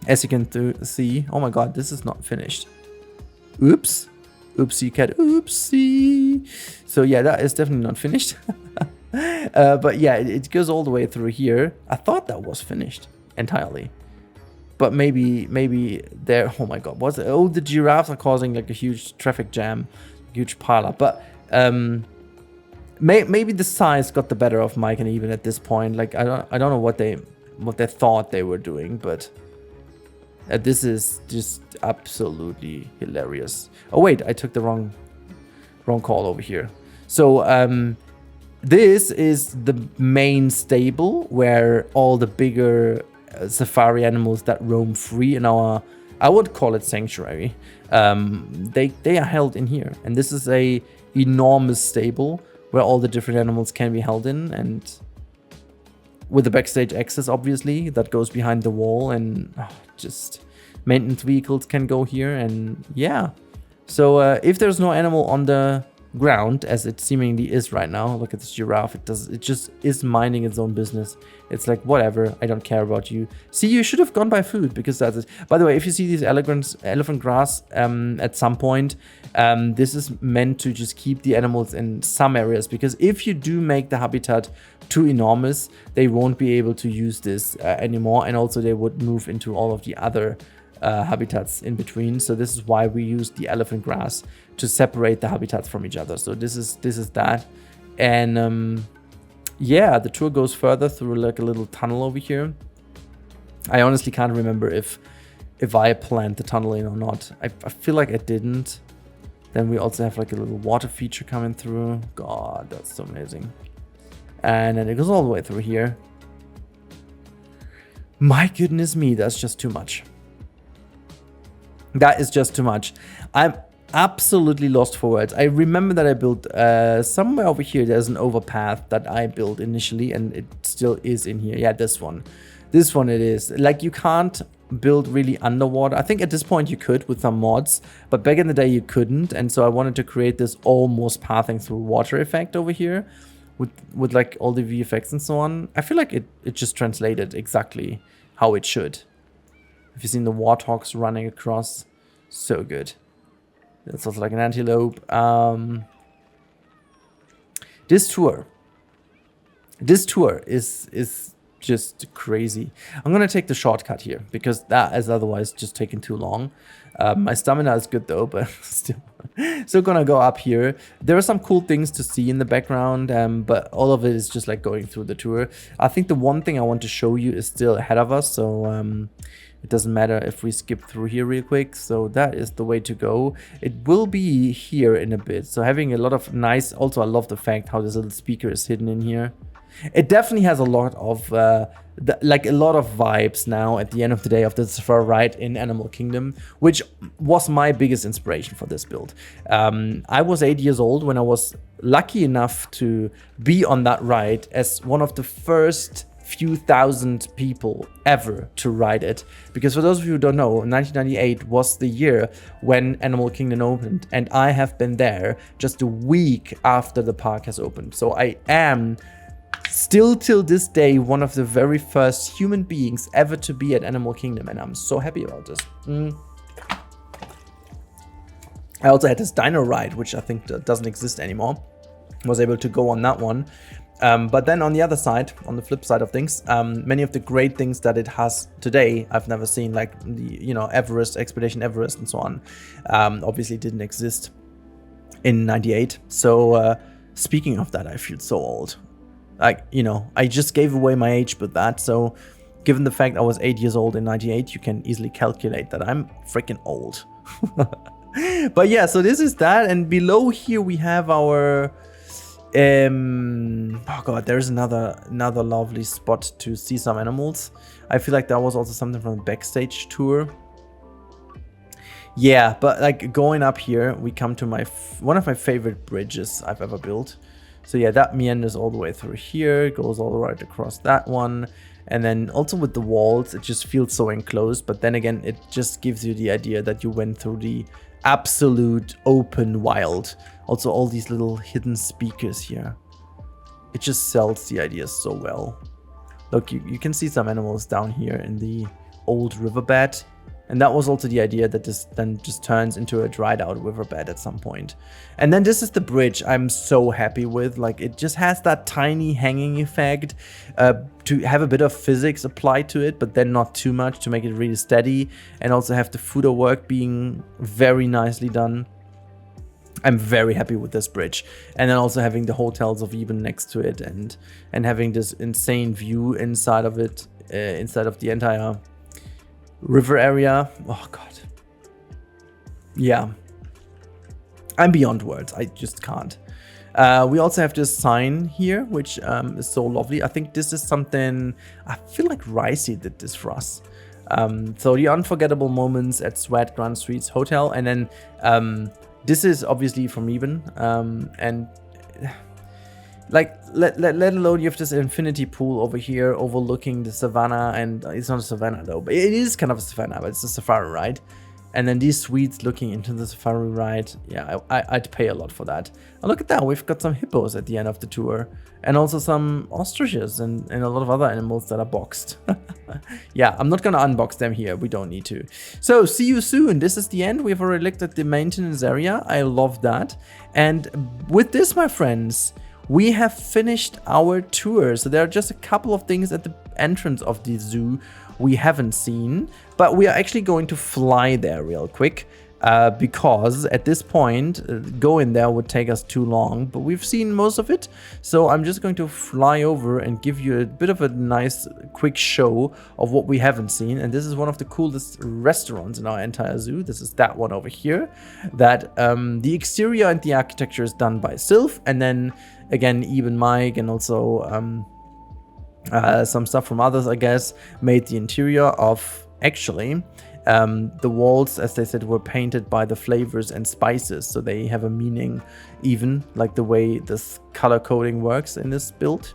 As you can see, oh my god, this is not finished. Oops. Oopsie cat, oopsie. So yeah, that is definitely not finished. But yeah, it goes all the way through here. I thought that was finished entirely. But maybe there, oh my god, what's it? Oh, the giraffes are causing like a huge traffic jam, huge pileup. But maybe the size got the better of Mike and even at this point. Like I don't know what they thought they were doing, but this is just absolutely hilarious. Oh wait, I took the wrong call over here. So this is the main stable where all the bigger safari animals that roam free in our, I would call it sanctuary, they are held in here. And this is a enormous stable where all the different animals can be held in, and with the backstage access obviously that goes behind the wall, and just maintenance vehicles can go here. And yeah, so if there's no animal on the ground, as it seemingly is right now, look at this giraffe, it just is minding its own business. It's like, whatever, I don't care about you. See, you should have gone by food, because that's it. By the way, if you see these elephant grass at some point, this is meant to just keep the animals in some areas, because if you do make the habitat too enormous, they won't be able to use this anymore, and also they would move into all of the other habitats in between. So this is why we use the elephant grass to separate the habitats from each other. So this is that. And yeah, the tour goes further through like a little tunnel over here. I honestly can't remember if I planned the tunnel in or not. I feel like I didn't. Then we also have like a little water feature coming through. God, that's so amazing. And then it goes all the way through here. My goodness me, that's just too much. That is just too much. I'm absolutely lost for words. I remember that I built somewhere over here, there's an overpath that I built initially, and it still is in here. Yeah, this one it is. Like, you can't build really underwater. I think at this point you could with some mods, but back in the day you couldn't. And so I wanted to create this almost pathing through water effect over here with like all the VFX and so on. I feel like it just translated exactly how it should. Have you seen the warthogs running across? So good. That's also like an antelope. This tour is just crazy. I'm gonna take the shortcut here because that is otherwise just taking too long. My stamina is good though, but still gonna go up here. There are some cool things to see in the background, but all of it is just like going through the tour. I think the one thing I want to show you is still ahead of us, so it doesn't matter if we skip through here real quick. So that is the way to go. It will be here in a bit. So having a lot of nice, also I love the fact how this little speaker is hidden in here. It definitely has a lot of like a lot of vibes now at the end of the day of the safari ride in Animal Kingdom, which was my biggest inspiration for this build. I was 8 years old when I was lucky enough to be on that ride as one of the first few thousand people ever to ride it. Because for those of you who don't know, 1998 was the year when Animal Kingdom opened, and I have been there just a week after the park has opened. So I am still till this day one of the very first human beings ever to be at Animal Kingdom, and I'm so happy about this. I also had this dino ride, which I think doesn't exist anymore. Was able to go on that one. But then on the other side, on the flip side of things, many of the great things that it has today, I've never seen, like the, you know, Everest, Expedition Everest and so on, obviously didn't exist in 98. So speaking of that, I feel so old. Like, you know, I just gave away my age with that. So given the fact I was 8 years old in 98, you can easily calculate that I'm freaking old. But yeah, so this is that. And below here we have our... oh god, there's another lovely spot to see some animals. I feel like that was also something from the backstage tour. Yeah, but like going up here, we come to my one of my favorite bridges I've ever built. So yeah, that meanders all the way through here, goes all the way across that one. And then also with the walls, it just feels so enclosed. But then again, it just gives you the idea that you went through the absolute open wild. Also all these little hidden speakers here. It just sells the idea so well. Look, you can see some animals down here in the old riverbed. And that was also the idea that this then just turns into a dried out riverbed at some point. And then this is the bridge I'm so happy with. Like, it just has that tiny hanging effect to have a bit of physics applied to it, but then not too much to make it really steady. And also have the footer work being very nicely done. I'm very happy with this bridge. And then also having the hotels of Eben next to it and having this insane view inside of it, inside of the entire river area. Oh god. Yeah. I'm beyond words. I just can't. We also have this sign here, which is so lovely. I think this is something... I feel like Ryzen did this for us. So the unforgettable moments at Sweat Grand Streets Hotel. And then this is obviously from Eben. And... like, let alone you have this infinity pool over here overlooking the savannah, and it's not a savannah though, but it is kind of a savannah, but it's a safari ride. And then these suites looking into the safari ride, yeah, I'd pay a lot for that. And look at that, we've got some hippos at the end of the tour, and also some ostriches and a lot of other animals that are boxed. Yeah, I'm not gonna unbox them here, we don't need to. So, see you soon. This is the end. We've already looked at the maintenance area. I love that. And with this, my friends, we have finished our tour. So there are just a couple of things at the entrance of the zoo we haven't seen, but we are actually going to fly there real quick because at this point, going there would take us too long, but we've seen most of it. So I'm just going to fly over and give you a bit of a nice quick show of what we haven't seen. And this is one of the coolest restaurants in our entire zoo. This is that one over here. That the exterior and the architecture is done by Sylph, and then again, even Mike and also some stuff from others, I guess, made the interior of. Actually, the walls, as they said, were painted by the flavors and spices, so they have a meaning, even like the way this color coding works in this build.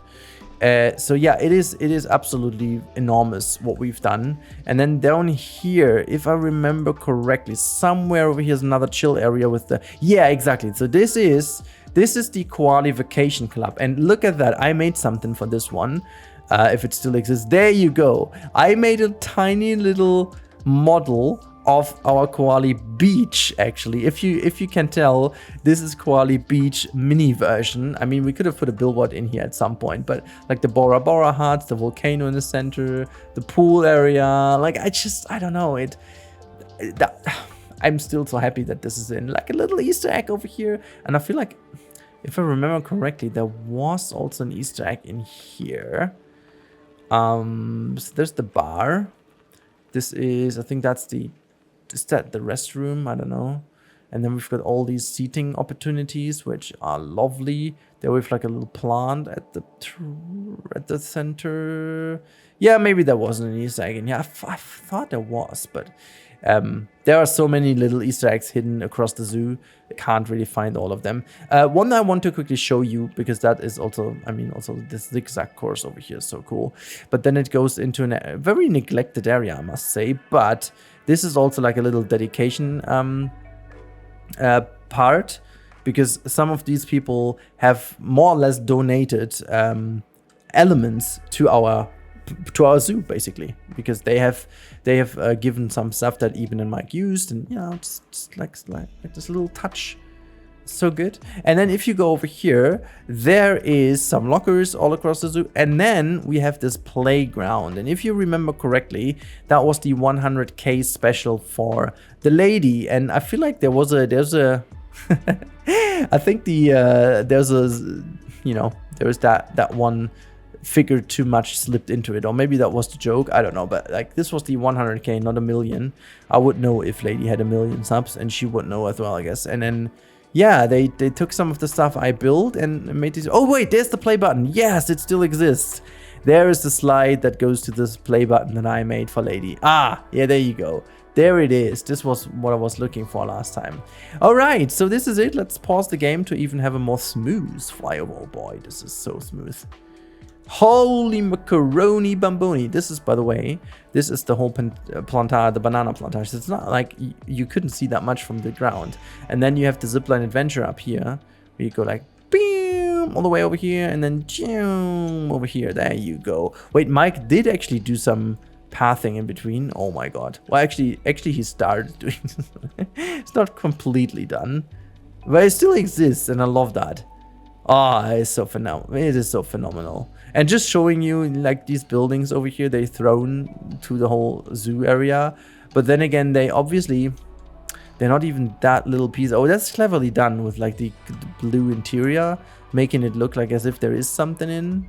So yeah, it is absolutely enormous what we've done. And then down here, if I remember correctly, somewhere over here is another chill area with the... Yeah, exactly. So this is the Koali Vacation Club. And look at that. I made something for this one. If it still exists. There you go. I made a tiny little model of our Koali Beach, actually. If you can tell, this is Koali Beach mini version. I mean, we could have put a billboard in here at some point, but like the Bora Bora huts, the volcano in the center, the pool area, like I don't know, I'm still so happy that this is in like a little Easter egg over here. And I feel like, if I remember correctly, there was also an Easter egg in here. So there's the bar. This is, I think that's is that the restroom? I don't know. And then we've got all these seating opportunities, which are lovely. There we've like a little plant at the center. Yeah, maybe there wasn't an Easter egg in here. I thought there was, but there are so many little Easter eggs hidden across the zoo. I can't really find all of them. One I want to quickly show you, because that is also, I mean, also this zigzag course over here is so cool. But then it goes into a very neglected area, I must say. But this is also like a little dedication part, because some of these people have more or less donated elements to our zoo, basically, because they have given some stuff that Eben and Mike used, and you know, just like this little touch, so good. And then if you go over here, there is some lockers all across the zoo, and then we have this playground. And if you remember correctly, that was the 100k special for the lady, and I feel like there's a I think there's a, you know, there is that one figure too much slipped into it, or maybe that was the joke, I don't know, but like this was the 100k, not a million. I would know if Lady had a million subs, and she would know as well, I guess. And then yeah, they took some of the stuff I built and made this. Oh wait, there's the play button. Yes, it still exists. There is the slide that goes to this play button that I made for Lady. Ah, yeah, there you go. There it is. This was what I was looking for last time. All right, so this is it. Let's pause the game to even have a more smooth flyover. Oh boy, this is so smooth. Holy macaroni bamboni. This is, by the way, this is the whole plantage, the banana plantage. It's not like you couldn't see that much from the ground. And then you have the zipline adventure up here, where you go like, all the way over here, and then over here. There you go. Wait, Mike did actually do some pathing in between. Oh my god. Well, actually he started doing this. It's not completely done, but it still exists, and I love that. Ah, it's so phenomenal. It is so phenomenal. And just showing you like these buildings over here, they're thrown to the whole zoo area. But then again, they're not even that little piece. Oh, that's cleverly done with like the blue interior, making it look like as if there is something in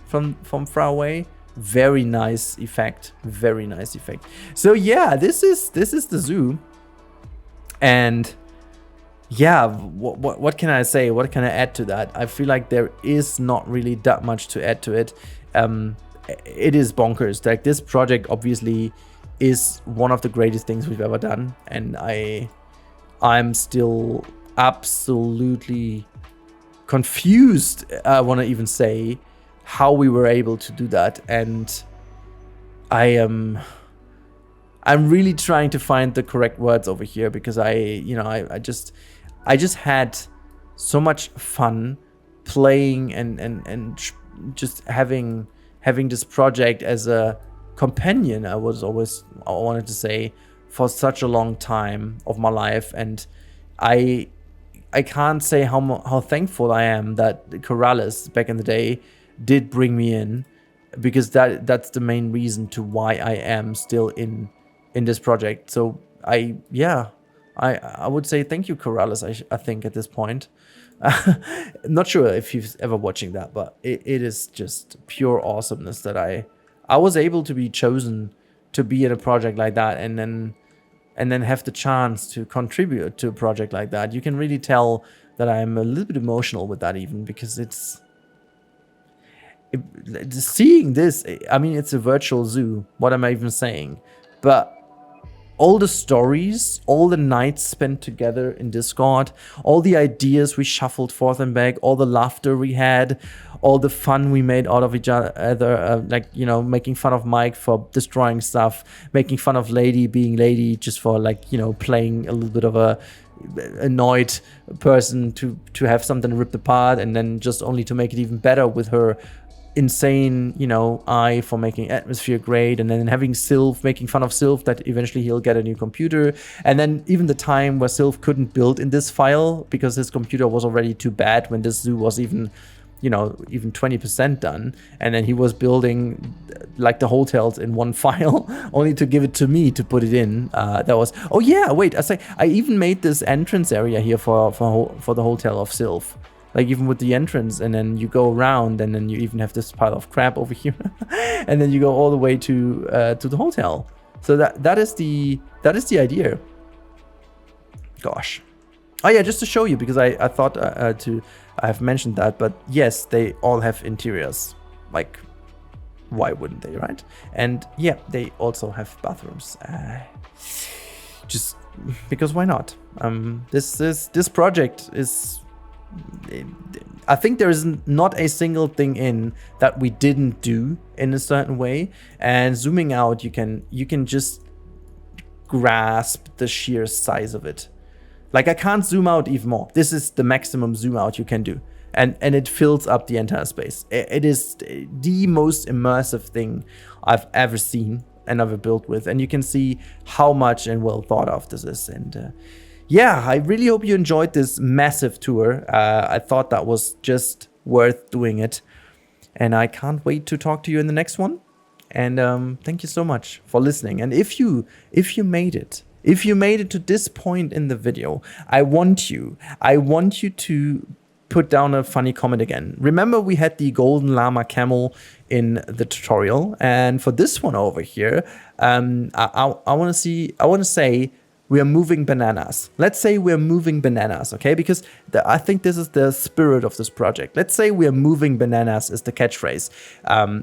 from far away. Very nice effect. Very nice effect. So yeah, this is the zoo. And yeah, what can I say? What can I add to that? I feel like there is not really that much to add to it. It is bonkers. Like this project obviously is one of the greatest things we've ever done, and I'm still absolutely confused. I want to even say how we were able to do that, and I'm really trying to find the correct words over here, because I just had so much fun playing and just having this project as a companion. I wanted to say, for such a long time of my life, and I can't say how thankful I am that Koralis back in the day did bring me in, because that's the main reason to why I am still in this project. So I would say thank you, Koralis, I think at this point. Not sure if he's ever watching that, but it is just pure awesomeness that I was able to be chosen to be in a project like that, and then have the chance to contribute to a project like that. You can really tell that I'm a little bit emotional with that, even because seeing this, I mean, it's a virtual zoo. What am I even saying? But all the stories, all the nights spent together in Discord, all the ideas we shuffled forth and back, all the laughter we had, all the fun we made out of each other, like, you know, making fun of Mike for destroying stuff, making fun of Lady being Lady just for, like, you know, playing a little bit of a annoyed person to have something ripped apart, and then just only to make it even better with her insane, you know, eye for making atmosphere great, and then having Sylph, making fun of Sylph that eventually he'll get a new computer, and then even the time where Sylph couldn't build in this file because his computer was already too bad when this zoo was even, you know, even 20% done, and then he was building like the hotels in one file only to give it to me to put it in. That was, oh yeah, wait, I even made this entrance area here for the hotel of Sylph. Like, even with the entrance, and then you go around, and then you even have this pile of crap over here, and then you go all the way to the hotel. So that is the idea. Gosh, oh yeah, just to show you, because I thought I have mentioned that, but yes, they all have interiors. Like, why wouldn't they, right? And yeah, they also have bathrooms. Just because why not? This project is, I think there is not a single thing in that we didn't do in a certain way. And zooming out, you can just grasp the sheer size of it. Like, I can't zoom out even more. This is the maximum zoom out you can do, and it fills up the entire space. It is the most immersive thing I've ever seen and ever built with, and you can see how much and well thought of this is. And yeah, I really hope you enjoyed this massive tour. I thought that was just worth doing it. And I can't wait to talk to you in the next one. And thank you so much for listening. And if you made it to this point in the video, I want you to put down a funny comment again. Remember, we had the golden llama camel in the tutorial, and for this one over here, I want to say we are moving bananas. Let's say we're moving bananas, okay? Because I think this is the spirit of this project. Let's say we're moving bananas is the catchphrase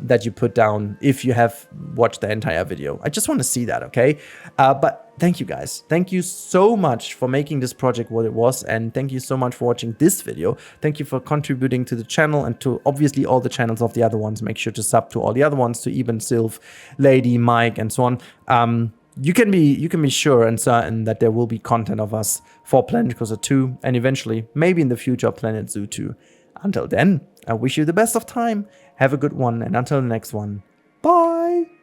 that you put down if you have watched the entire video. I just want to see that, okay? But thank you guys. Thank you so much for making this project what it was, and thank you so much for watching this video. Thank you for contributing to the channel and to obviously all the channels of the other ones. Make sure to sub to all the other ones, to Eben, Sylv, Lady, Mike, and so on. You can be sure and certain that there will be content of us for Planet Coaster 2 and eventually, maybe in the future, Planet Zoo 2. Until then, I wish you the best of time. Have a good one, and until the next one, bye!